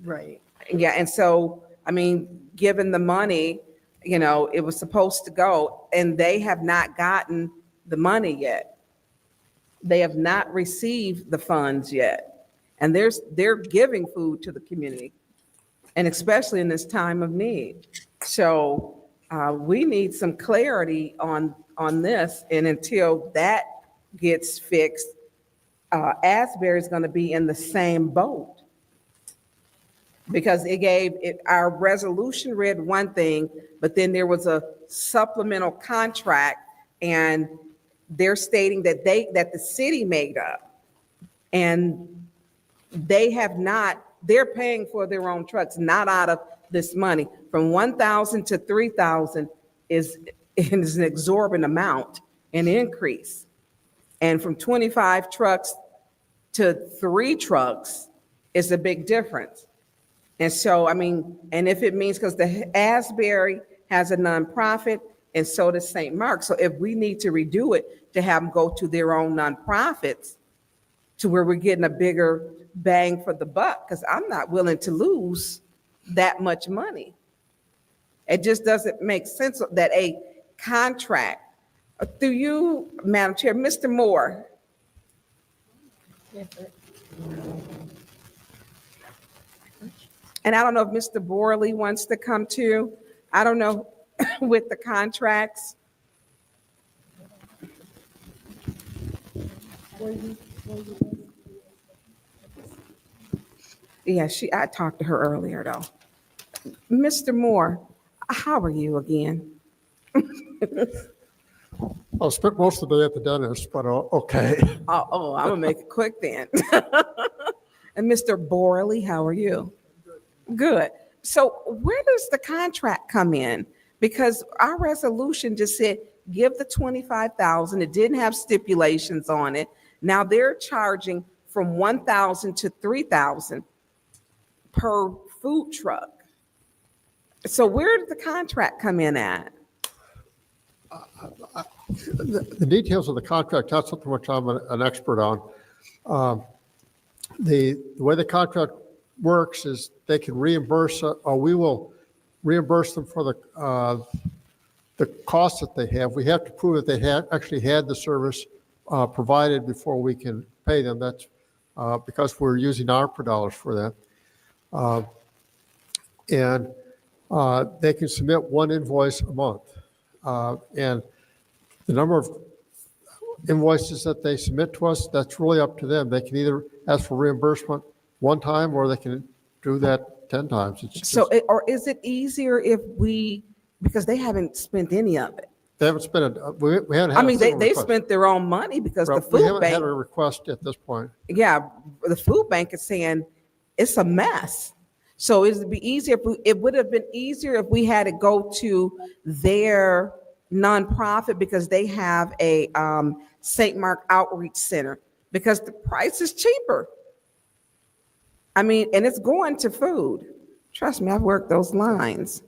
Right. Yeah, and so, I mean, given the money, you know, it was supposed to go, and they have not gotten the money yet. They have not received the funds yet. And they're giving food to the community, and especially in this time of need. So we need some clarity on this, and until that gets fixed, Asbury is going to be in the same boat. Because our resolution read one thing, but then there was a supplemental contract, and they're stating that the city made up, and they're paying for their own trucks, not out of this money. From 1,000 to 3,000 is an exorbitant amount, an increase. And from 25 trucks to 3 trucks is a big difference. And so, I mean, and if it means, because the Asbury has a nonprofit, and so does St. Mark. So if we need to redo it to have them go to their own nonprofits, to where we're getting a bigger bang for the buck, because I'm not willing to lose that much money. It just doesn't make sense that a contract, through you, Madam Chair, Mr. Moore. And I don't know if Mr. Borley wants to come too. I don't know with the contracts. Yeah, I talked to her earlier though. Mr. Moore, how are you again? I spent most of the day at the dentist, but okay. Oh, I'm gonna make it quick then. And Mr. Borley, how are you? Good. So where does the contract come in? Because our resolution just said, give the 25,000. It didn't have stipulations on it. Now they're charging from 1,000 to 3,000 per food truck. So where did the contract come in at? The details of the contract, not something which I'm an expert on. The way the contract works is they can reimburse, or we will reimburse them for the costs that they have. We have to prove that they actually had the service provided before we can pay them. That's because we're using ARPA dollars for that. And they can submit one invoice a month. And the number of invoices that they submit to us, that's really up to them. They can either ask for reimbursement one time, or they can do that 10 times. It's So, just, or is it easier if because they haven't spent any of it? they haven't spent it, we haven't had I a mean, single they request. spent their own money because the We food haven't had bank, a request at this point. yeah, the food bank is saying it's a mess. So it'd be easier it would have been easier if we had to go to their nonprofit because they have a St. Mark Outreach Center because the price is cheaper. I mean, and it's going to food. Trust me, I've worked those lines.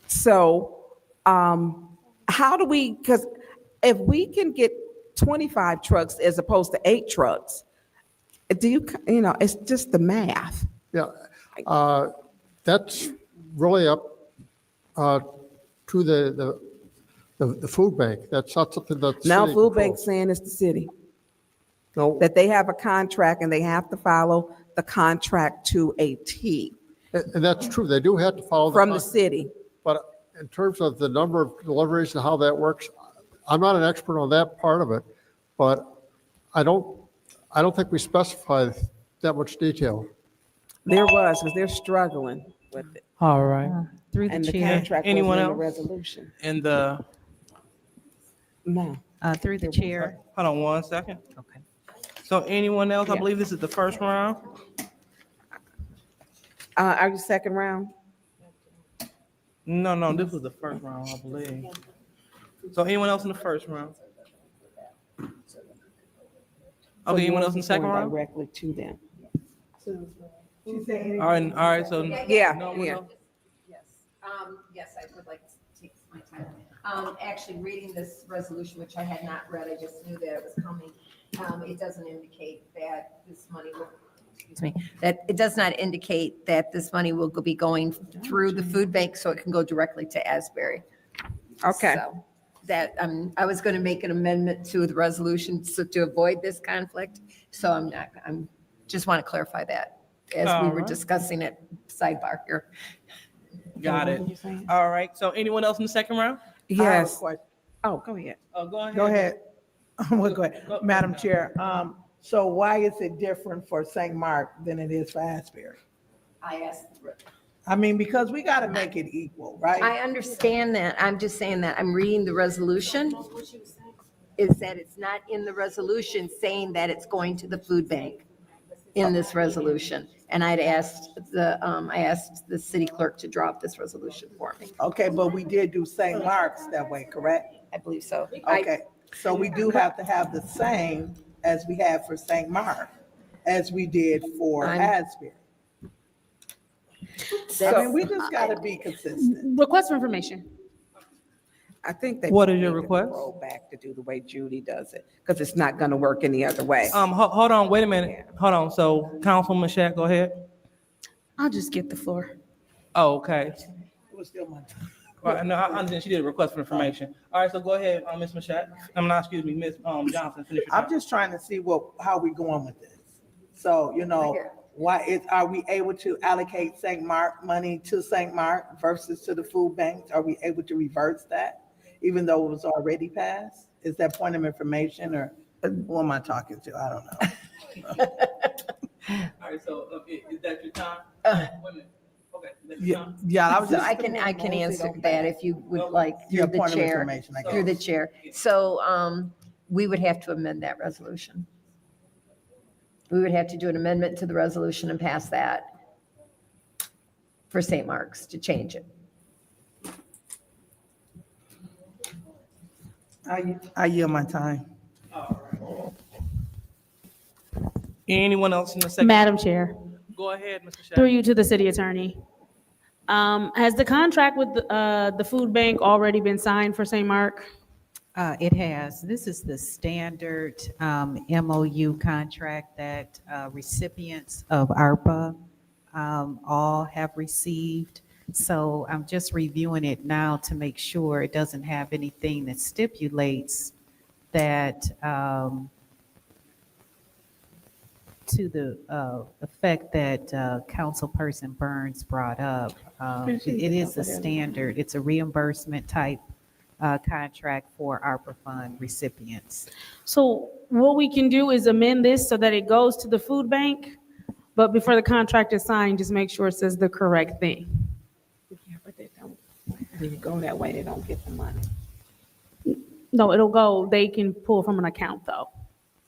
So, how do we, because if we can get 25 trucks as opposed to 8 trucks, it's just the math. Yeah, that's really up to the food bank. That's not something that's. Now food bank's saying it's the city, No, that they have a contract and they have to follow the contract to a T and that's true. They do have to follow. from the city. But in terms of the number of deliveries and how that works, I'm not an expert on that part of it, but I don't think we specify that much detail. There was, because they're struggling with it. All right. Through the And the chair, contract Anyone wasn't in the else? resolution. And the, No. through the chair. hold on one second. Okay. So anyone else? I Yeah. believe this is the first round. Are you second round? No, this was the first round, I believe. So anyone else in the first round? So Okay, you anyone want else in the to second go round? directly to them? All right, so. Yeah, no one yeah. else? Yes, I would like to take my time. Actually, reading this resolution, which I had not read, I just knew that it was coming. It doesn't indicate that this money will, that it does not indicate that this money will be going through the food bank, so it can go directly to Asbury. Okay. So that, I was going to make an amendment to the resolution so to avoid this conflict. So I'm just want to clarify that as we were Alright. discussing it sidebar here. Got it. All right, so anyone else in the second round? Yes. question. Oh, go ahead. Oh, go ahead. Go ahead. Well, go ahead. Go- Madam Chair, so why is it different for St. Mark than it is for Asbury? I asked. I mean, because we got to make it equal, right? I understand that. I'm just saying that I'm reading the resolution. Is that it's not in the resolution saying that it's going to the food bank in this resolution. And I asked the city clerk to draw up this resolution for me. Okay, but we did do St. Mark's that way, correct? I believe so. Okay, so we do have to have the same as we have for St. Mark, as we did for I'm- Asbury. I mean, we just got to be consistent. Request for information. I think they. What is your need to request? Roll back to do the way Judy does it, because it's not going to work any other way. Hold on, wait a minute. Hold on. So Councilman Shaq, go ahead. I'll just get the floor. Oh, okay. It was still my time. All right, no, I understand. She did a request for information. All right, so go ahead, Ms. Mashat. Excuse me, Ms. Johnson. Finish your I'm thought. just trying to see how we going with this. So, are we able to allocate St. Mark money to St. Mark versus to the food banks? Are we able to reverse that, even though it was already passed? Is that point of information, or who am I talking to? I don't know. All right, so is that your time? Wait a minute. Okay, is that your time? Yeah, I was So just. I can answer that if you would like Yeah, through the point of chair. information, I Through the guess. chair. So we would have to amend that resolution. We would have to do an amendment to the resolution and pass that for St. Mark's to change it. I yield my time. Anyone else in the second? Madam Chair, Go ahead, Mr. Shaq. through you to the city attorney. Has the contract with the food bank already been signed for St. Mark? It has. This is the standard MOU contract that recipients of ARPA all have received. So I'm just reviewing it now to make sure it doesn't have anything that stipulates that to the effect that Councilperson Burns brought up. It is a standard. It's a reimbursement type contract for ARPA fund recipients. So what we can do is amend this so that it goes to the food bank, But before the contract is signed, just make sure it says the correct thing. Yeah, but they don't, when you go that way, they don't get the money. No, it'll go, they can pull from an account though.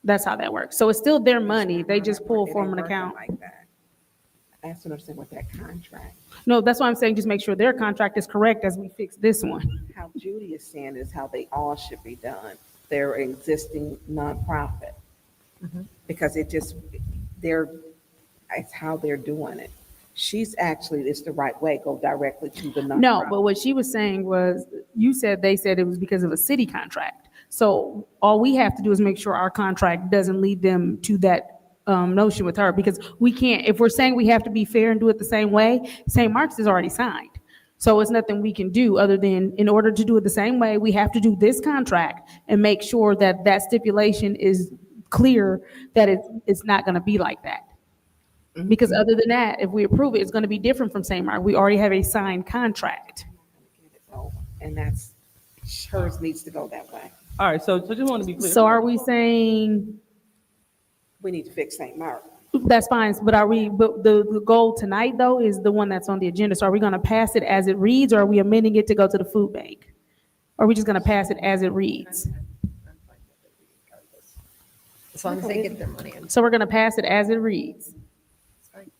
That's how that works. So it's still their money. They just pull It from ain't an working account. like that. I have to understand what that contract, No, that's why I'm saying just make sure their contract is correct as we fix this one. how Judy is saying is how they all should be done. They're an existing nonprofit. Because it just, it's how they're doing it. She's actually, it's the right way, go directly to the nonprofit. No, but what she was saying was, you said they said it was because of a city contract. So all we have to do is make sure our contract doesn't lead them to that notion with her, because we can't, if we're saying we have to be fair and do it the same way, St. Mark's is already signed. So it's nothing we can do other than, in order to do it the same way, we have to do this contract and make sure that that stipulation is clear, that it's not going to be like that. Because other than that, if we approve it, it's going to be different from St. Mark. We already have a signed contract. And that's, hers needs to go that way. All right, so just want to be clear. So are we saying, We need to fix St. Mark. that's fine, but the goal tonight though is the one that's on the agenda. So are we going to pass it as it reads, or are we amending it to go to the food bank? Or are we just going to pass it as it reads? As long as they get their money in. So we're going to pass it as it reads.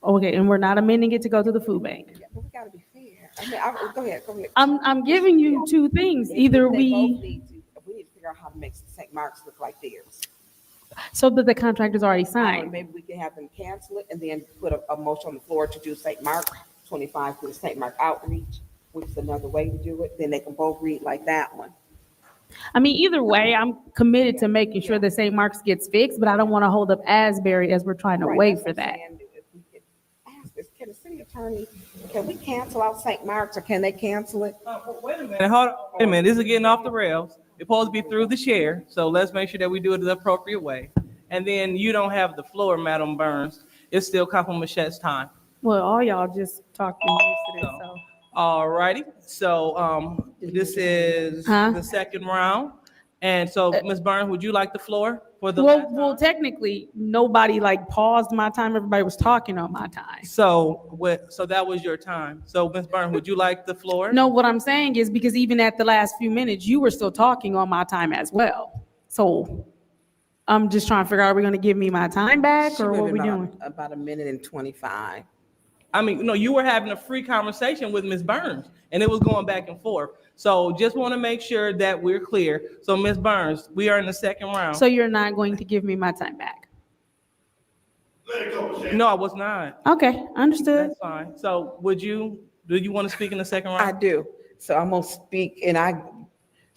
Okay, and we're not amending it to go to the food bank. Yeah, but we gotta be fair. I mean, go ahead. I'm giving you two things. Either They both we need to figure out how to make St. Mark's look like theirs. so that the contract is already Or signed. maybe we can have them cancel it and then put a motion on the floor to do St. Mark 25 to the St. Mark outreach, which is another way to do it. Then they can both read like that one. I mean, either way, I'm committed to making sure that St. Mark's gets fixed, but I don't want to hold up Asbury as we're trying to Right, wait that's for what I'm that. saying. If we could ask this, can the city attorney, can we cancel out St. Mark's or can they cancel it? Wait a minute, hold on, wait a minute, this is getting off the rails. It's supposed to be through the chair, so let's make sure that we do it the appropriate way. And then you don't have the floor, Madam Burns. It's still Councilman Machette's time. Well, all y'all just talking yesterday, so. All righty, so this is Huh? the second round. And so, Ms. Burns, would you like the floor for the last Well, time? technically, nobody like paused my time. Everybody was talking on my time. So that was your time. So, Ms. Burns, would you like the floor? No, what I'm saying is because even at the last few minutes, you were still talking on my time as well. So I'm just trying to figure out, are we going to give me my time back She or went what we about- doing? About a minute and 25. I mean, no, you were having a free conversation with Ms. Burns, and it was going back and forth. So just want to make sure that we're clear. So, Ms. Burns, we are in the second round. So you're not going to give me my time back? No, I was not. Okay, understood. That's fine. So do you want to speak in the second round? I do. So I'm gonna speak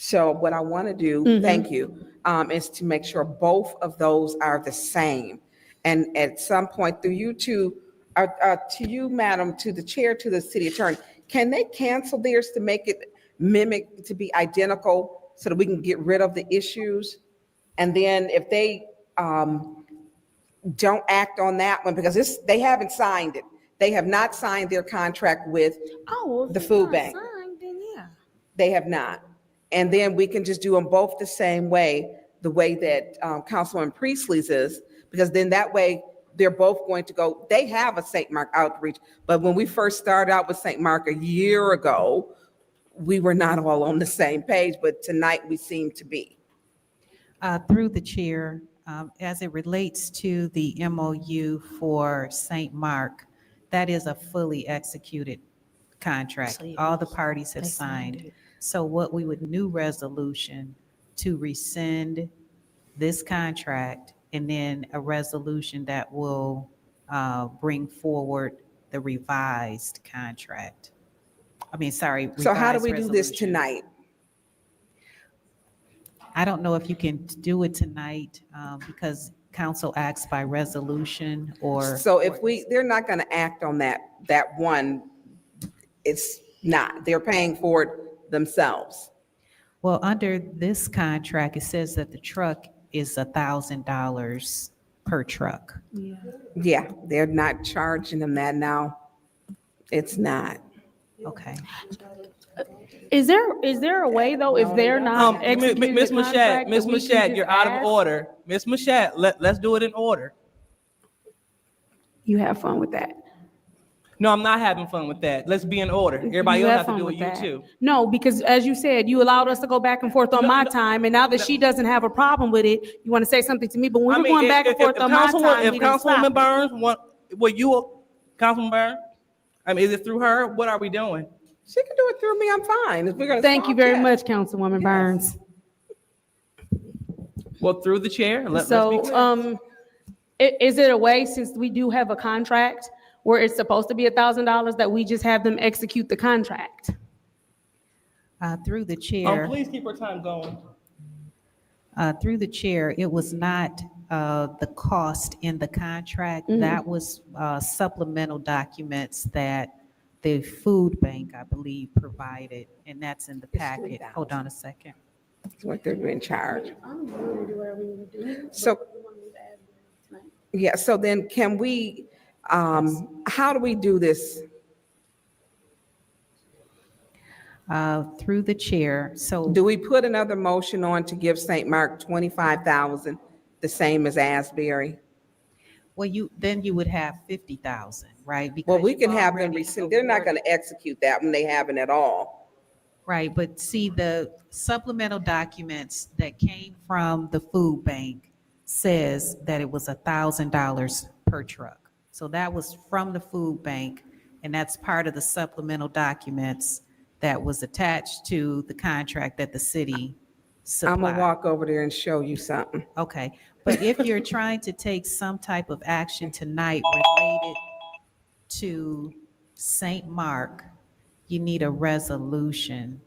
so what I want to do, Mm-hmm. thank you, is to make sure both of those are the same. And at some point through you two, to you, madam, to the chair, to the city attorney, can they cancel theirs to make it mimic, to be identical so that we can get rid of the issues? And then if they don't act on that one, because they haven't signed it. They have not signed their contract with the food bank. They have not. And then we can just do them both the same way, the way that Councilwoman Priestley's is, because then that way they're both going to go, they have a St. Mark outreach. But when we first started out with St. Mark a year ago, we were not all on the same page, but tonight we seem to be. Through the chair, as it relates to the MOU for St. Mark, that is a fully executed contract. All the parties have signed. So what we would new resolution to rescind this contract, and then a resolution that will bring forward the revised contract. So how do we revised do this resolution. tonight? I don't know if you can do it tonight because council acts by resolution or. So if they're not going to act on that one, it's not, they're paying for it themselves. Well, under this contract, it says that the truck is $1,000 per truck. Yeah, they're not charging them that now. It's not. Okay. Is there a way though, if they're not executing the Ms. Mashat, contract, Ms. that we can Mashat, just you're out of ask? order. Ms. Mashat, let's do it in order. You have fun with that. No, I'm not having fun with that. Let's be in order. Everybody You else have has to fun do with it, you that. too. No, because as you said, you allowed us to go back and forth on my time, and now that she doesn't have a problem with it, you want to say something to me, but when we're going back and forth on my time, If we didn't stop Councilwoman it. Burns want, Councilwoman Burns? I mean, is it through her? What are we doing? She can do it through me. I'm fine. If we're gonna Thank you talk, very yes. much, Councilwoman Burns. Well, through the chair, let's be So, clear. is it a way, since we do have a contract where it's supposed to be $1,000, that we just have them execute the contract? Through the chair. Please keep our time going. Through the chair, it was not the cost in the contract. That was supplemental documents that the food bank, I believe, provided, and that's in the packet. Hold on a second. That's what they're in charge. So, yeah, so then can we, how do we do this? Through the chair, so. Do we put another motion on to give St. Mark 25,000, the same as Asbury? Well, then you would have 50,000, right? Well, Because we you've can have them already rescind, they're not awarded- gonna execute that when they haven't at all. Right, but see, the supplemental documents that came from the food bank says that it was $1,000 per truck. So that was from the food bank, and that's part of the supplemental documents that was attached to the contract that the city supplied. I'm gonna walk over there and show you something. Okay, but if you're trying to take some type of action tonight related to St. Mark, you need a resolution.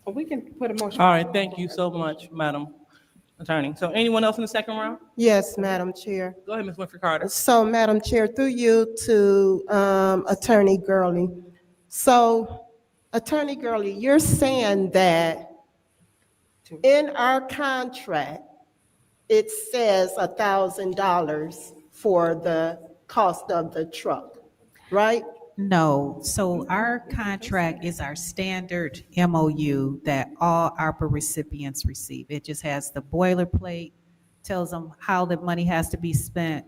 Well, we can put a motion. All right, thank you so much, Madam Attorney. So anyone else in the second round? Yes, Madam Chair. Go ahead, Ms. Winfrey Carter. So, Madam Chair, through you to Attorney Gurley. So, Attorney Gurley, you're saying that in our contract, it says $1,000 for the cost of the truck, right? No, so our contract is our standard MOU that all ARPA recipients receive. It just has the boilerplate, tells them how the money has to be spent,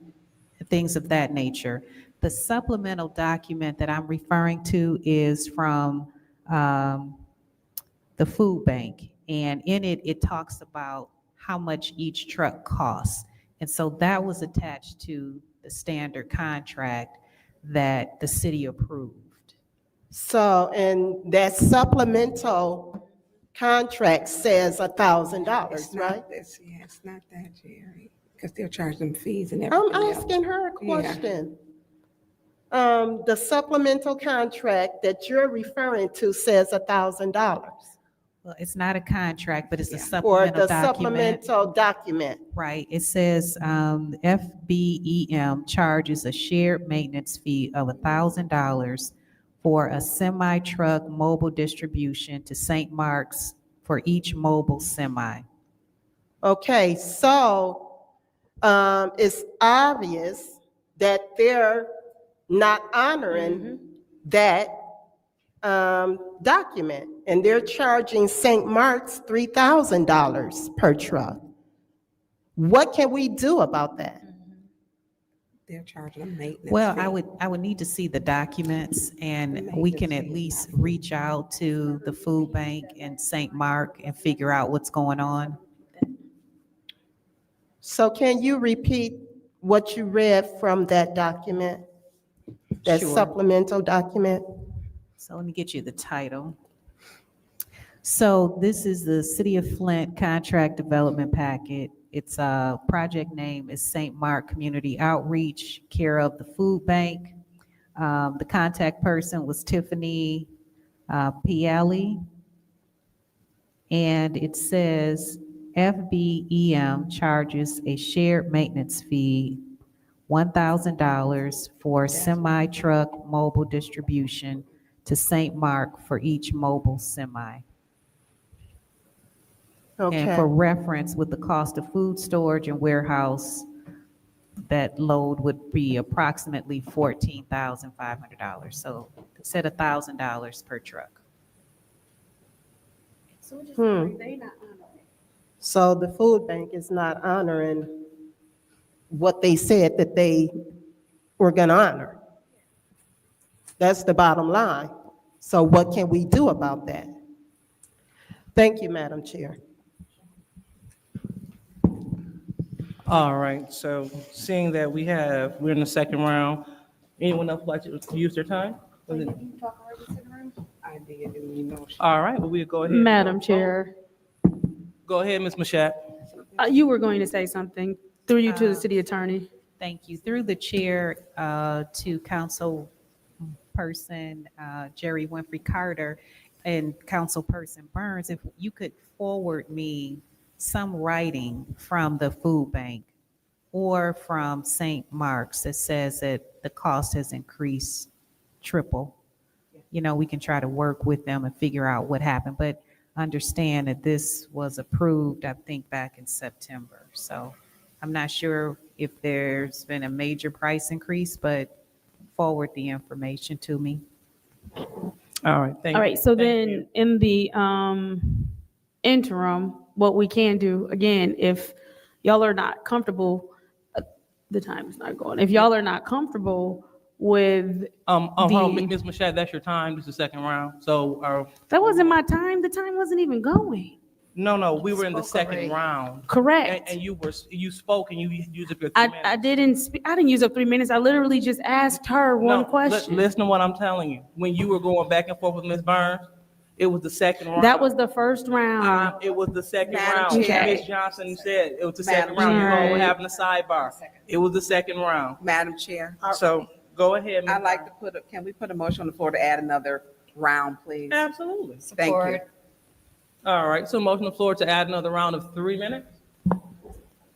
things of that nature. The supplemental document that I'm referring to is from the food bank. And in it, it talks about how much each truck costs. And so that was attached to the standard contract that the city approved. So, and that supplemental contract says $1,000, right? Yeah, it's not that, Jerry, because they'll charge them fees and I'm everything else. asking her a question. The supplemental contract that you're referring to says $1,000. Well, it's not a contract, but it's a Or supplemental the document. supplemental document. Right, it says FBEM charges a shared maintenance fee of $1,000 for a semi-truck mobile distribution to St. Mark's for each mobile semi. Okay, so it's obvious that they're not honoring that document, and they're charging St. Mark's $3,000 per truck. What can we do about that? They're charging them maintenance. Well, fee. I would need to see the documents, and we can at least reach out to the food bank and St. Mark and figure out what's going on. So can you repeat what you read from that document? That Sure. supplemental document? So let me get you the title. So this is the City of Flint Contract Development Packet. Its project name is St. Mark Community Outreach, care of the Food Bank. The contact person was Tiffany Piali. And it says FBEM charges a shared maintenance fee, $1,000 for semi-truck mobile distribution to St. Mark for each mobile semi. And for Okay, reference, with the cost of food storage and warehouse, that load would be approximately $14,500. So it said $1,000 per truck. so the food bank is not honoring what they said that they we're going to honor. That's the bottom line. So what can we do about that? Thank you, Madam Chair. All right, so seeing that we're in the second round, anyone else like to use their time? Was it- I did, and you know. All right, well, we'll go ahead. Madam Chair, Go ahead, Ms. Mashat. you were going to say something through you to the city attorney. Thank you. Through the chair to Councilperson Jerry Winfrey Carter and Councilperson Burns, if you could forward me some writing from the food bank or from St. Mark's that says that the cost has increased triple. You know, we can try to work with them and figure out what happened, but understand that this was approved, I think, back in September. So I'm not sure if there's been a major price increase, but forward the information to me. All right, thank you. All right, so Thank then you. in the interim, what we can do, again, if y'all are not comfortable, the time is not going. If y'all are not comfortable with Hold on, the, Ms. Mashat, that's your time. This is the second round. So, that wasn't my time. The time wasn't even going. no, we were in the second round. Correct. And you spoke and you used up your 3 minutes. I didn't use up 3 minutes. I literally just asked her one question. Listen to what I'm telling you. When you were going back and forth with Ms. Burns, it was the second round. That was the first round. It was the second Madam round. Chair. Ms. Johnson said it was the second Madam round. You all were Chair. having a sidebar. It was the second round. Madam Chair, So go ahead, Ms. I'd like to can we put a motion on the floor to add another round, please? Absolutely. Thank you. Support. All right, so motion on the floor to add another round of 3 minutes.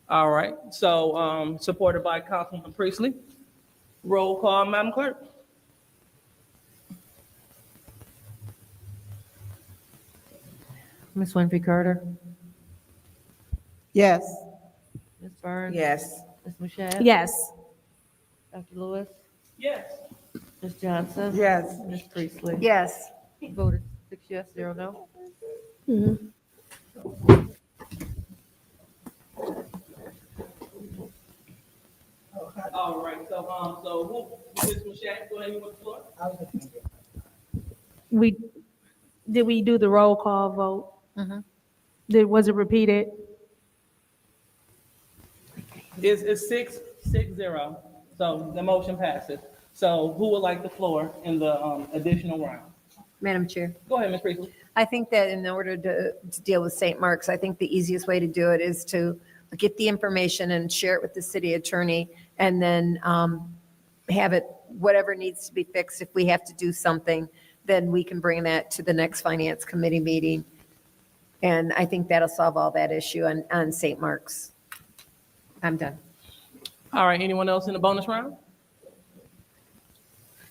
All right, so supported by Councilman Priestley. Roll call, Madam Clerk. Ms. Winfrey Carter, Yes. Ms. Burns? Yes. Ms. Mashat? Yes. Dr. Lewis? Yes. Ms. Johnson? Yes. Ms. Priestley? Yes. Voted 6 yes, 0 no. All right, so Ms. Mashat, go ahead, you want the floor? Did we do the roll call vote? Was it repeated? It's 6-0, so the motion passes. So who would like the floor in the additional round? Madam Chair. Go ahead, Ms. Priestley. I think that in order to deal with St. Mark's, I think the easiest way to do it is to get the information and share it with the city attorney, and then have it, whatever needs to be fixed, if we have to do something, then we can bring that to the next finance committee meeting. And I think that'll solve all that issue on St. Mark's. I'm done. All right, anyone else in the bonus round?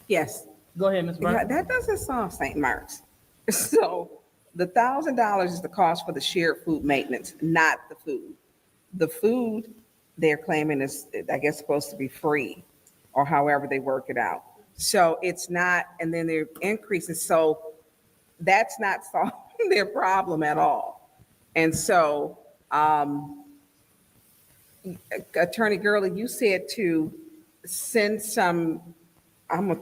Yes. Go ahead, Ms. Yeah, Burns. that doesn't solve St. Mark's. So the $1,000 is the cost for the shared food maintenance, not the food. The food they're claiming is, I guess, supposed to be free, or however they work it out. So it's not, and then they're increasing. So that's not solving their problem at all. And so, Attorney Gurley, you said to send some, and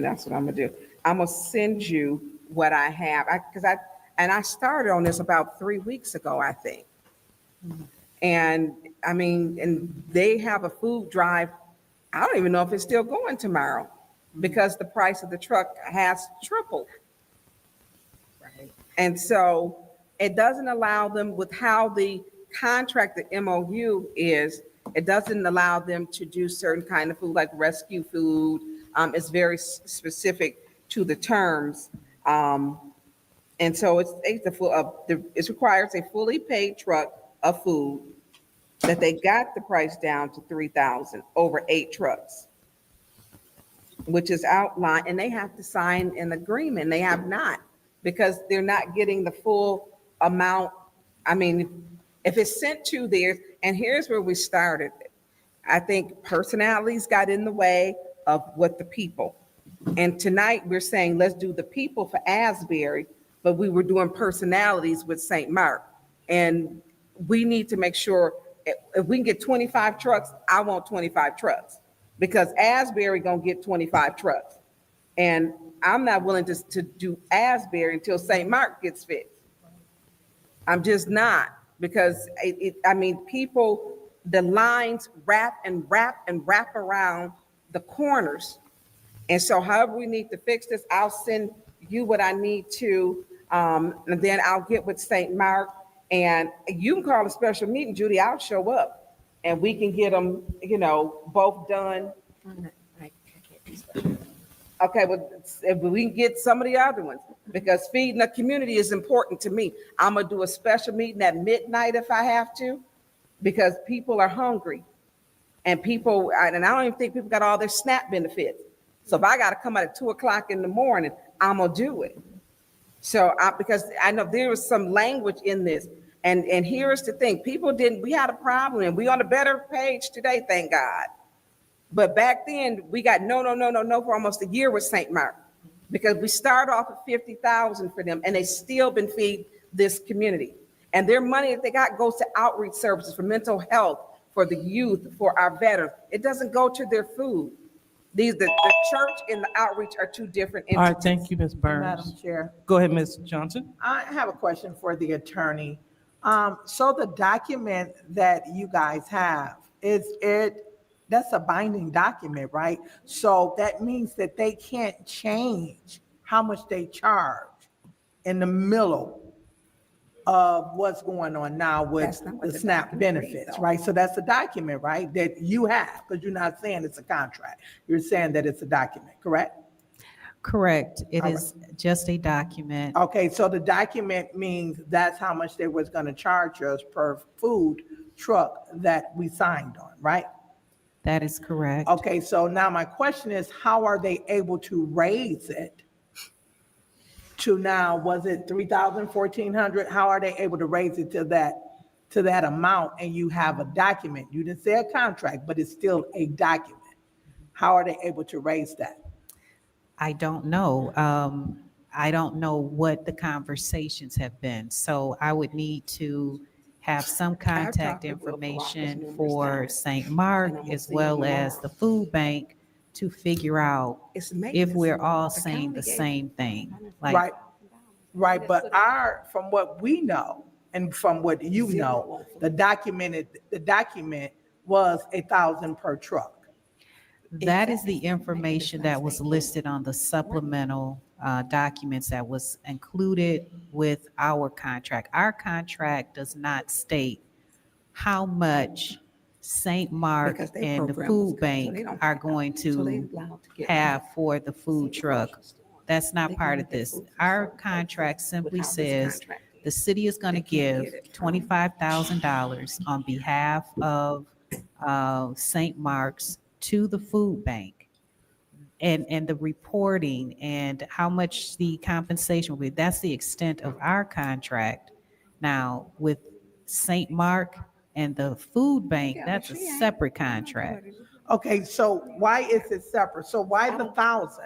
that's what I'm gonna do. I'm gonna send you what I have, I started on this about 3 weeks ago, I think. And I mean, and they have a food drive. I don't even know if it's still going tomorrow because the price of the truck has tripled. And so it doesn't allow them, with how the contract, the MOU is, it doesn't allow them to do certain kind of food like rescue food. It's very specific to the terms. And so it requires a fully paid truck of food, that they got the price down to $3,000 over 8 trucks, which is outlined, and they have to sign an agreement. They have not, because they're not getting the full amount. I mean, if it's sent to theirs, and here's where we started. I think personalities got in the way of what the people. And tonight we're saying, let's do the people for Asbury, but we were doing personalities with St. Mark. And we need to make sure if we can get 25 trucks, I want 25 trucks because Asbury gonna get 25 trucks. And I'm not willing to do Asbury until St. Mark gets fixed. I'm just not, because I mean, people, the lines wrap and wrap and wrap around the corners. And so however we need to fix this, I'll send you what I need to, and then I'll get with St. Mark, and you can call a special meeting, Judy, I'll show up, and we can get them, both done. Okay, well, if we can get some of the other ones, because feeding the community is important to me. I'm gonna do a special meeting at midnight if I have to, because people are hungry. And I don't even think people got all their SNAP benefits. So if I gotta come out at 2:00 in the morning, I'm gonna do it. So, because I know there was some language in this, and here's the thing, we had a problem, and we on a better page today, thank God. But back then, we got no for almost a year with St. Mark, because we started off at 50,000 for them, and they still been feeding this community. And their money that they got goes to outreach services for mental health, for the youth, for our veterans. It doesn't go to their food. The church and the outreach are two different entities. All right, thank you, Ms. Burns. Madam Chair, Go ahead, Ms. Johnson. I have a question for the attorney. So the document that you guys have, that's a binding document, right? So that means that they can't change how much they charge in the middle of what's going on now with the SNAP benefits, right? So that's a document, right, that you have, because you're not saying it's a contract. You're saying that it's a document, correct? Correct. It is just a document. Okay, so the document means that's how much they was gonna charge us per food truck that we signed on, right? That is correct. Okay, so now my question is, how are they able to raise it to now, was it 3,000, 1,400? How are they able to raise it to that amount? And you have a document. You didn't say a contract, but it's still a document. How are they able to raise that? I don't know. I don't know what the conversations have been. So I would need to have some contact information for St. Mark as well as the food bank to figure out if we're all saying the same thing. Right, but from what we know and from what you know, the document was 1,000 per truck. That is the information that was listed on the supplemental documents that was included with our contract. Our contract does not state how much St. Mark and the food bank are going to have for the food truck. That's not part of this. Our contract simply says the city is going to give $25,000 on behalf of St. Mark's to the food bank. And the reporting and how much the compensation will be, that's the extent of our contract. Now, with St. Mark and the food bank, that's a separate contract. Okay, so why is it separate? So why the 1,000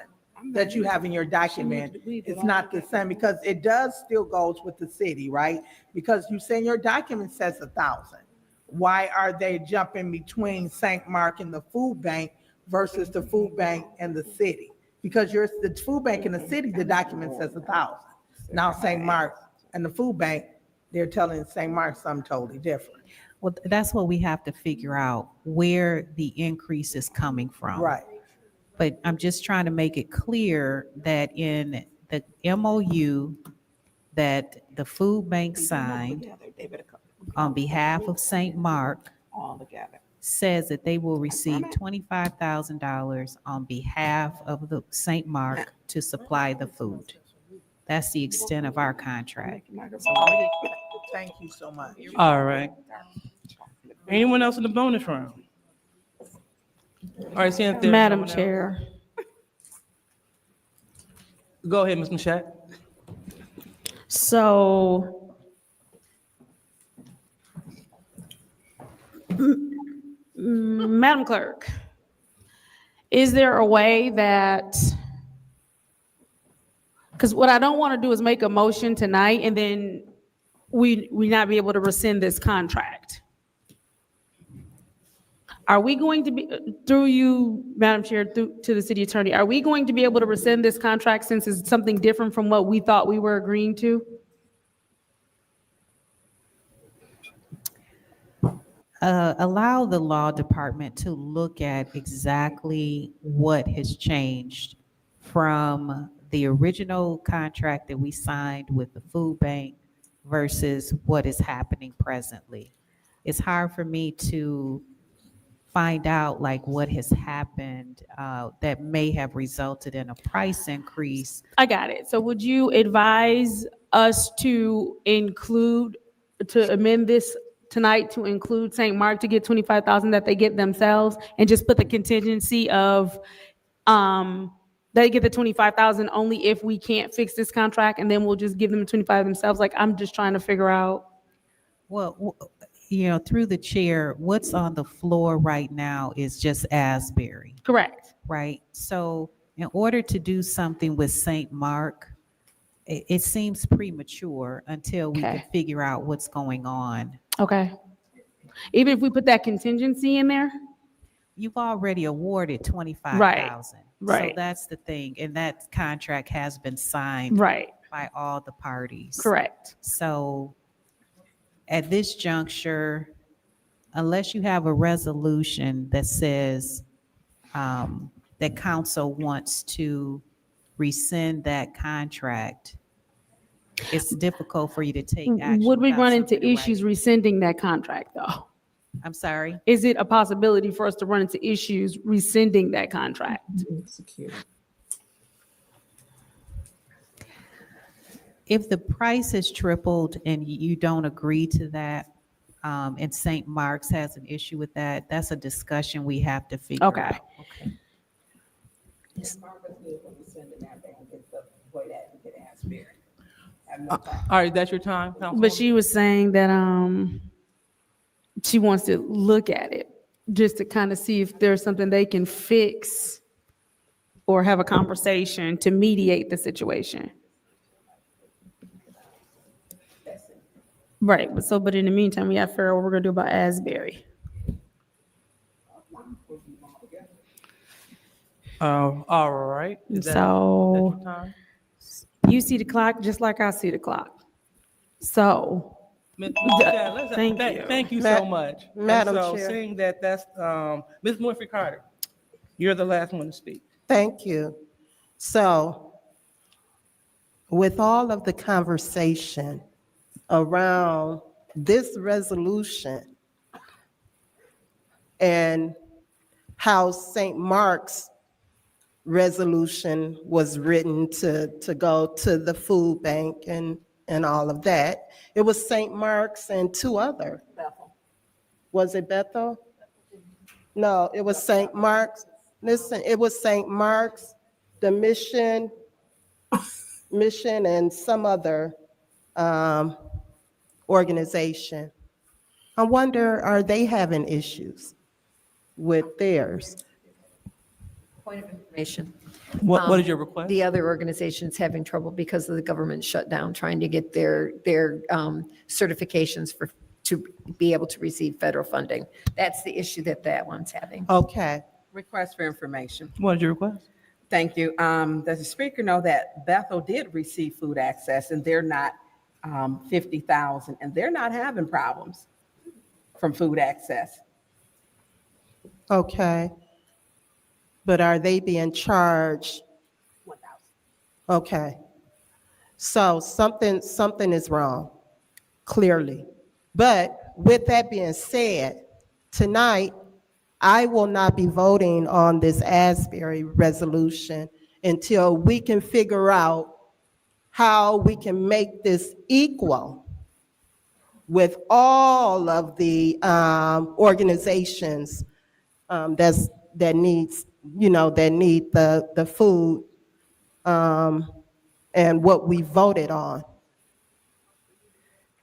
that you have in your document is not the same? Because it does still goes with the city, right? Because you say your document says 1,000. Why are they jumping between St. Mark and the food bank versus the food bank and the city? Because the food bank and the city, the document says 1,000. Now St. Mark and the food bank, they're telling St. Mark something totally different. Well, that's what we have to figure out, where the increase is coming from. Right. But I'm just trying to make it clear that in the MOU that the food bank signed on behalf of St. Mark says that they will receive $25,000 on behalf of the St. Mark to supply the food. That's the extent of our contract. Thank you so much. All right. Anyone else in the bonus round? All right, seeing if there's Madam no one else. Chair. Go ahead, Ms. Mashat. So, Madam Clerk, is there a way that, because what I don't want to do is make a motion tonight and then we not be able to rescind this contract. Are we going to be, through you, Madam Chair, through to the city attorney, are we going to be able to rescind this contract since it's something different from what we thought we were agreeing to? Allow the law department to look at exactly what has changed from the original contract that we signed with the food bank versus what is happening presently. It's hard for me to find out like what has happened that may have resulted in a price increase. I got it. So would you advise us to amend this tonight to include St. Mark to get 25,000 that they get themselves and just put the contingency of, they get the 25,000 only if we can't fix this contract, and then we'll just give them 25 themselves? Like, I'm just trying to figure out. Well, through the chair, what's on the floor right now is just Asbury. Correct. Right? So in order to do something with St. Mark, it seems premature until we can figure out what's going on. Okay. Even if we put that contingency in there? You've already awarded 25,000. Right. So that's the thing. And that contract has been signed by all the parties. Correct. So at this juncture, unless you have a resolution that says that council wants to rescind that contract, it's difficult for you to take action. Would we without run something into in issues writing. rescinding that contract, though? I'm sorry? Is it a possibility for us to run into issues rescinding that contract? If the price has tripled and you don't agree to that, and St. Mark's has an issue with that, that's a discussion we have to figure Okay. out. Okay. All right, that's your time, Councilwoman? But she was saying that she wants to look at it just to kind of see if there's something they can fix or have a conversation to mediate the situation. Right, but in the meantime, we have to figure out what we're gonna do about Asbury. All right. Is that So your time? you see the clock just like I see the clock. So thank you. Thank you so much. Madam And so Chair. seeing that that's, Ms. Murphy Carter, you're the last one to speak. Thank you. So with all of the conversation around this resolution and how St. Mark's resolution was written to go to the food bank and all of that, it was St. Mark's and two other. Was it Bethel? No, it was St. Mark's. Listen, it was St. Mark's, the Mission, and some other organization. I wonder, are they having issues with theirs? Point of information. What is your request? The other organization's having trouble because of the government shutdown, trying to get their certifications to be able to receive federal funding. That's the issue that one's having. Okay. Request for information. What is your request? Thank you. Does the speaker know that Bethel did receive food access and they're not 50,000 and they're not having problems from food access? Okay. But are they being charged? 1,000. Okay. So something is wrong, clearly. But with that being said, tonight, I will not be voting on this Asbury resolution until we can figure out how we can make this equal with all of the organizations that need the food and what we voted on.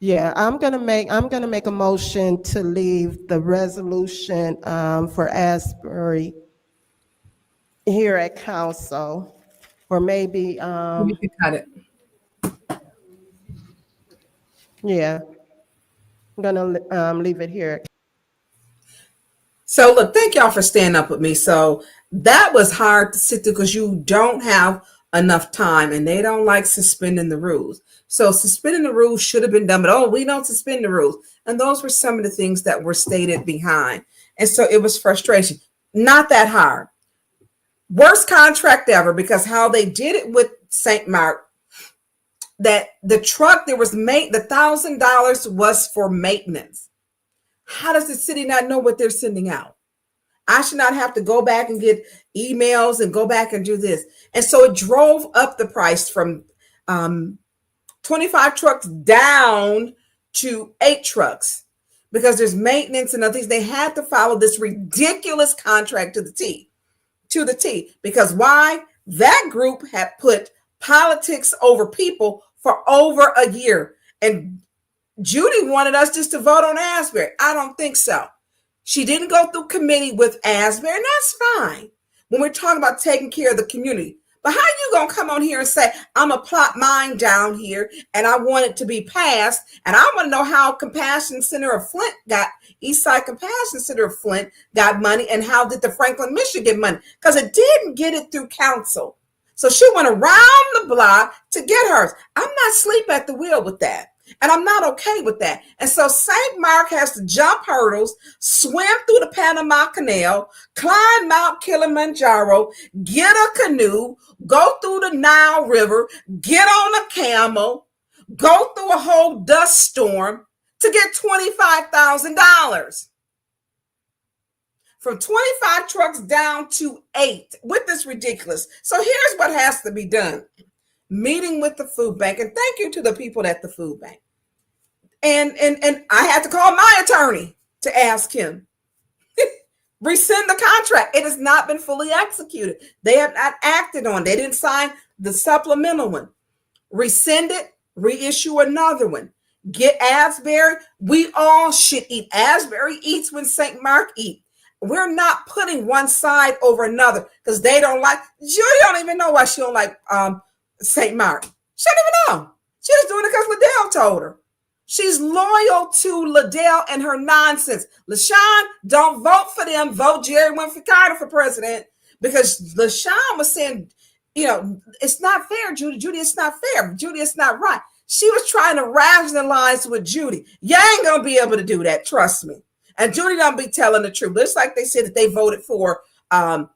Yeah, I'm gonna make a motion to leave the resolution for Asbury here at council, or maybe You can cut it. yeah, I'm gonna leave it here. So look, thank y'all for standing up with me. So that was hard to sit through because you don't have enough time and they don't like suspending the rules. So suspending the rules should have been done, but we don't suspend the rules. And those were some of the things that were stated behind. And so it was frustration. Not that hard. Worst contract ever because how they did it with St. Mark, that the truck the $1,000 was for maintenance. How does the city not know what they're sending out? I should not have to go back and get emails and go back and do this. And so it drove up the price from 25 trucks down to 8 trucks because there's maintenance and other things. They had to follow this ridiculous contract to the T. Because why? That group had put politics over people for over a year. And Judy wanted us just to vote on Asbury. I don't think so. She didn't go through committee with Asbury, and that's fine when we're talking about taking care of the community. But how you going to come on here and say, I'm going to plot mine down here and I want it to be passed? And I want to know how Compassion Center of Flint Eastside Compassion Center of Flint got money, and how did the Franklin, Michigan money? Because it didn't get it through council. So she went around the block to get hers. I'm not asleep at the wheel with that. And I'm not okay with that. And so St. Mark has to jump hurdles, swim through the Panama Canal, climb Mount Kilimanjaro, get a canoe, go through the Nile River, get on a camel, go through a whole dust storm to get $25,000. From 25 trucks down to 8 with this ridiculous. So here's what has to be done. Meeting with the food bank, and thank you to the people at the food bank. And I had to call my attorney to ask him, rescind the contract. It has not been fully executed. They have not acted on it. They didn't sign the supplemental one. Rescind it, reissue another one. Get Asbury. We all should eat. Asbury eats when St. Mark eats. We're not putting one side over another because they don't like. Judy don't even know why she don't like St. Mark. She don't even know. She was doing it because Liddell told her. She's loyal to Liddell and her nonsense. LaShawn, don't vote for them. Vote Jerry Winfrey Carter for president, because LaShawn was saying, it's not fair, Judy. Judy, it's not fair. Judy, it's not right. She was trying to rationalize with Judy. You ain't going to be able to do that. Trust me. And Judy don't be telling the truth. It's like they said that they voted for all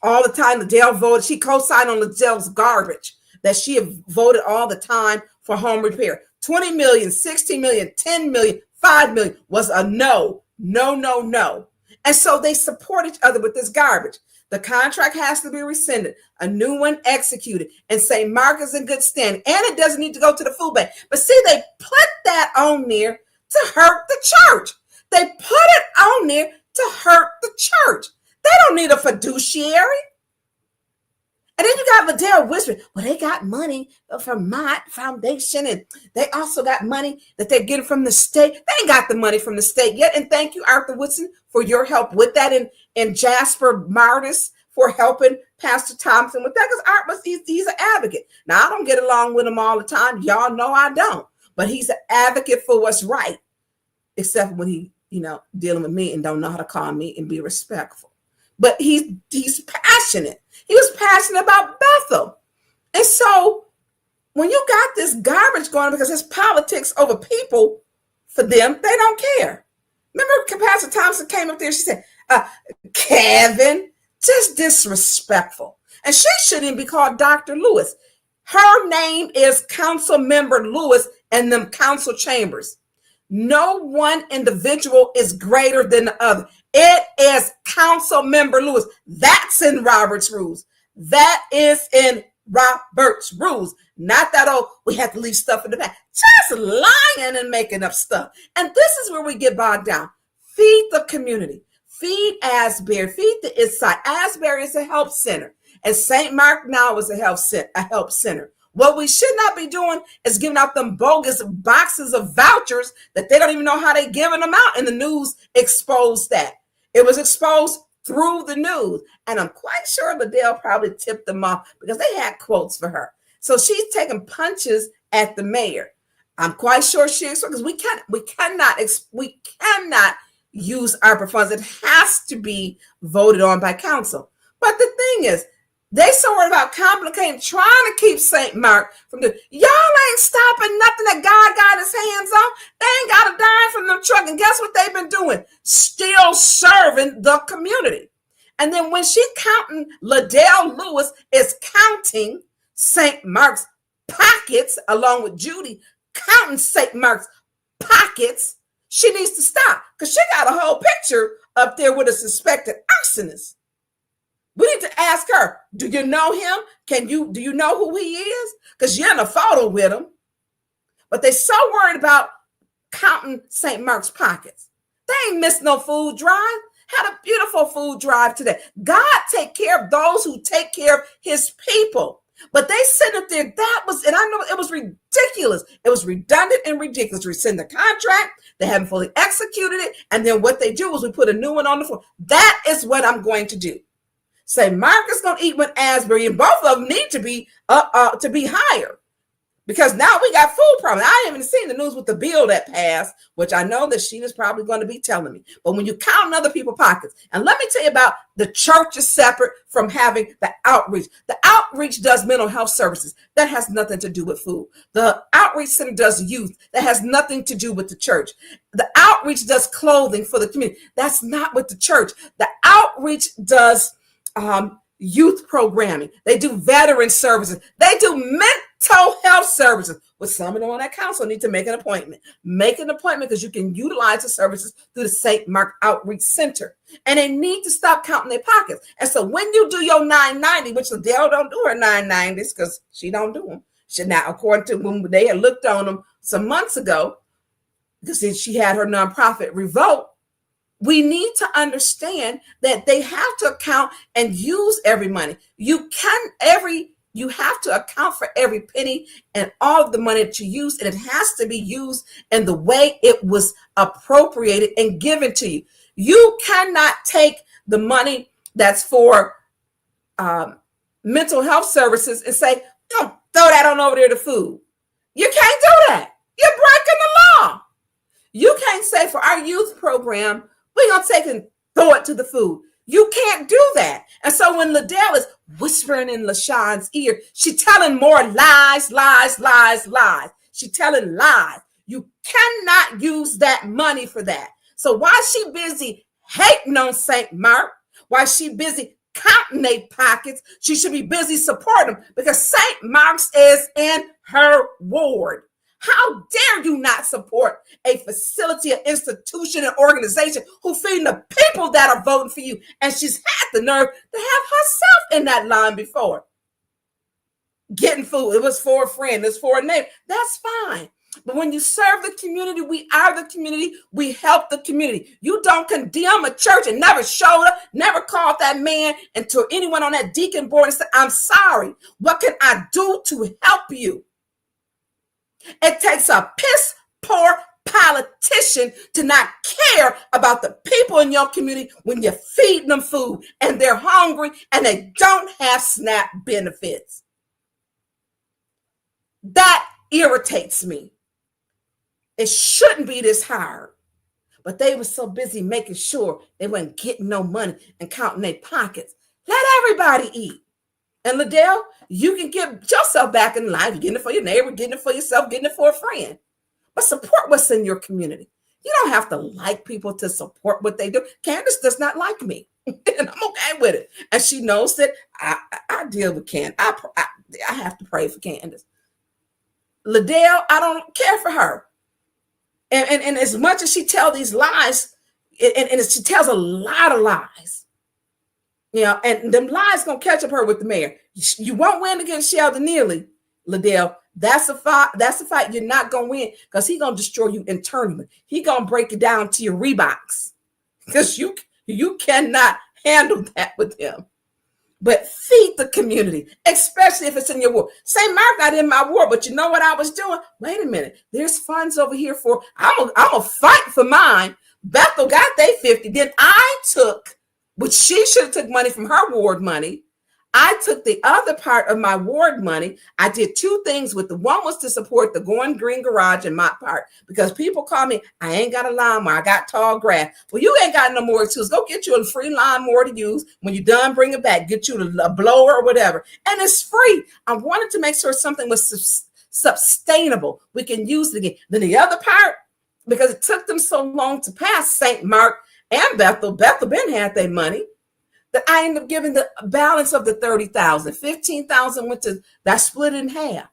the time. Liddell voted. She co-signed on Liddell's garbage that she had voted all the time for home repair. 20 million, 60 million, 10 million, 5 million was a no. And so they support each other with this garbage. The contract has to be rescinded, a new one executed, and St. Mark is in good standing. And it doesn't need to go to the food bank. But see, they put that on there to hurt the church. They put it on there to hurt the church. They don't need a fiduciary. And then you got Liddell whispering, well, they got money from Mott Foundation, and they also got money that they're getting from the state. They ain't got the money from the state yet. And thank you, Arthur Woodson, for your help with that, and Jasper Martis for helping Pastor Thompson with that, because Art he's an advocate. Now, I don't get along with him all the time. Y'all know I don't. But he's an advocate for what's right, except when he, dealing with me and don't know how to call me and be respectful. But he's passionate. He was passionate about Bethel. And so when you got this garbage going, because it's politics over people for them, they don't care. Remember Pastor Thompson came up there, she said, Kevin, just disrespectful. And she shouldn't be called Dr. Lewis. Her name is Council Member Lewis and them council chambers. No one individual is greater than the other. It is Council Member Lewis. That's in Robert's rules. That is in Robert's rules. Not that, we have to leave stuff in the back. Just lying and making up stuff. And this is where we get bogged down. Feed the community. Feed Asbury. Feed the East Side. Asbury is a help center. And St. Mark now is a help center. What we should not be doing is giving out them bogus boxes of vouchers that they don't even know how they're giving them out. And the news exposed that. It was exposed through the news. And I'm quite sure Liddell probably tipped them off because they had quotes for her. So she's taking punches at the mayor. I'm quite sure she is, because we cannot use ARPA funds. It has to be voted on by council. But the thing is, they so worried about complicating, trying to keep St. Mark from the, y'all ain't stopping nothing that God got his hands on. They ain't got a dime from the truck. And guess what they've been doing? Still serving the community. And then when she counting, Liddell Lewis is counting St. Mark's pockets, along with Judy, counting St. Mark's pockets, she needs to stop, because she got a whole picture up there with a suspected arsonist. We need to ask her, do you know him? Do you know who he is? Because you're in a photo with him. But they're so worried about counting St. Mark's pockets. They ain't missed no food drive. Had a beautiful food drive today. God take care of those who take care of his people. But they sent it there. That was, and I know it was ridiculous. It was redundant and ridiculous. We send the contract. They haven't fully executed it. And then what they do is we put a new one on the floor. That is what I'm going to do. Say Mark is going to eat with Asbury, and both of them need to be higher, because now we got food problems. I haven't seen the news with the bill that passed, which I know that Sheena's probably going to be telling me. But when you count other people's pockets, and let me tell you about the church is separate from having the outreach. The outreach does mental health services. That has nothing to do with food. The outreach center does youth. That has nothing to do with the church. The outreach does clothing for the community. That's not with the church. The outreach does youth programming. They do veteran services. They do mental health services. With some of them on that council need to make an appointment. Make an appointment, because you can utilize the services through the St. Mark Outreach Center. And they need to stop counting their pockets. And so when you do your 990, which Liddell don't do her 990s because she don't do them. She, now, according to when they had looked on them some months ago, because she had her nonprofit revoked, we need to understand that they have to account and use every money. You have to account for every penny and all of the money that you use, and it has to be used in the way it was appropriated and given to you. You cannot take the money that's for mental health services and say, don't throw that on over there to food. You can't do that. You're breaking the law. You can't say for our youth program, we're going to take and throw it to the food. You can't do that. And so when Liddell is whispering in LaShawn's ear, she's telling more lies. She's telling lies. You cannot use that money for that. So while she busy hating on St. Mark, while she busy counting their pockets, she should be busy supporting them, because St. Mark's is in her ward. How dare you not support a facility, an institution, an organization who feeding the people that are voting for you? And she's had the nerve to have herself in that line before. Getting food. It was for a friend. It's for a neighbor. That's fine. But when you serve the community, we are the community. We help the community. You don't condemn a church and never showed up, never called that man and to anyone on that deacon board and said, I'm sorry. What can I do to help you? It takes a piss poor politician to not care about the people in your community when you're feeding them food and they're hungry and they don't have SNAP benefits. That irritates me. It shouldn't be this hard, but they were so busy making sure they weren't getting no money and counting their pockets. Let everybody eat. And Liddell, you can get yourself back in life. You're getting it for your neighbor, getting it for yourself, getting it for a friend. But support what's in your community. You don't have to like people to support what they do. Candace does not like me, and I'm okay with it. And she knows that I deal with Candace. I have to pray for Candace. Liddell, I don't care for her. And as much as she tells these lies, and she tells a lot of lies, you know, and them lies gonna catch up her with the mayor. You won't win against Sheldon Neely, Liddell. That's a fight. That's a fight you're not gonna win, because he's gonna destroy you internally. He gonna break it down to your Reeboks, because you cannot handle that with him. But feed the community, especially if it's in your ward. St. Mark not in my ward, but you know what I was doing? Wait a minute. There's funds over here for, I'm a fight for mine. Bethel got their 50. Then I took, which she should have took money from her ward money. I took the other part of my ward money. I did two things with the one was to support the Going Green Garage in my part because people call me, I ain't got a lawnmower, I got tall grass. Well, you ain't got no more tools. Go get you a free lawnmower to use. When you're done, bring it back. Get you a blower or whatever. And it's free. I wanted to make sure something was sustainable. We can use it again. Then the other part, because it took them so long to pass St. Mark and Bethel been had their money, that I ended up giving the balance of the 30,000. 15,000 went to that, split in half.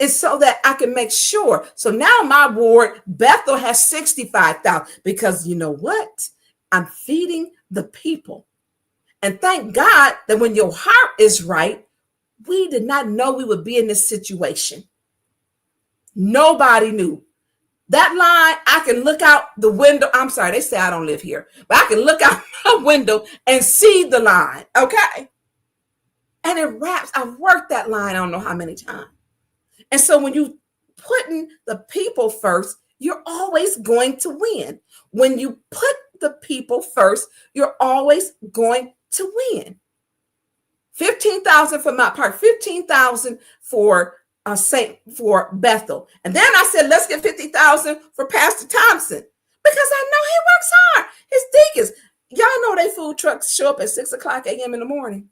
And so that I can make sure. So now my ward, Bethel, has 65,000 because you know what? I'm feeding the people. And thank God that when your heart is right, we did not know we would be in this situation. Nobody knew. That line, I can look out the window. I'm sorry, they say I don't live here, but I can look out my window and see the line, okay? And it wraps. I've worked that line I don't know how many times. And so when you putting the people first, you're always going to win. When you put the people first, you're always going to win. 15,000 for my part, 15,000 for for Bethel. And then I said, let's get 50,000 for Pastor Thompson because I know he works hard. His deacons, y'all know they food trucks show up at 6:00 a.m. in the morning.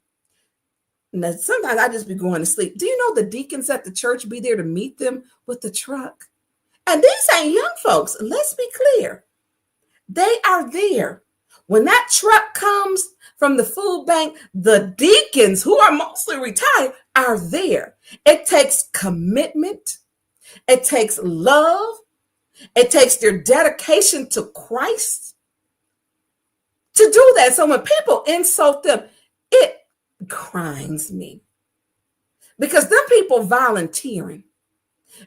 Now, sometimes I just be going to sleep. Do you know the deacons at the church be there to meet them with the truck? And these ain't young folks. Let's be clear. They are there. When that truck comes from the food bank, the deacons, who are mostly retired, are there. It takes commitment. It takes love. It takes their dedication to Christ to do that. So when people insult them, it grinds me because them people volunteering.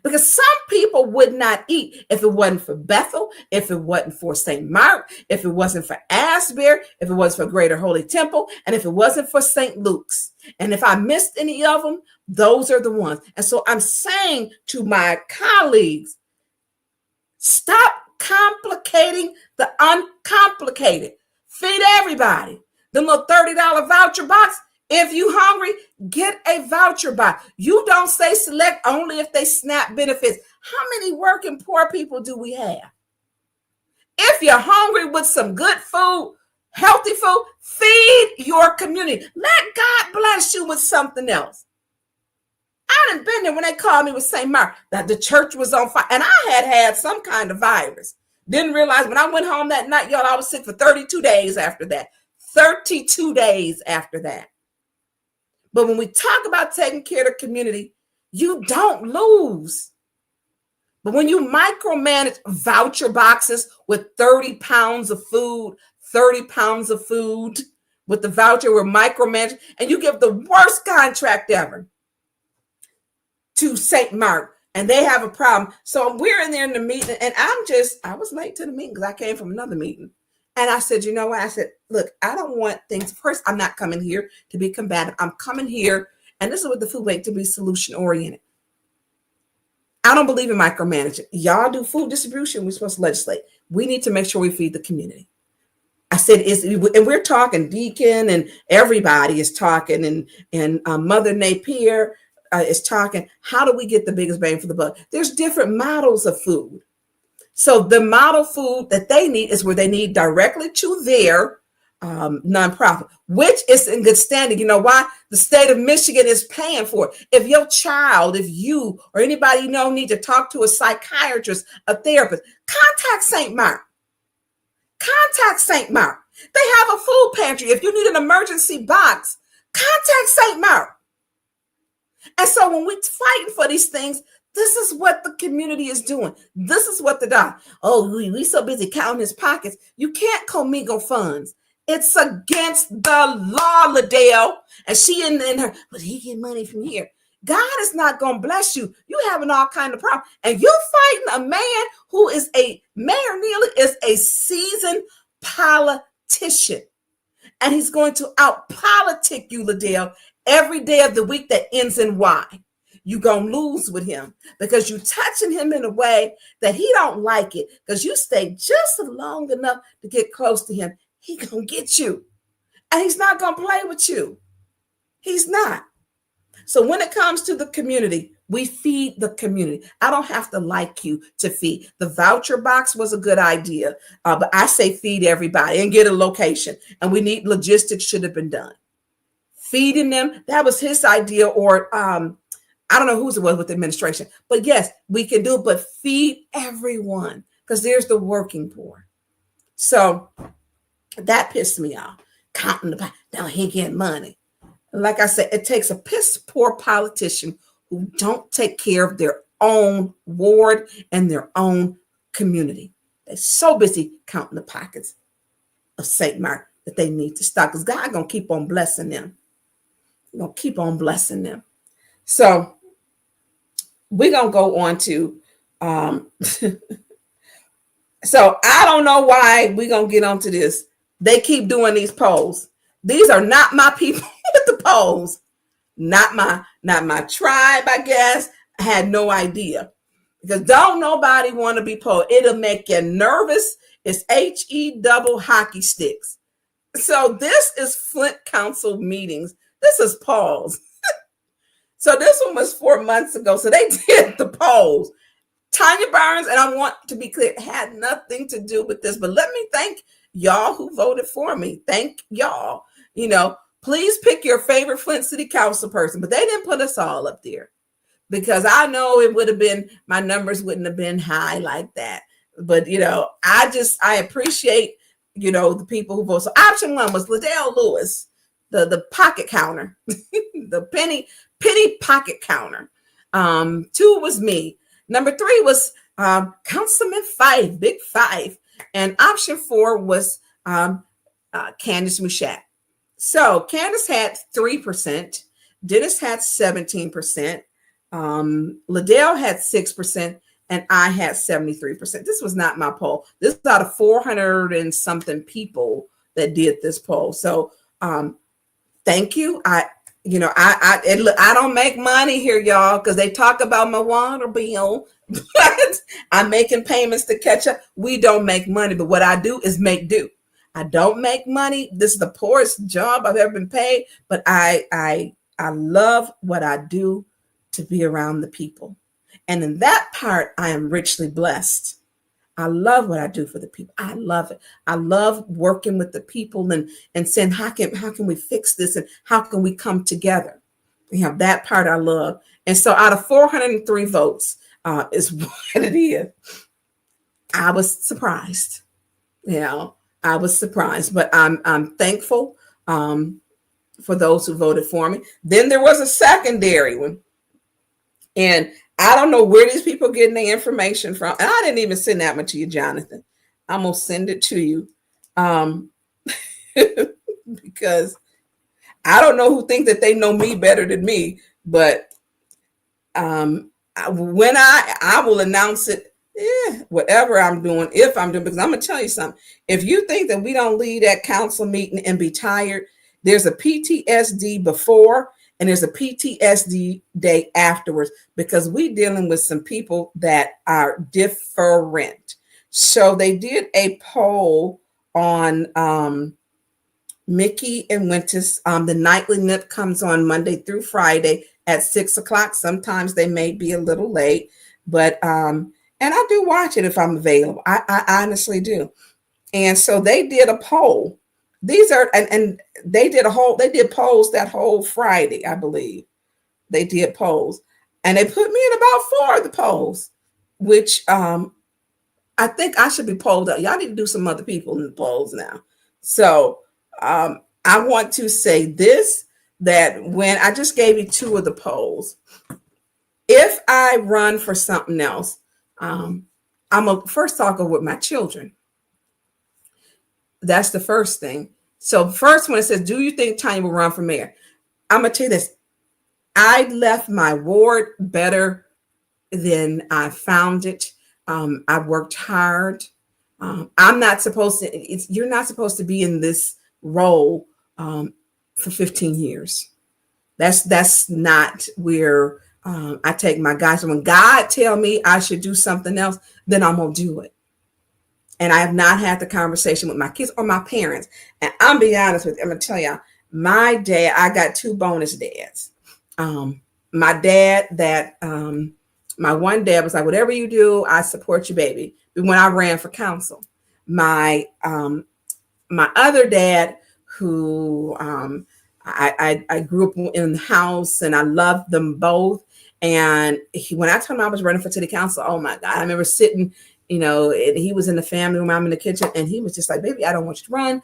Because some people would not eat if it wasn't for Bethel, if it wasn't for St. Mark, if it wasn't for Asbury, if it wasn't for Greater Holy Temple, and if it wasn't for St. Luke's. And if I missed any of them, those are the ones. And so I'm saying to my colleagues, stop complicating the uncomplicated. Feed everybody. The little $30 voucher box. If you hungry, get a voucher box. You don't say select only if they SNAP benefits. How many working poor people do we have? If you're hungry with some good food, healthy food, feed your community. Let God bless you with something else. I done been there when they called me with St. Mark that the church was on fire. And I had some kind of virus. Didn't realize when I went home that night, y'all, I was sick for 32 days after that. 32 days after that. But when we talk about taking care of the community, you don't lose. But when you micromanage voucher boxes with 30 pounds of food, 30 pounds of food with the voucher, we're micromanaging, and you give the worst contract ever to St. Mark, and they have a problem. So we're in there in the meeting, and I was late to the meeting because I came from another meeting. And I said, you know what? I said, look, I don't want things. First, I'm not coming here to be combative. I'm coming here, and this is what the food bank, to be solution oriented. I don't believe in micromanaging. Y'all do food distribution. We're supposed to legislate. We need to make sure we feed the community. I said, and we're talking, Deacon and everybody is talking, and Mother Napier is talking. How do we get the biggest bang for the buck? There's different models of food. So the model food that they need is where they need directly to their nonprofit, which is in good standing. You know why? The state of Michigan is paying for it. If your child, if you or anybody you know need to talk to a psychiatrist, a therapist, contact St. Mark. Contact St. Mark. They have a food pantry. If you need an emergency box, contact St. Mark. And so when we're fighting for these things, this is what the community is doing. This is what we so busy counting his pockets. You can't commingle funds. It's against the law, Liddell. And she in her, but he get money from here. God is not going to bless you. You having all kind of problems. And you're fighting a man who is Mayor Neely is a seasoned politician. And he's going to out-politic you, Liddell, every day of the week that ends in Y. You're going to lose with him because you're touching him in a way that he don't like it because you stay just long enough to get close to him. He going to get you. And he's not going to play with you. He's not. So when it comes to the community, we feed the community. I don't have to like you to feed. The voucher box was a good idea, but I say feed everybody and get a location. And we need logistics should have been done. Feeding them, that was his idea, or I don't know whose it was with the administration. But yes, we can do it, but feed everyone because there's the working poor. So that pissed me off. Counting the pie. Now he getting money. Like I said, it takes a piss poor politician who don't take care of their own ward and their own community. They're so busy counting the pockets of St. Mark that they need to stop, because God gonna keep on blessing them. He's gonna keep on blessing them. So we're gonna go on to so I don't know why we're gonna get onto this. They keep doing these polls. These are not my people with the polls. Not my tribe, I guess. I had no idea. Because don't nobody want to be polled. It'll make you nervous. It's HE double hockey sticks. So this is Flint Council meetings. This is polls. So this one was 4 months ago. So they did the polls. Tanya Burns, and I want to be clear, had nothing to do with this. But let me thank y'all who voted for me. Thank y'all. Please pick your favorite Flint City Council person. But they didn't put us all up there, because I know it would have been, my numbers wouldn't have been high like that. But, I appreciate, the people who vote. So option 1 was Liddell Lewis, the pocket counter, the penny pocket counter. 2 was me. Number 3 was Councilman Fife, Big Five. And option 4 was Candace Mushat. So Candace had 3%. Dennis had 17%. Liddell had 6%. And I had 73%. This was not my poll. This is out of 400 and something people that did this poll. So thank you. I don't make money here, y'all, because they talk about my water bill, but I'm making payments to catch up. We don't make money, but what I do is make do. I don't make money. This is the poorest job I've ever been paid, but I love what I do to be around the people. And in that part, I am richly blessed. I love what I do for the people. I love it. I love working with the people and saying, how can we fix this and how can we come together? That part I love. And so out of 403 votes is what it is. I was surprised. I was surprised, but I'm thankful for those who voted for me. Then there was a secondary one. And I don't know where these people getting their information from. And I didn't even send that one to you, Jonathan. I'm going to send it to you because I don't know who think that they know me better than me. But when I will announce it, whatever I'm doing, if I'm doing, because I'm going to tell you something. If you think that we don't leave that council meeting and be tired, there's a PTSD before and there's a PTSD day afterwards, because we dealing with some people that are different. So they did a poll on Mickey and Winters. The nightly nip comes on Monday through Friday at 6:00. Sometimes they may be a little late, but and I do watch it if I'm available. I honestly do. And so they did a poll. These are and they did polls that whole Friday, I believe. They did polls. And they put me in about 4 of the polls, which I think I should be polled up. Y'all need to do some other people in the polls now. So I want to say this, that when I just gave you 2 of the polls, if I run for something else, I'm a first talker with my children. That's the first thing. So first when it says, do you think Tanya will run for mayor? I'm going to tell you this. I left my ward better than I found it. I worked hard. I'm not supposed to, you're not supposed to be in this role for 15 years. That's not where I take my guys. When God tell me I should do something else, then I'm going to do it. And I have not had the conversation with my kids or my parents. And I'm being honest with you, I'm going to tell y'all, My dad, I got two bonus dads. My dad my one dad was like, whatever you do, I support you, baby. When I ran for council, my other dad, who I grew up in the house and I loved them both. And when I told him I was running for city council, oh my God, I remember sitting, and he was in the family room, I'm in the kitchen, and he was just like, baby, I don't want you to run.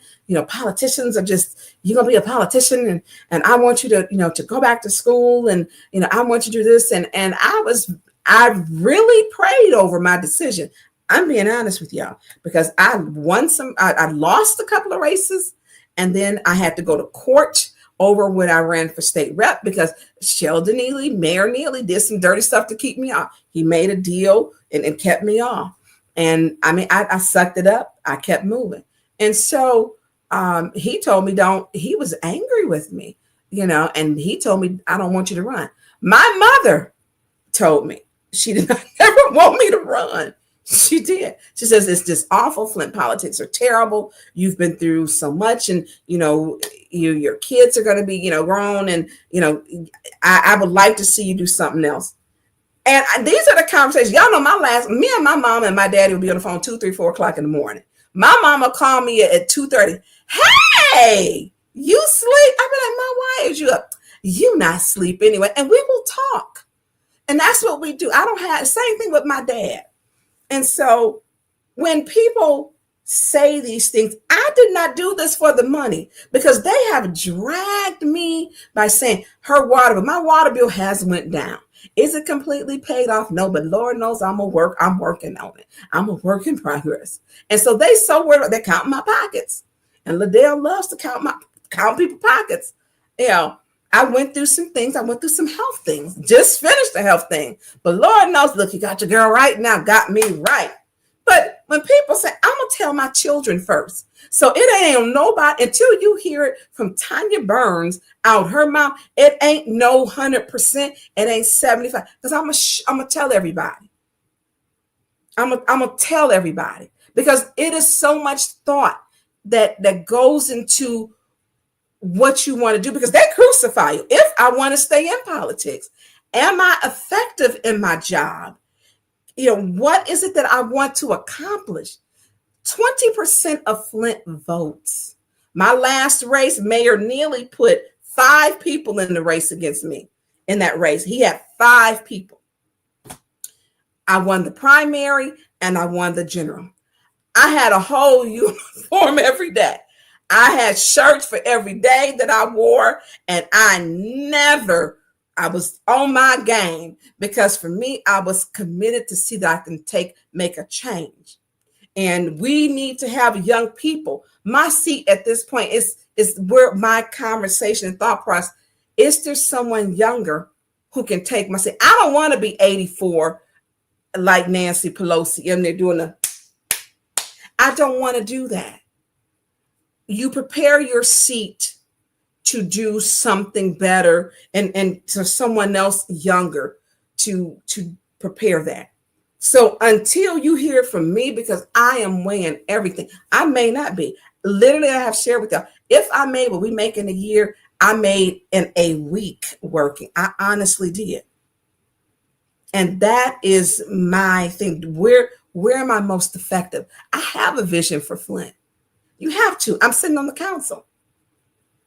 Politicians are just, you're going to be a politician. And I want you to, to go back to school. And, I want you to do this. And I really prayed over my decision. I'm being honest with y'all, because I lost a couple of races, and then I had to go to court over when I ran for state rep, because Sheldon Neely, Mayor Neely, did some dirty stuff to keep me off. He made a deal and kept me off. And I mean, I sucked it up. I kept moving. And so he told me he was angry with me, and he told me, I don't want you to run. My mother told me she did not ever want me to run. She did. She says, it's just awful. Flint politics are terrible. You've been through so much, and your kids are going to be grown, and I would like to see you do something else. And these are the conversations. Y'all know me and my mom and my daddy would be on the phone 2, 3, 4 o'clock in the morning. My mama called me at 2:30. Hey, you sleep? I'd be like, Mom, why is you up? You not sleep anyway. And we will talk. And that's what we do. I don't have the same thing with my dad. And so when people say these things, I did not do this for the money, because they have dragged me by saying my water bill has went down. Is it completely paid off? No, but Lord knows I'm working on it. I'm a work in progress. And so they they're counting my pockets. And Liddell loves to count people's pockets. I went through some things. I went through some health things. Just finished the health thing. But Lord knows, look, you got your girl right now. Got me right. But when people say, I'm going to tell my children first. So it ain't nobody, until you hear it from Tanya Burns out her mouth, it ain't no 100%. It ain't 75. Because I'm going to tell everybody. I'm going to tell everybody. Because it is so much thought that goes into what you want to do, because they crucify you. If I want to stay in politics, am I effective in my job? What is it that I want to accomplish? 20% of Flint votes. My last race, Mayor Neely put 5 people in the race against me. In that race, he had 5 people. I won the primary and I won the general. I had a whole uniform every day. I had shirts for every day that I wore, and I was on my game, because for me, I was committed to see that I can make a change. And we need to have young people. My seat at this point is where my conversation and thought process, is there someone younger who can take my seat? I don't want to be 84 like Nancy Pelosi, and they're doing I don't want to do that. You prepare your seat to do something better, and to someone else younger to prepare that. So until you hear from me, because I am weighing everything, I may not be. Literally, I have shared with y'all, if I made what we make in a year, I made in a week working. I honestly did. And that is my thing. Where am I most effective? I have a vision for Flint. You have to. I'm sitting on the council.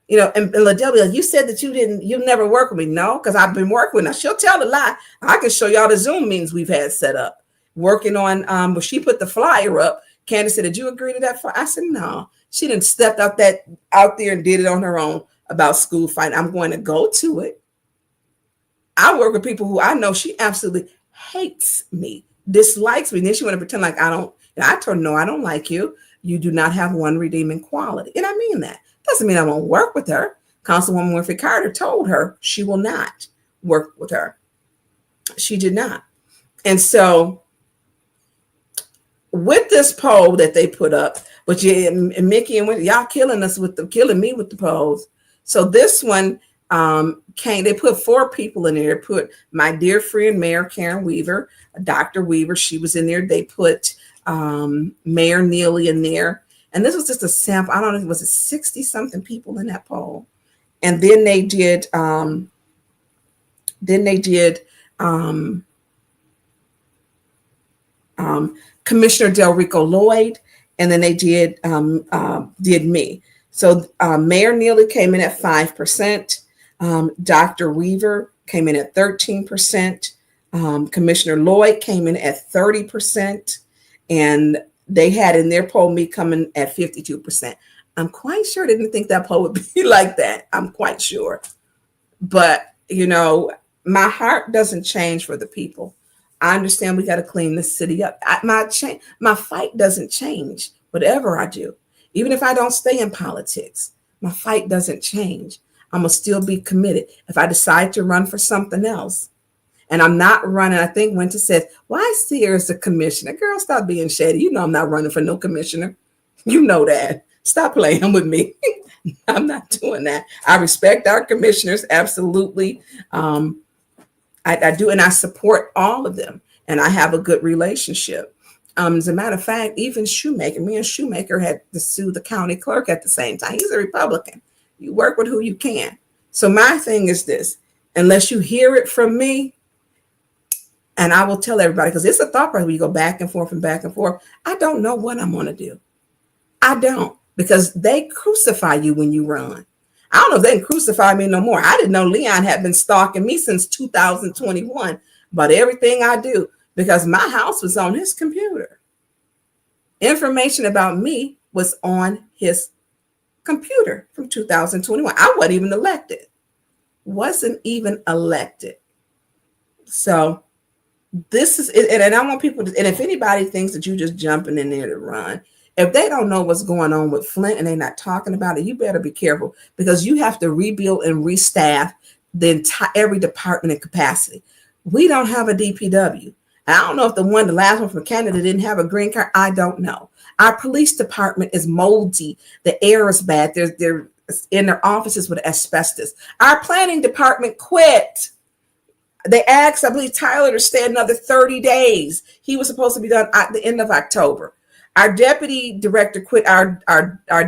And Liddell, you said that you never work with me. No, because I've been working with her. She'll tell a lie. I can show y'all the Zoom meetings we've had set up. Working on, when she put the flyer up, Candace said, did you agree to that flyer? I said, no. She didn't step out there and did it on her own about school fight. I'm going to go to it. I work with people who I know she absolutely hates me, dislikes me. And then she want to pretend like I don't. And I told her, no, I don't like you. You do not have one redeeming quality. And I mean that. Doesn't mean I won't work with her. Councilwoman Winfrey Carter told her she will not work with her. She did not. And so with this poll that they put up, but Mickey and y'all killing me with the polls. So this one they put 4 people in there. Put my dear friend, Mayor Karen Weaver, Dr. Weaver, she was in there. They put Mayor Neely in there. And this was just a sample. I don't know, was it 60 something people in that poll? And then they did um, um, Commissioner Del Rico Lloyd, and then they did me. So Mayor Neely came in at 5%. Dr. Weaver came in at 13%. Commissioner Lloyd came in at 30%. And they had in their poll me coming at 52%. I'm quite sure they didn't think that poll would be like that. I'm quite sure. But, my heart doesn't change for the people. I understand we got to clean the city up. My fight doesn't change, whatever I do. Even if I don't stay in politics, my fight doesn't change. I'm going to still be committed. If I decide to run for something else, and I'm not running, I think Winter said, why Sears the commissioner? Girl, stop being shady. You know I'm not running for no commissioner. You know that. Stop playing with me. I'm not doing that. I respect our commissioners, absolutely. I do, and I support all of them, and I have a good relationship. As a matter of fact, even Shoemaker, me and Shoemaker had to sue the county clerk at the same time. He's a Republican. You work with who you can. So my thing is this, unless you hear it from me, and I will tell everybody, because it's a thought process when you go back and forth and back and forth. I don't know what I'm going to do. I don't, because they crucify you when you run. I don't know if they can crucify me no more. I didn't know Leon had been stalking me since 2021 about everything I do, because my house was on his computer. Information about me was on his computer from 2021. I wasn't even elected. So this is it. And I want people to, and if anybody thinks that you're just jumping in there to run, if they don't know what's going on with Flint and they're not talking about it, you better be careful, because you have to rebuild and restaff every department in capacity. We don't have a DPW. I don't know if the last one from Canada didn't have a green card. I don't know. Our police department is moldy. The air is bad. They're in their offices with asbestos. Our planning department quit. They asked, I believe, Tyler to stay another 30 days. He was supposed to be done at the end of October. Our deputy director quit. Our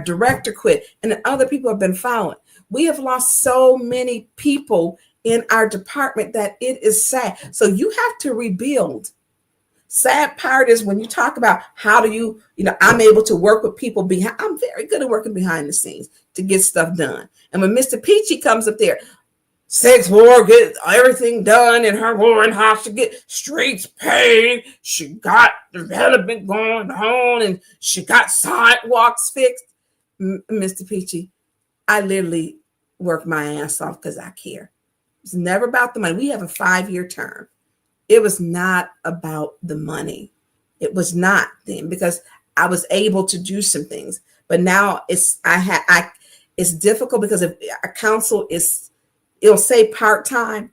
director quit. And then other people have been following. We have lost so many people in our department that it is sad. So you have to rebuild. Sad part is when you talk about how do you, I'm able to work with people behind. I'm very good at working behind the scenes to get stuff done. And when Mr. Peachy comes up there, 6 Ward, get everything done in her Warren house to get streets paved. She got development going on and she got sidewalks fixed. Mr. Peachy, I literally work my ass off because I care. It's never about the money. We have a 5-year term. It was not about the money. It was not then, because I was able to do some things. But now it's difficult, because if a council it'll say part-time,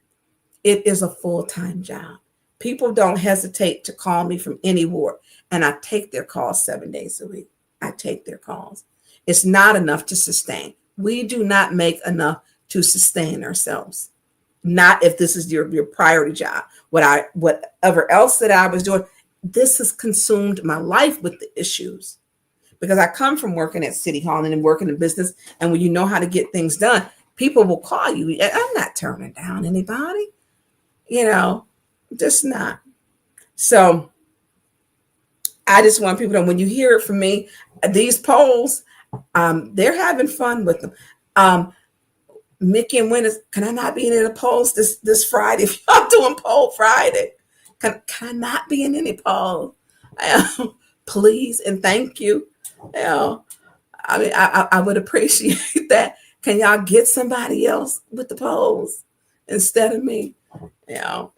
it is a full-time job. People don't hesitate to call me from any ward, and I take their calls 7 days a week. I take their calls. It's not enough to sustain. We do not make enough to sustain ourselves. Not if this is your priority job. Whatever else that I was doing, this has consumed my life with the issues, because I come from working at City Hall and then working in business. And when you know how to get things done, people will call you. I'm not turning down anybody, just not. So I just want people to know, when you hear it from me, these polls, they're having fun with them. Mickey and Winters, can I not be in any polls this Friday? If y'all doing poll Friday, can I not be in any polls? Please and thank you. I would appreciate that. Can y'all get somebody else with the polls instead of me? And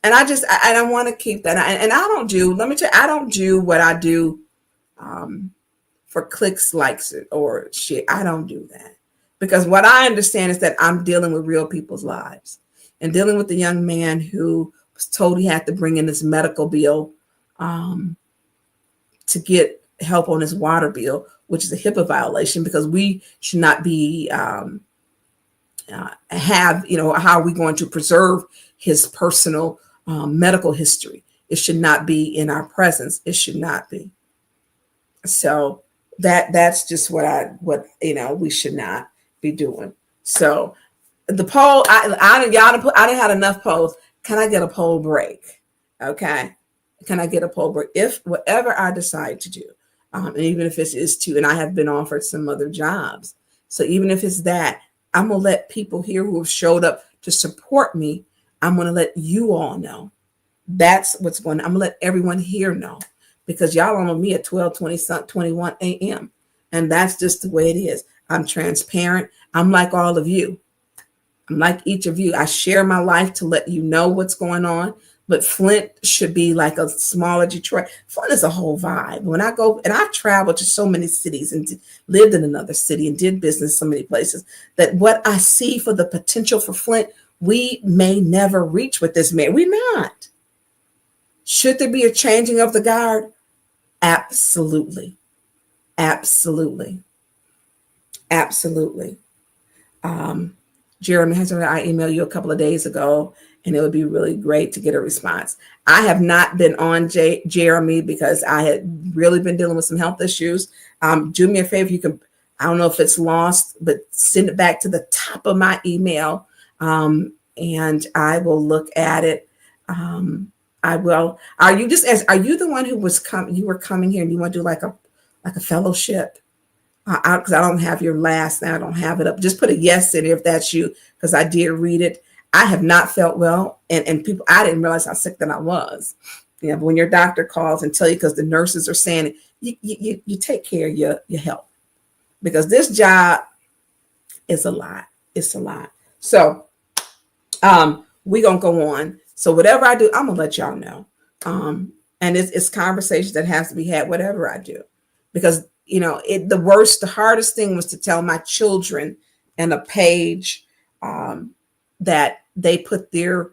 I want to keep that. And I don't do, let me tell you, I don't do what I do for clicks, likes, or shit. I don't do that. Because what I understand is that I'm dealing with real people's lives, and dealing with the young man who was told he had to bring in his medical bill to get help on his water bill, which is a HIPAA violation, because we should not be how are we going to preserve his personal medical history? It should not be in our presence. It should not be. So that's just what we should not. be doing. So the poll, I didn't have enough polls. Can I get a poll break? Okay. Can I get a poll break? If whatever I decide to do, and even if it is to, and I have been offered some other jobs. So even if it's that, I'm going to let people here who have showed up to support me, I'm going to let you all know. That's what's going on. I'm going to let everyone here know, because y'all don't know me at 21 a.m. And that's just the way it is. I'm transparent. I'm like all of you. I'm like each of you. I share my life to let you know what's going on. But Flint should be like a smaller Detroit. Flint is a whole vibe. When I go, and I've traveled to so many cities and lived in another city and did business so many places, that what I see for the potential for Flint, we may never reach with this man. We're not. Should there be a changing of the guard? Absolutely. Absolutely. Absolutely. Jeremy has I emailed you a couple of days ago, and it would be really great to get a response. I have not been on Jeremy because I had really been dealing with some health issues. Do me a favor, you can, I don't know if it's lost, but send it back to the top of my email, and I will look at it. I will. Are you the one who was you were coming here and you want to do like a fellowship? Because I don't have your last name. I don't have it up. Just put a yes in it if that's you, because I did read it. I have not felt well, and people, I didn't realize how sick that I was. Yeah, but when your doctor calls and tell you, because the nurses are saying it, you take care of your health, because this job is a lot. It's a lot. So we're gonna go on. So whatever I do, I'm gonna let y'all know. And it's conversations that has to be had, whatever I do, because the hardest thing was to tell my children in a page that they put their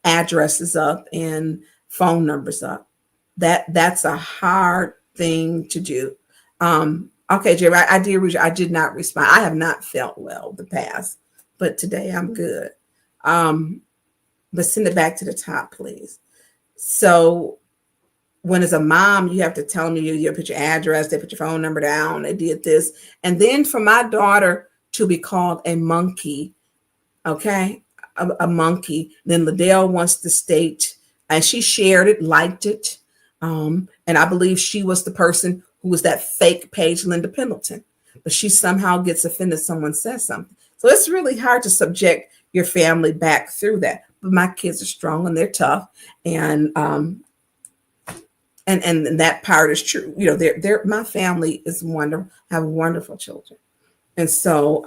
addresses up and phone numbers up. That's a hard thing to do. Okay, Jerry, I did not respond. I have not felt well the past, but today I'm good. But send it back to the top, please. So when as a mom, you have to tell them you put your address, they put your phone number down, they did this. And then for my daughter to be called a monkey, okay, a monkey, then Liddell wants to state, and she shared it, liked it. And I believe she was the person who was that fake page, Linda Pendleton. But she somehow gets offended someone says something. So it's really hard to subject your family back through that. But my kids are strong and they're tough. And that part is true. They're my family is wonderful, have wonderful children. And so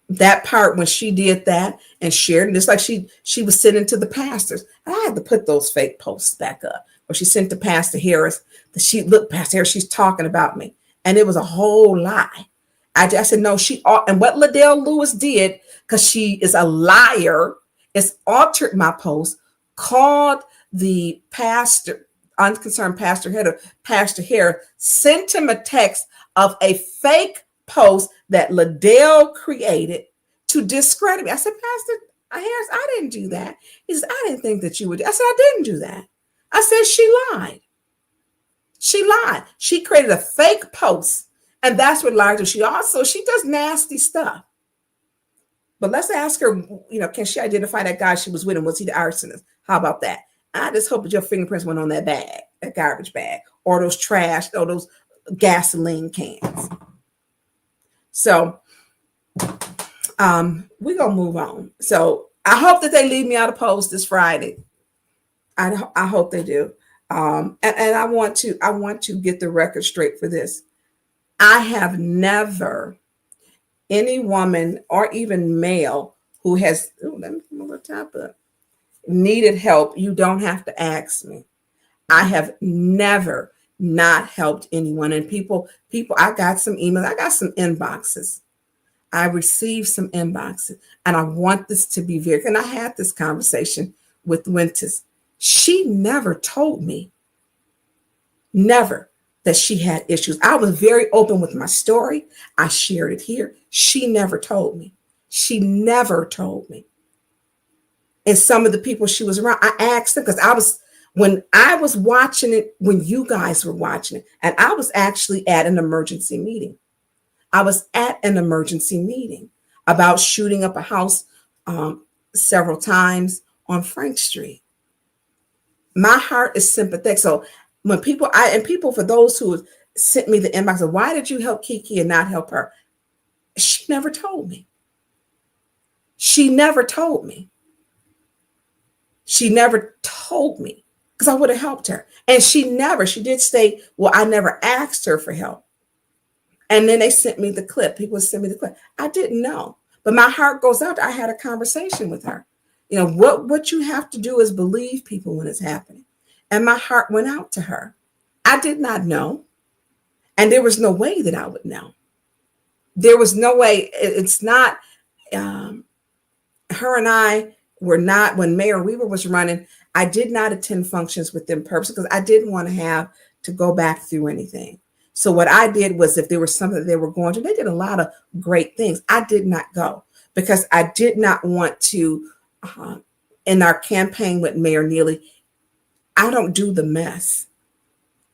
that part, when she did that and shared it, it's like she was sending to the pastors. I had to put those fake posts back up. Or she sent to Pastor Harris that look, Pastor Harris, she's talking about me. And it was a whole lie. I said, no, and what Liddell Lewis did, because she is a liar, is altered my post, called the pastor, unconcerned pastor head of Pastor Harris, sent him a text of a fake post that Liddell created to discredit me. I said, Pastor Harris, I didn't do that. He says, I didn't think that you would. I said, I didn't do that. I said, she lied. She lied. She created a fake post, and that's what lied to. She does nasty stuff. But let's ask her, can she identify that guy she was with, and was he the arsonist? How about that? I just hope that your fingerprints went on that bag, that garbage bag, or those trash, or those gasoline cans. So we're going to move on. So I hope that they leave me out of post this Friday. I hope they do. And I want to get the record straight for this. I have never, any woman or even male who has, let me come over the top up, needed help, you don't have to ask me. I have never not helped anyone. And people, I got some emails, I got some inboxes. I received some inboxes, and I want this to be very, and I had this conversation with Winters. She never told me, never, that she had issues. I was very open with my story. I shared it here. She never told me. She never told me. And some of the people she was around, I asked them, because when I was watching it, when you guys were watching it, and I was actually at an emergency meeting. I was at an emergency meeting about shooting up a house several times on Frank Street. My heart is sympathetic. So when people, for those who sent me the inbox of why did you help Kiki and not help her? She never told me. She never told me. She never told me because I would have helped her. And she did say, well, I never asked her for help. And then they sent me the clip. People sent me the clip. I didn't know. But my heart goes out. I had a conversation with her. You know, what you have to do is believe people when it's happening. And my heart went out to her. I did not know. And there was no way that I would know. There was no way. It's not, her and I were not, when Mayor Weaver was running, I did not attend functions with them purposely because I didn't want to have to go back through anything. So what I did was if there was something they were going to, they did a lot of great things. I did not go because I did not want to, in our campaign with Mayor Neely, I don't do the mess.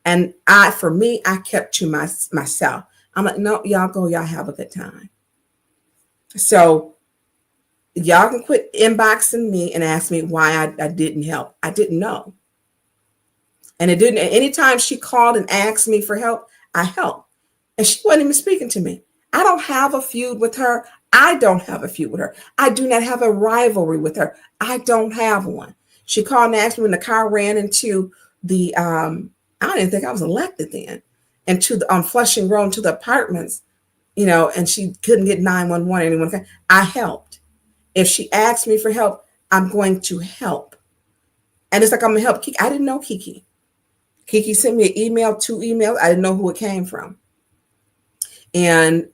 And for me, I kept to myself. I'm like, no, y'all go, y'all have a good time. So y'all can quit inboxing me and ask me why I didn't help. I didn't know. And it didn't, anytime she called and asked me for help, I helped. And she wasn't even speaking to me. I don't have a feud with her. I don't have a feud with her. I do not have a rivalry with her. I don't have one. She called and asked me when the car ran into the, I didn't think I was elected then, and to the on Flushing Road to the apartments, you know, and she couldn't get 911 or anyone. I helped. If she asked me for help, I'm going to help. And it's like I'm gonna help Kiki. I didn't know Kiki. Kiki sent me an email, 2 emails. I didn't know who it came from. And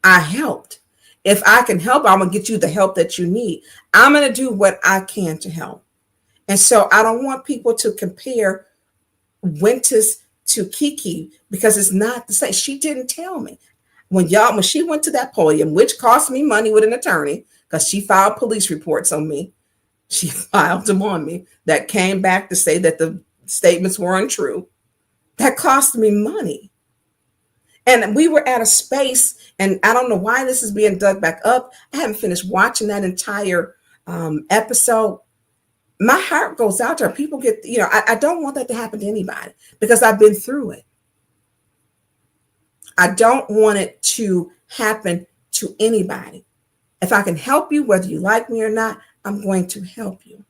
I helped. If I can help, I'm gonna get you the help that you need. I'm gonna do what I can to help. And so I don't want people to compare Winters to Kiki because it's not the same. She didn't tell me. When she went to that podium, which cost me money with an attorney, because she filed police reports on me. She filed them on me that came back to say that the statements were untrue. That cost me money. And we were at a space, and I don't know why this is being dug back up. I haven't finished watching that entire episode. My heart goes out to her. People get, you know, I don't want that to happen to anybody because I've been through it. I don't want it to happen to anybody. If I can help you, whether you like me or not, I'm going to help you.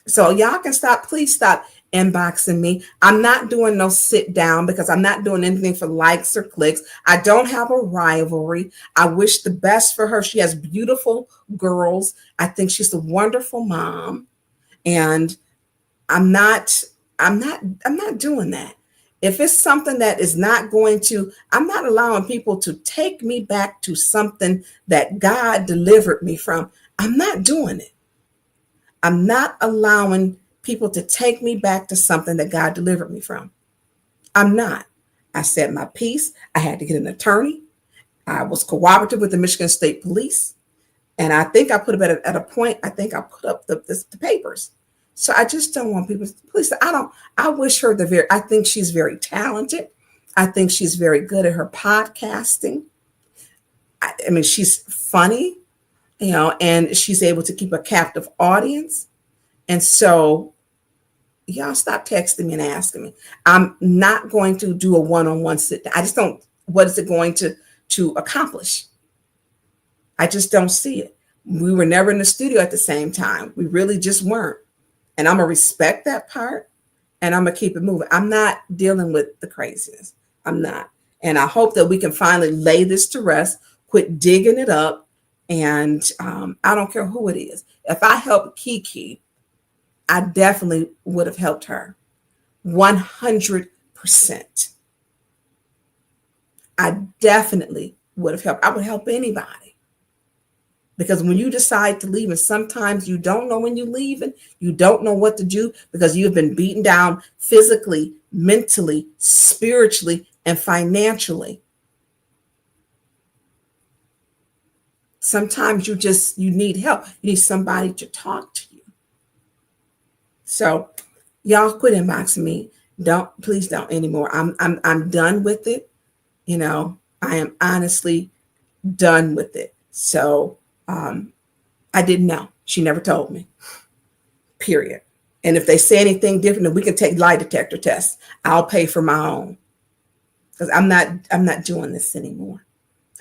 So y'all can please stop inboxing me. I'm not doing no sit down because I'm not doing anything for likes or clicks. I don't have a rivalry. I wish the best for her. She has beautiful girls. I think she's a wonderful mom. And I'm not doing that. If it's something that is not going to, I'm not allowing people to take me back to something that God delivered me from. I'm not doing it. I'm not allowing people to take me back to something that God delivered me from. I'm not. I said my piece. I had to get an attorney. I was cooperative with the Michigan State Police. And I think I put up at a point, I think I put up the papers. So I just don't want people to, please, I wish her I think she's very talented. I think she's very good at her podcasting. I mean, she's funny, you know, and she's able to keep a captive audience. And so y'all stop texting me and asking me. I'm not going to do a one-on-one sit down. I just don't, what is it going to accomplish? I just don't see it. We were never in the studio at the same time. We really just weren't. And I'm going to respect that part and I'm going to keep it moving. I'm not dealing with the craziness. I'm not. And I hope that we can finally lay this to rest, quit digging it up. And I don't care who it is. If I help Kiki, I definitely would have helped her 100%. I definitely would have helped. I would help anybody. Because when you decide to leave, and sometimes you don't know when you're leaving, you don't know what to do because you've been beaten down physically, mentally, spiritually, and financially. Sometimes you need help. You need somebody to talk to you. So y'all quit inboxing me. Please don't anymore. I'm done with it. You know, I am honestly done with it. So I didn't know. She never told me, period. And if they say anything different, then we can take lie detector tests. I'll pay for my own, because I'm not doing this anymore.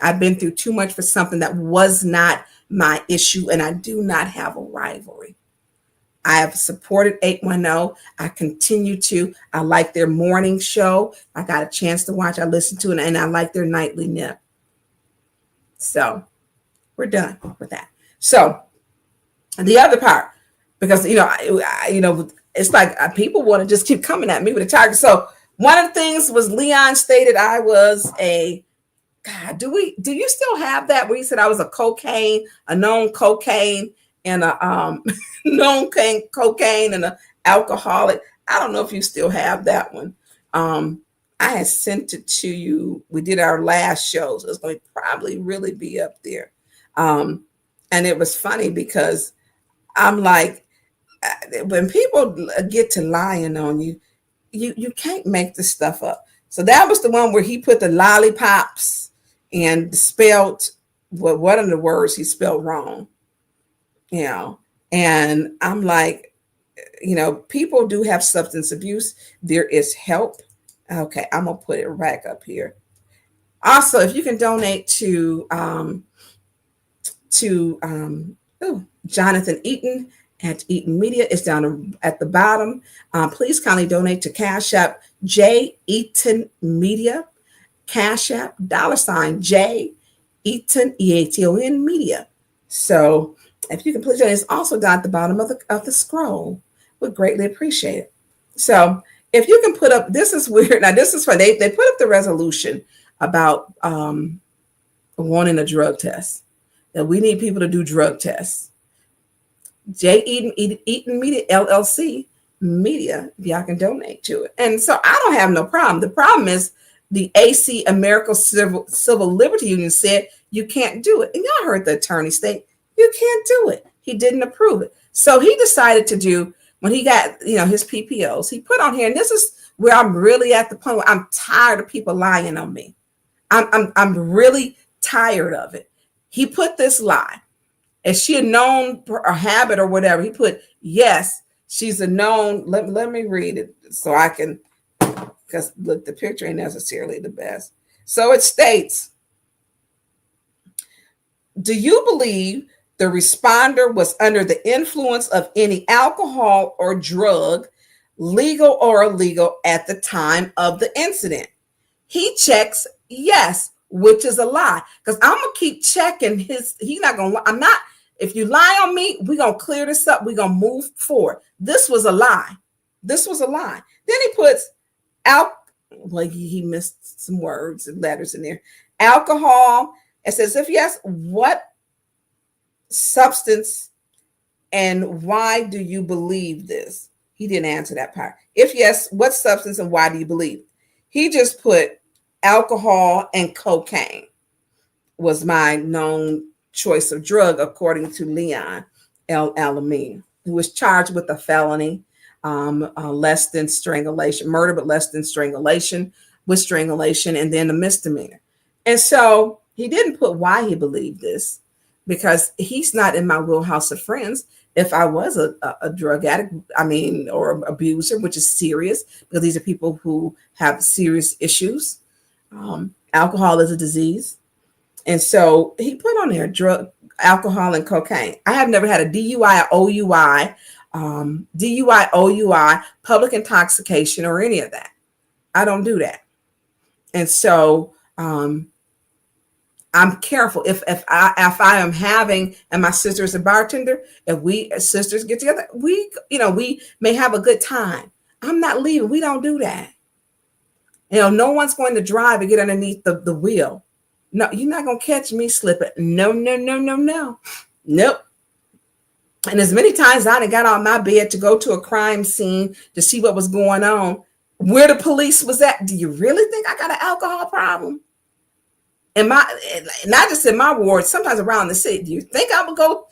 I've been through too much for something that was not my issue, and I do not have a rivalry. I have supported 810. I continue to. I like their morning show. I got a chance to watch. I listened to it, and I like their nightly nip. So we're done with that. So the other part, because it's like people want to just keep coming at me with a target. So one of the things was Leon stated I was a God. Do you still have that where he said I was a known cocaine and a known cocaine and an alcoholic? I don't know if you still have that one. I had sent it to you. We did our last show, so it's going to probably really be up there. And it was funny because I'm like, when people get to lying on you, you can't make this stuff up. So that was the one where he put the lollipops and spelled one of the words he spelled wrong. And I'm like, people do have substance abuse. There is help. Okay, I'm gonna put it back up here. Also, if you can donate to Jonathan Eaton at Eaton Media, it's down at the bottom. Please kindly donate to Cash App J Eaton Media, Cash App $ J Eaton EATON Media. So if you can please donate, it's also down at the bottom of the scroll. Would greatly appreciate it. So if you can put up, this is weird. Now this is fun. They put up the resolution about wanting a drug test, that we need people to do drug tests. J Eaton Media LLC Media, if y'all can donate to it. And so I don't have no problem. The problem is the AC American Civil Liberty Union said you can't do it. And y'all heard the attorney state, you can't do it. He didn't approve it. So he decided to do, when he got his PPOs, he put on here, and this is where I'm really at the point where I'm tired of people lying on me. I'm really tired of it. He put this lie. Is she a known or habit or whatever? He put, yes, she's a known. Let me read it so I can, because look, the picture ain't necessarily the best. So it states, do you believe the responder was under the influence of any alcohol or drug, legal or illegal, at the time of the incident? He checks yes, which is a lie. Because I'm going to keep checking he's not going to, if you lie on me, we're going to clear this up. We're going to move forward. This was a lie. Then he puts he missed some words and letters in there. Alcohol. It says, if yes, what substance and why do you believe this? He didn't answer that part. If yes, what substance and why do you believe? He just put alcohol and cocaine was my known choice of drug, according to Leon L. Alamine, who was charged with a felony, less than strangulation, murder, but less than strangulation, with strangulation, and then a misdemeanor. And so he didn't put why he believed this, because he's not in my wheelhouse of friends. If I was a drug addict, or abuser, which is serious, because these are people who have serious issues. Alcohol is a disease. And so he put on there drug, alcohol, and cocaine. I have never had a DUI or OUI, public intoxication, or any of that. I don't do that. And so I'm careful if I am having, and my sister is a bartender, if we as sisters get together, we may have a good time. I'm not leaving. We don't do that. No one's going to drive and get underneath the wheel. No, you're not going to catch me slipping. No. Nope. And as many times I done got on my bed to go to a crime scene to see what was going on, where the police was at. Do you really think I got an alcohol problem? Not just in my ward, sometimes around the city. Do you think I would go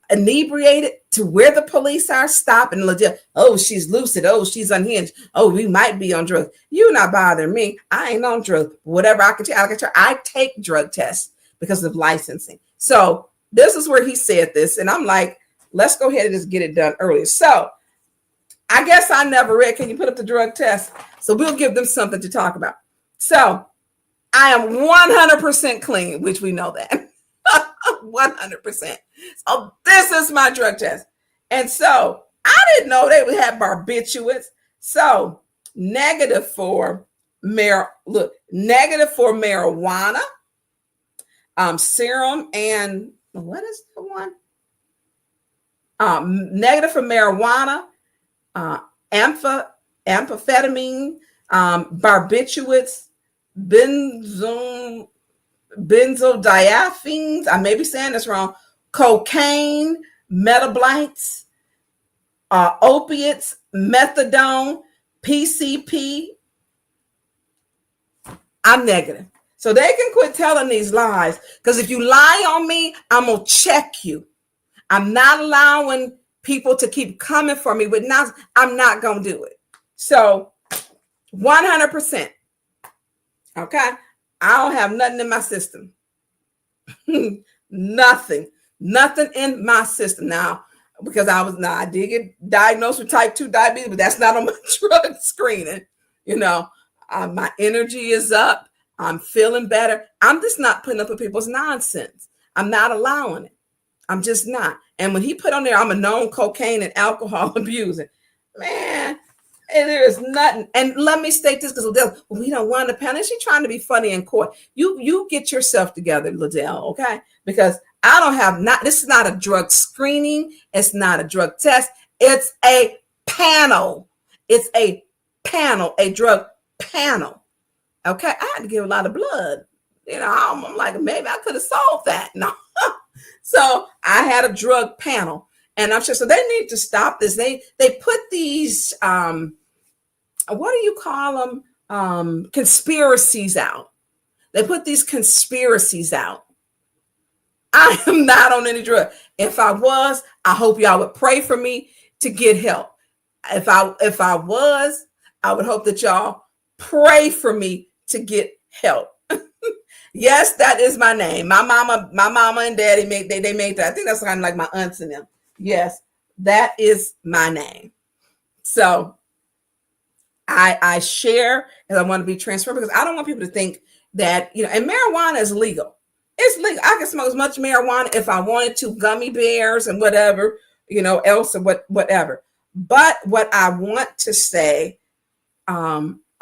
inebriated to where the police are, stopping legit? Oh, she's lucid. Oh, she's unhinged. Oh, we might be on drugs. You're not bothering me. I ain't on drugs. Whatever I can tell, I take drug tests because of licensing. So this is where he said this. And I'm like, let's go ahead and just get it done earlier. So I guess I never read. Can you put up the drug test? So we'll give them something to talk about. So I am 100% clean, which we know that. 100%. So this is my drug test. And so I didn't know they would have barbiturates. So negative for marijuana, serum, and what is the one? Negative for marijuana, amphetamine, barbiturates, benzodiazepines, I may be saying this wrong, cocaine, metabolites, opiates, methadone, PCP. I'm negative. So they can quit telling these lies, because if you lie on me, I'm going to check you. I'm not allowing people to keep coming for me with nonsense. I'm not going to do it. So 100%. Okay. I don't have nothing in my system. Nothing in my system now, because I did get diagnosed with type 2 diabetes, but that's not on my drug screening. My energy is up. I'm feeling better. I'm just not putting up with people's nonsense. I'm not allowing it. I'm just not. And when he put on there, I'm a known cocaine and alcohol abuser, man, and there is nothing. And let me state this, because we don't want to panic. She's trying to be funny in court. You get yourself together, Liddell, okay? Because this is not a drug screening. It's not a drug test. It's a panel. It's a panel, a drug panel. Okay, I had to give a lot of blood. I'm like, maybe I could have solved that. No. So I had a drug panel, and I'm sure, so they need to stop this. They put these, what do you call them? Conspiracies out. They put these conspiracies out. I am not on any drug. If I was, I hope y'all would pray for me to get help. If I was, I would hope that y'all pray for me to get help. Yes, that is my name. My mama and daddy made that. I think that's kind of like my aunts and them. Yes, that is my name. So I share, and I want to be transparent, because I don't want people to think that, and marijuana is legal. It's legal. I can smoke as much marijuana if I wanted to, gummy bears and whatever, else or whatever. But what I want to say,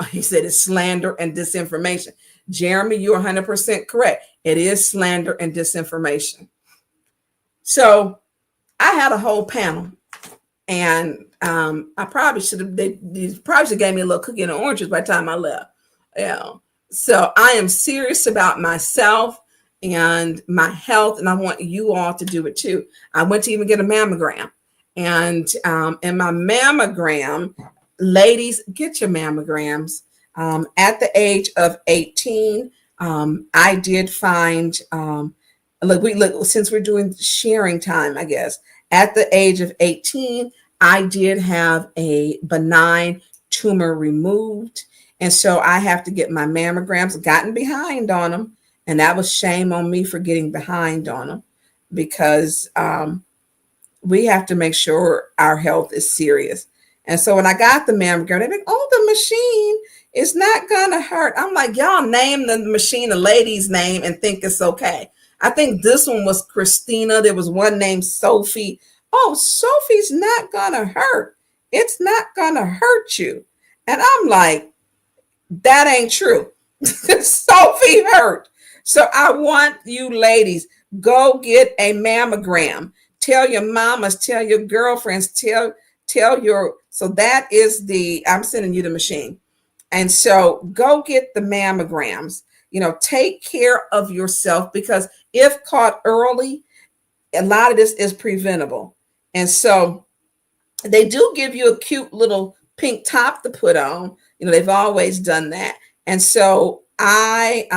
he said, it's slander and disinformation. Jeremy, you're 100% correct. It is slander and disinformation. So I had a whole panel, and I probably should have, they probably should have gave me a little cookie and oranges by the time I left. So I am serious about myself and my health, and I want you all to do it too. I went to even get a mammogram, and in my mammogram, ladies, get your mammograms. At the age of 18, I did find, since we're doing sharing time, I guess, at the age of 18, I did have a benign tumor removed. And so I have to get my mammograms, gotten behind on them. And that was shame on me for getting behind on them, because we have to make sure our health is serious. And so when I got the mammogram, they're like, oh, the machine is not going to hurt. I'm like, y'all name the machine a lady's name and think it's okay. I think this one was Christina. There was one named Sophie. Oh, Sophie's not going to hurt. It's not going to hurt you. And I'm like, that ain't true. Sophie hurt. So I want you ladies, go get a mammogram. Tell your mamas, tell your girlfriends, tell your, so that is I'm sending you the machine. And so go get the mammograms, take care of yourself, because if caught early, a lot of this is preventable. And so they do give you a cute little pink top to put on. They've always done that. And so I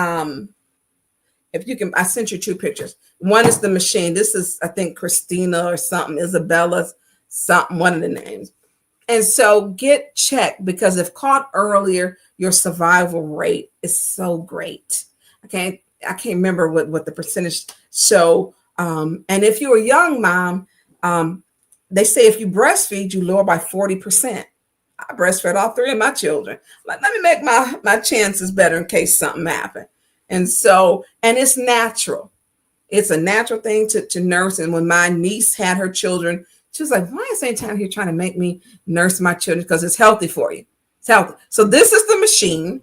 sent you two pictures. One is the machine. This is, I think, Christina or something, Isabella, something, one of the names. And so get checked, because if caught earlier, your survival rate is so great. Okay. I can't remember what the percentage. So, and if you're a young mom, they say if you breastfeed, you lower by 40%. I breastfed all three of my children. Like, let me make my chances better in case something happened. And so, and it's natural. It's a natural thing to nurse. And when my niece had her children, she was like, why is St. Time here trying to make me nurse my children? Because it's healthy for you. It's healthy. So this is the machine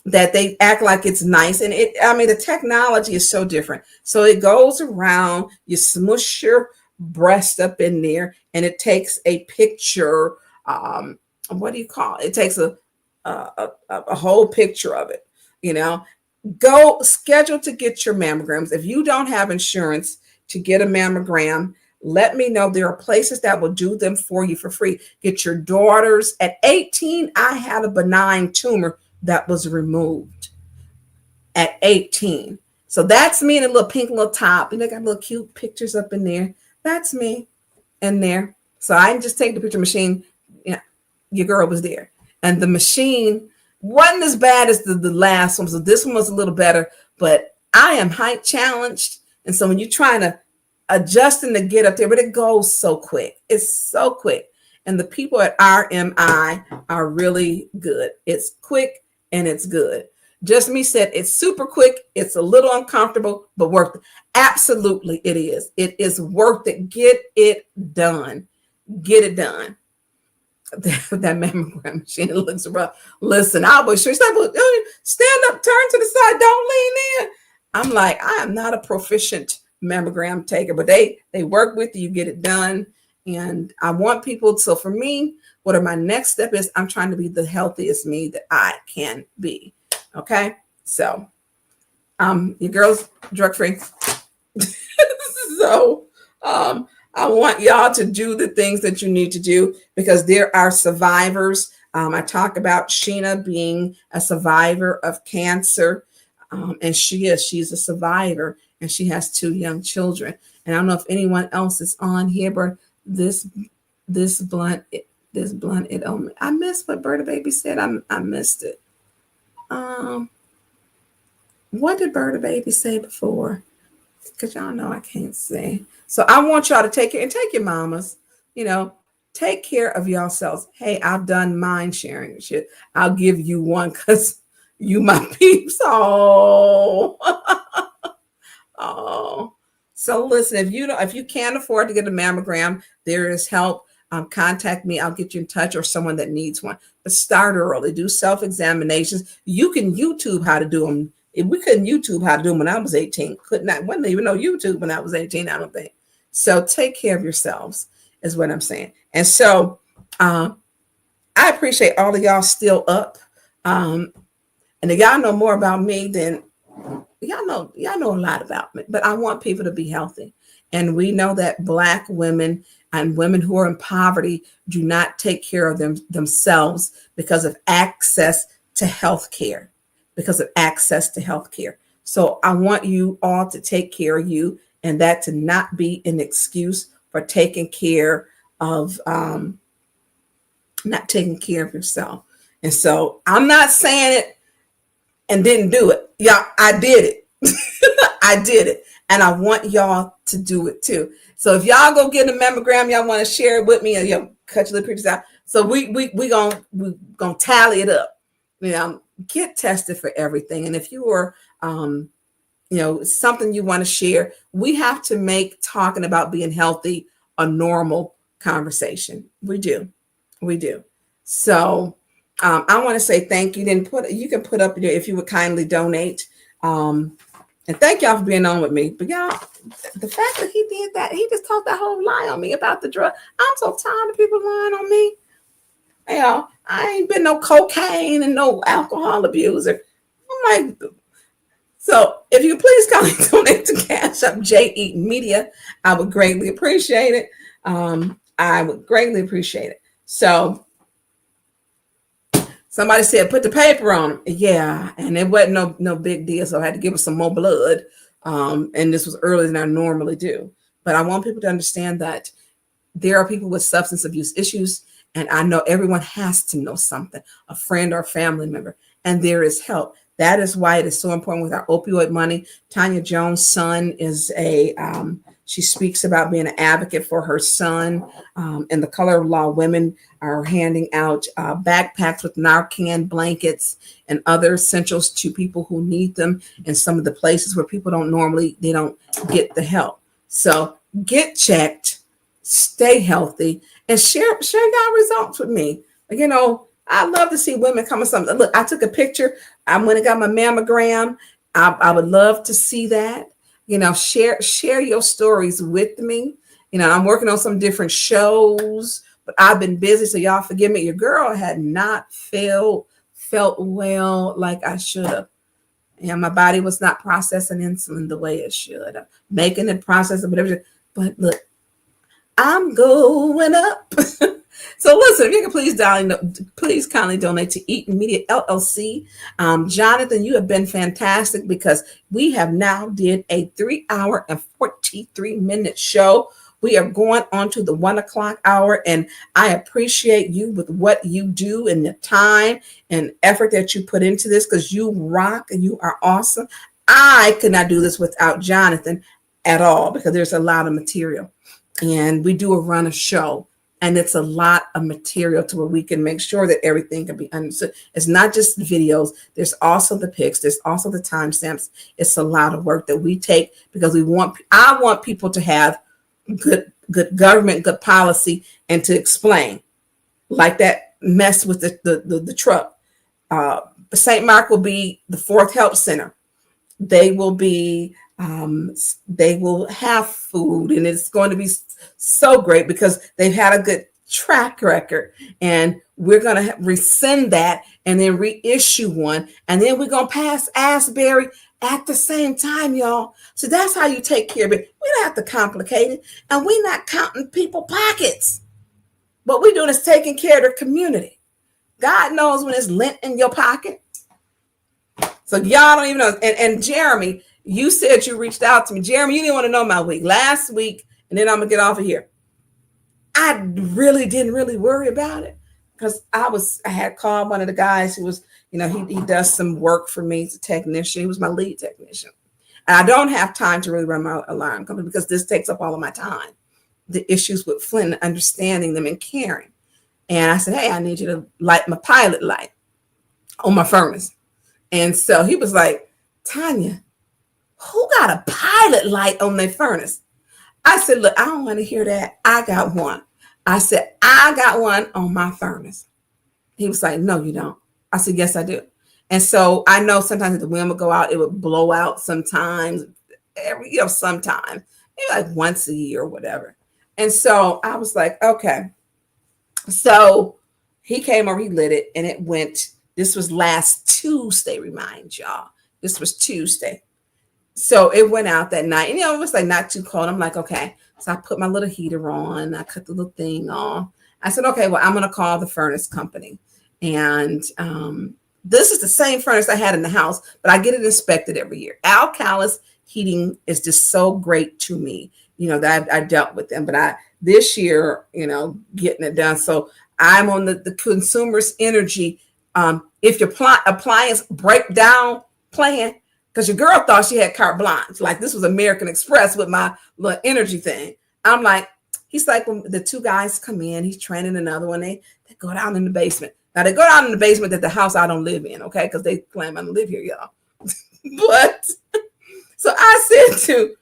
that they act like it's nice. And the technology is so different. So it goes around, you smush your breast up in there, and it takes a picture. What do you call it? It takes a whole picture of it, Go schedule to get your mammograms. If you don't have insurance to get a mammogram, let me know. There are places that will do them for you for free. Get your daughters. At 18, I had a benign tumor that was removed at 18. So that's me in a little pink little top. And they got little cute pictures up in there. That's me in there. So I didn't just take the picture machine. Your girl was there. And the machine wasn't as bad as the last one. So this one was a little better, but I am height challenged. And so when you're trying to adjust and to get up there, but it goes so quick. It's so quick. And the people at RMI are really good. It's quick and it's good. Just Me said it's super quick. It's a little uncomfortable, but worth it. Absolutely it is. It is worth it. Get it done. Get it done. That mammogram machine looks rough. Listen, I was sure. Stand up, turn to the side, don't lean in. I'm like, I am not a proficient mammogram taker, but they work with you, get it done. And I want people. So for me, what are my next step is I'm trying to be the healthiest me that I can be. Okay. So, your girl's drug free. So, I want y'all to do the things that you need to do because there are survivors. I talk about Sheena being a survivor of cancer. And she's a survivor and she has 2 young children. And I don't know if anyone else is on here, but this blunt, I missed what Berta Baby said. I missed it. What did Berta Baby say before? Because y'all know I can't see. So I want y'all to take care and take your mamas, take care of yourselves. Hey, I've done mind sharing shit. I'll give you one because you my peeps. Oh. Oh. So listen, if you can't afford to get a mammogram, there is help. Contact me. I'll get you in touch or someone that needs one. But start early. Do self-examinations. You can YouTube how to do them. If we couldn't YouTube how to do them when I was 18, wasn't even no YouTube when I was 18, I don't think. So take care of yourselves is what I'm saying. And so I appreciate all of y'all still up. And if y'all know more about me, then y'all know a lot about me. But I want people to be healthy. And we know that Black women and women who are in poverty do not take care of themselves because of access to health care. So I want you all to take care of you and that to not be an excuse for taking care of not taking care of yourself. And so I'm not saying it and didn't do it. Yeah, I did it. I did it. And I want y'all to do it too. So if y'all go get a mammogram, y'all want to share it with me and cut your little pictures out. So we gonna tally it up. Get tested for everything. And if you are, something you want to share, we have to make talking about being healthy a normal conversation. We do. So I want to say thank you. You can put up if you would kindly donate. And thank y'all for being on with me. But y'all, the fact that he did that, he just told that whole lie on me about the drug. I'm so tired of people lying on me. I ain't been no cocaine and no alcohol abuser. I'm like, so if you please kindly donate to Cash App J Eaton Media, I would greatly appreciate it. So somebody said, put the paper on them. Yeah. And it wasn't no big deal. So I had to give us some more blood. And this was earlier than I normally do. But I want people to understand that there are people with substance abuse issues. And I know everyone has to know something, a friend or family member. And there is help. That is why it is so important with our opioid money. Tanya Jones' son is she speaks about being an advocate for her son. And the Color of Law women are handing out backpacks with Narcan blankets and other essentials to people who need them in some of the places where people they don't get the help. So get checked, stay healthy, and share your results with me. You know, I love to see women come with something. Look, I took a picture. I went and got my mammogram. I would love to see that. You know, share your stories with me. You know, I'm working on some different shows, but I've been busy, so y'all forgive me. Your girl had not felt well like I should have. And my body was not processing insulin the way it should. Making it process, whatever. But look, I'm going up. So listen, if you can please kindly donate to Eaton Media LLC. Jonathan, you have been fantastic because we have now did a 3-hour and 43-minute show. We are going on to the 1 o'clock hour, and I appreciate you with what you do and the time and effort that you put into this, because you rock and you are awesome. I could not do this without Jonathan at all, because there's a lot of material, and we do a run of show. And it's a lot of material to where we can make sure that everything can be understood. It's not just videos. There's also the pics. There's also the timestamps. It's a lot of work that we take because I want people to have good government, good policy, and to explain, like that mess with the truck. St. Mark will be the 4th Help Center. They will have food, and it's going to be so great because they've had a good track record, and we're going to rescind that and then reissue one, and then we're going to pass Asbury at the same time, y'all. So that's how you take care of it. We don't have to complicate it, and we're not counting people's pockets. What we're doing is taking care of the community. God knows when it's lint in your pocket. So y'all don't even know. And Jeremy, you said you reached out to me. Jeremy, you didn't want to know my week. Last week, and then I'm going to get off of here. I really didn't worry about it because I had called one of the guys who was, you know, he does some work for me. He's a technician. He was my lead technician. And I don't have time to really run my alarm company because this takes up all of my time. The issues with Flint, understanding them and caring. And I said, hey, I need you to light my pilot light on my furnace. And so he was like, Tanya, who got a pilot light on their furnace? I said, look, I don't want to hear that. I got one. I said, I got one on my furnace. He was like, no, you don't. I said, yes, I do. And so I know sometimes if the wind would go out, it would blow out sometimes, sometimes, maybe like once a year or whatever. And so I was like, okay. So he came over, he lit it, and it went. This was last Tuesday, remind y'all. This was Tuesday. So it went out that night. And, it was like not too cold. I'm like, okay. So I put my little heater on. I cut the little thing off. I said, okay, well, I'm going to call the furnace company. And this is the same furnace I had in the house, but I get it inspected every year. Alcalis Heating is just so great to me. You know, that I dealt with them. But this year, getting it done. So I'm on the Consumers Energy. If your appliance breakdown plan, because your girl thought she had carte blanche, like this was American Express with my little energy thing. I'm like, he's like, when the 2 guys come in, he's training another one. They go down in the basement. Now they go down in the basement at the house I don't live in, okay? Because they claim I don't live here, y'all. But so I said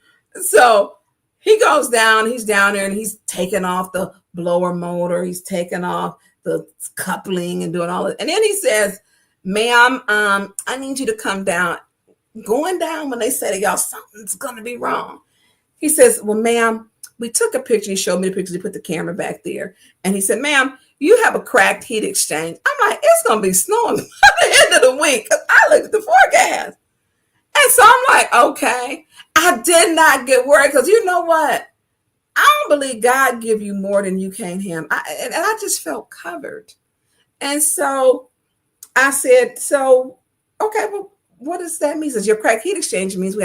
so he goes down, he's down there and he's taking off the blower motor, he's taking off the coupling and doing all that. And then he says, ma'am, I need you to come down. Going down when they say to y'all, something's going to be wrong. He says, well, ma'am, we took a picture. He showed me the pictures. He put the camera back there. And he said, ma'am, you have a cracked heat exchange. I'm like, it's going to be snowing by the end of the week. I looked at the forecast. And so I'm like, okay. I did not get worried because you know what? I don't believe God give you more than you can handle. And I just felt covered. And so I said, okay, well, what does that mean? Says your cracked heat exchange means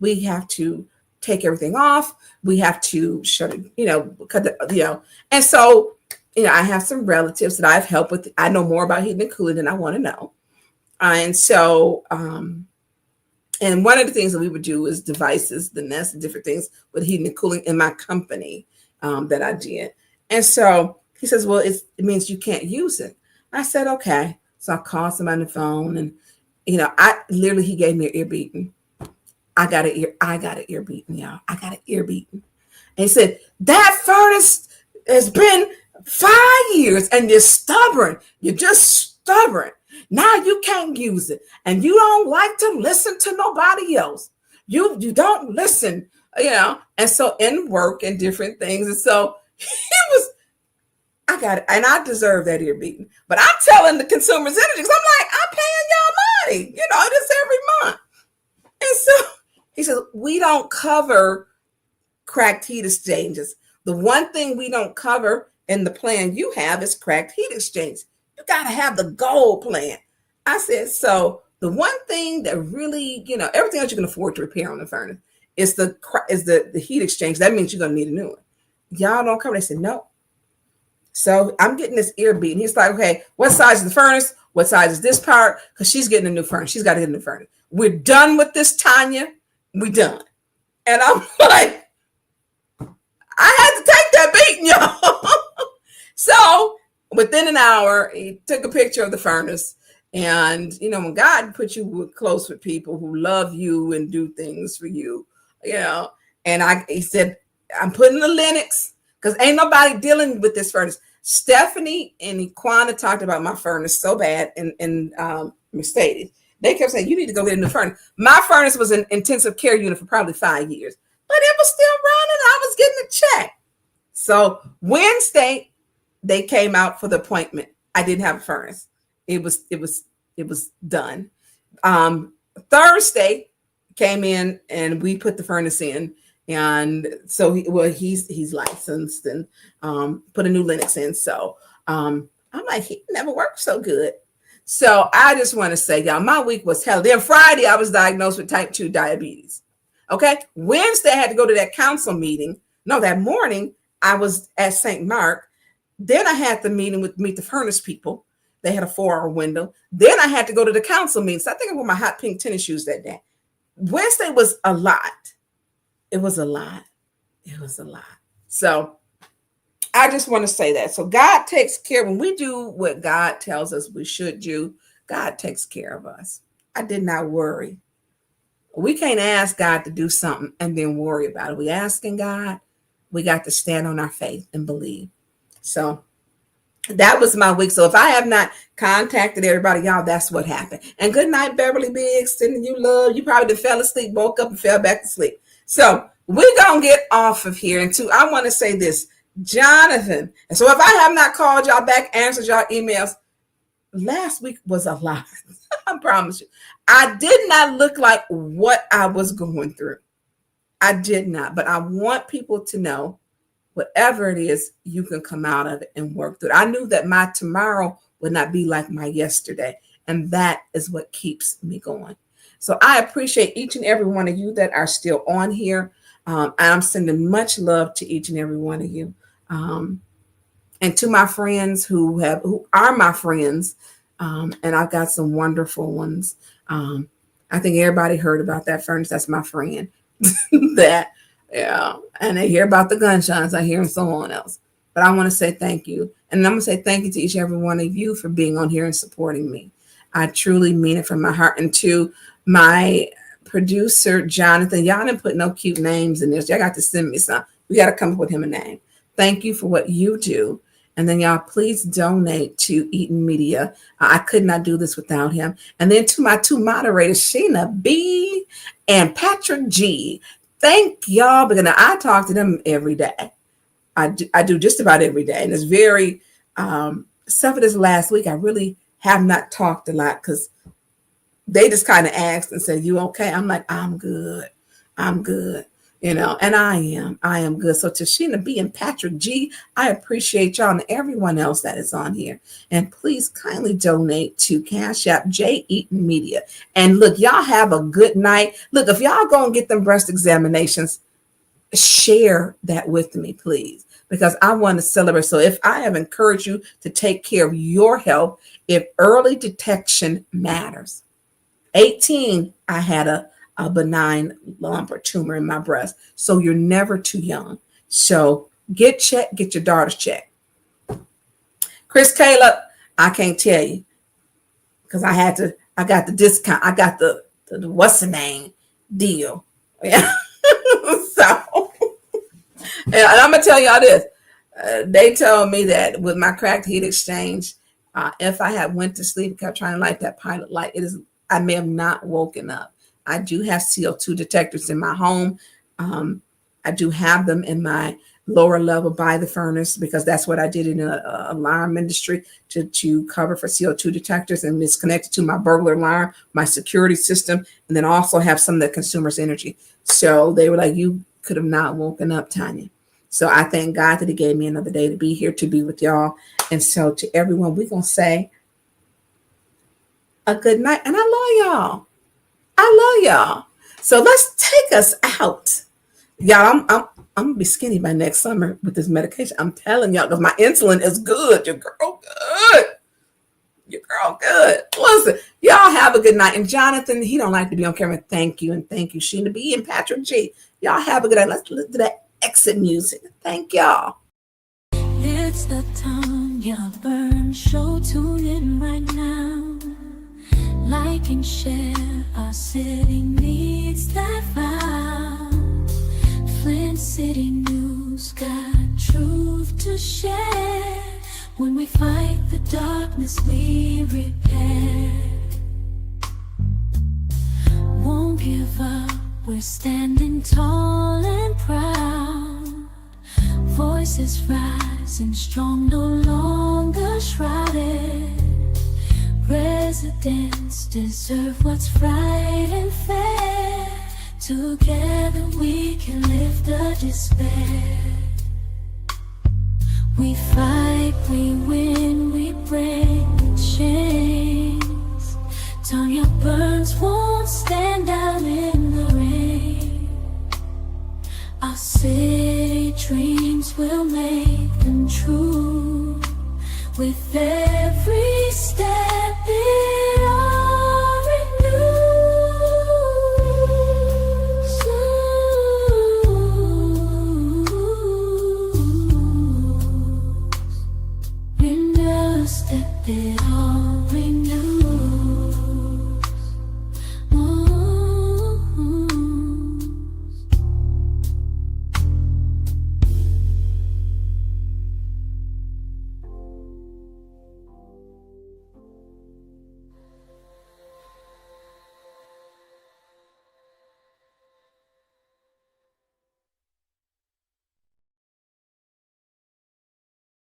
we have to take everything off. We have to shut it, cut the, and so, I have some relatives that I've helped with. I know more about heating and cooling than I want to know. And so, and one of the things that we would do is devices, the Nest, and different things with heating and cooling in my company that I did. And so he says, well, it means you can't use it. I said, okay. So I called somebody on the phone, and he gave me an ear beating. I got an ear beating, y'all. I got an ear beating. And he said, that furnace has been 5 years and you're stubborn. You're just stubborn. Now you can't use it. And you don't like to listen to nobody else. You don't listen, And so in work and different things. And so I got it. And I deserve that ear beating. But I'm telling the Consumers Energy, because I'm like, I'm paying y'all money, this every month. And so he says, we don't cover cracked heat exchangers. The one thing we don't cover in the plan you have is cracked heat exchange. You got to have the gold plan. I said, so the one thing that really, everything else you can afford to repair on the furnace is the heat exchange. That means you're going to need a new one. Y'all don't cover. They said, no. So I'm getting this ear beat. And he's like, okay, what size is the furnace? What size is this part? Because she's getting a new furnace. She's got to get a new furnace. We're done with this, Tanya. We done. And I'm like, I had to take that beating, y'all. So within an hour, he took a picture of the furnace. And, when God puts you close with people who love you and do things for you, and he said, I'm putting the Linux because ain't nobody dealing with this furnace. Stephanie and Iquana talked about my furnace so bad in Mercedes. They kept saying, you need to go get a new furnace. My furnace was an intensive care unit for probably 5 years, but it was still running. I was getting a check. So Wednesday, they came out for the appointment. I didn't have a furnace. It was done. Thursday came in and we put the furnace in. And so he's licensed and put a new Linux in. So I'm like, he never worked so good. So I just want to say, y'all, my week was hell. Then Friday, I was diagnosed with type 2 diabetes. Okay. Wednesday, I had to go to that council meeting. No, that morning I was at St. Mark. Then I had the meeting with Meet the Furnace people. They had a 4-hour window. Then I had to go to the council meeting. So I think I wore my hot pink tennis shoes that day. Wednesday was a lot. It was a lot. It was a lot. So I just want to say that. So God takes care. When we do what God tells us we should do, God takes care of us. I did not worry. We can't ask God to do something and then worry about it. We asking God, we got to stand on our faith and believe. So that was my week. So if I have not contacted everybody, y'all, that's what happened. And good night, Beverly Biggs, sending you love. You probably fell asleep, woke up and fell back to sleep. So we're going to get off of here. And two, I want to say this, Jonathan. And so if I have not called y'all back, answered y'all emails, last week was a lot. I promise you. I did not look like what I was going through. I did not. But I want people to know whatever it is, you can come out of it and work through it. I knew that my tomorrow would not be like my yesterday. And that is what keeps me going. So I appreciate each and every one of you that are still on here. I'm sending much love to each and every one of you. And to my friends who are my friends. And I've got some wonderful ones. I think everybody heard about that furnace. That's my friend. And I hear about the gunshots. I hear someone else. But I want to say thank you. And I'm going to say thank you to each and every one of you for being on here and supporting me. I truly mean it from my heart. And to my producer, Jonathan, y'all didn't put no cute names in this. Y'all got to send me some. We got to come up with him a name. Thank you for what you do. And then y'all please donate to Eaton Media. I could not do this without him. And then to my two moderators, Sheena B and Patrick G. Thank y'all, because I talk to them every day. I do just about every day. And it's very, except for this last week, I really have not talked a lot because they just kind of asked and said, you okay? I'm like, I'm good. I'm good. And I am good. So to Sheena B and Patrick G, I appreciate y'all and everyone else that is on here. And please kindly donate to Cash App J Eaton Media. And look, y'all have a good night. Look, if y'all go and get them breast examinations, share that with me, please, because I want to celebrate. So if I have encouraged you to take care of your health, if early detection matters. 18, I had a benign lump or tumor in my breast. So you're never too young. So get checked, get your daughters checked. Chris Caleb, I can't tell you because I got the discount. I got the what's the name deal. Yeah. So, and I'm going to tell y'all this. They told me that with my cracked heat exchange, if I had went to sleep, kept trying to light that pilot light, I may have not woken up. I do have CO2 detectors in my home. I do have them in my lower level by the furnace because that's what I did in the alarm industry to cover for CO2 detectors, and it's connected to my burglar alarm, my security system, and then also have some of the consumer's energy. So they were like, you could have not woken up, Tanya. So I thank God that he gave me another day to be here, to be with y'all. And so to everyone, we're going to say a good night. And I love y'all. I love y'all. So let's take us out. Y'all, I'm going to be skinny by next summer with this medication. I'm telling y'all, because my insulin is good. Your girl good. Your girl good. Listen, y'all have a good night. And Jonathan, he don't like to be on camera. Thank you. And thank you, Sheena B and Patrick G. Y'all have a good night. Let's listen to that exit music. Thank y'all. It's the Tanya Burn Show. Tune in right now. Like and share. Our city needs that vibe. Flint City News got truth to share. When we fight the darkness, we repair. Won't give up. We're standing tall and proud. Voices rising strong, no longer shrouded. Residents deserve what's right and fair. Together we can lift the despair. We fight, we win, we break the chains. Tanya Burns won't stand out in the rain. Our city dreams will make them true. With every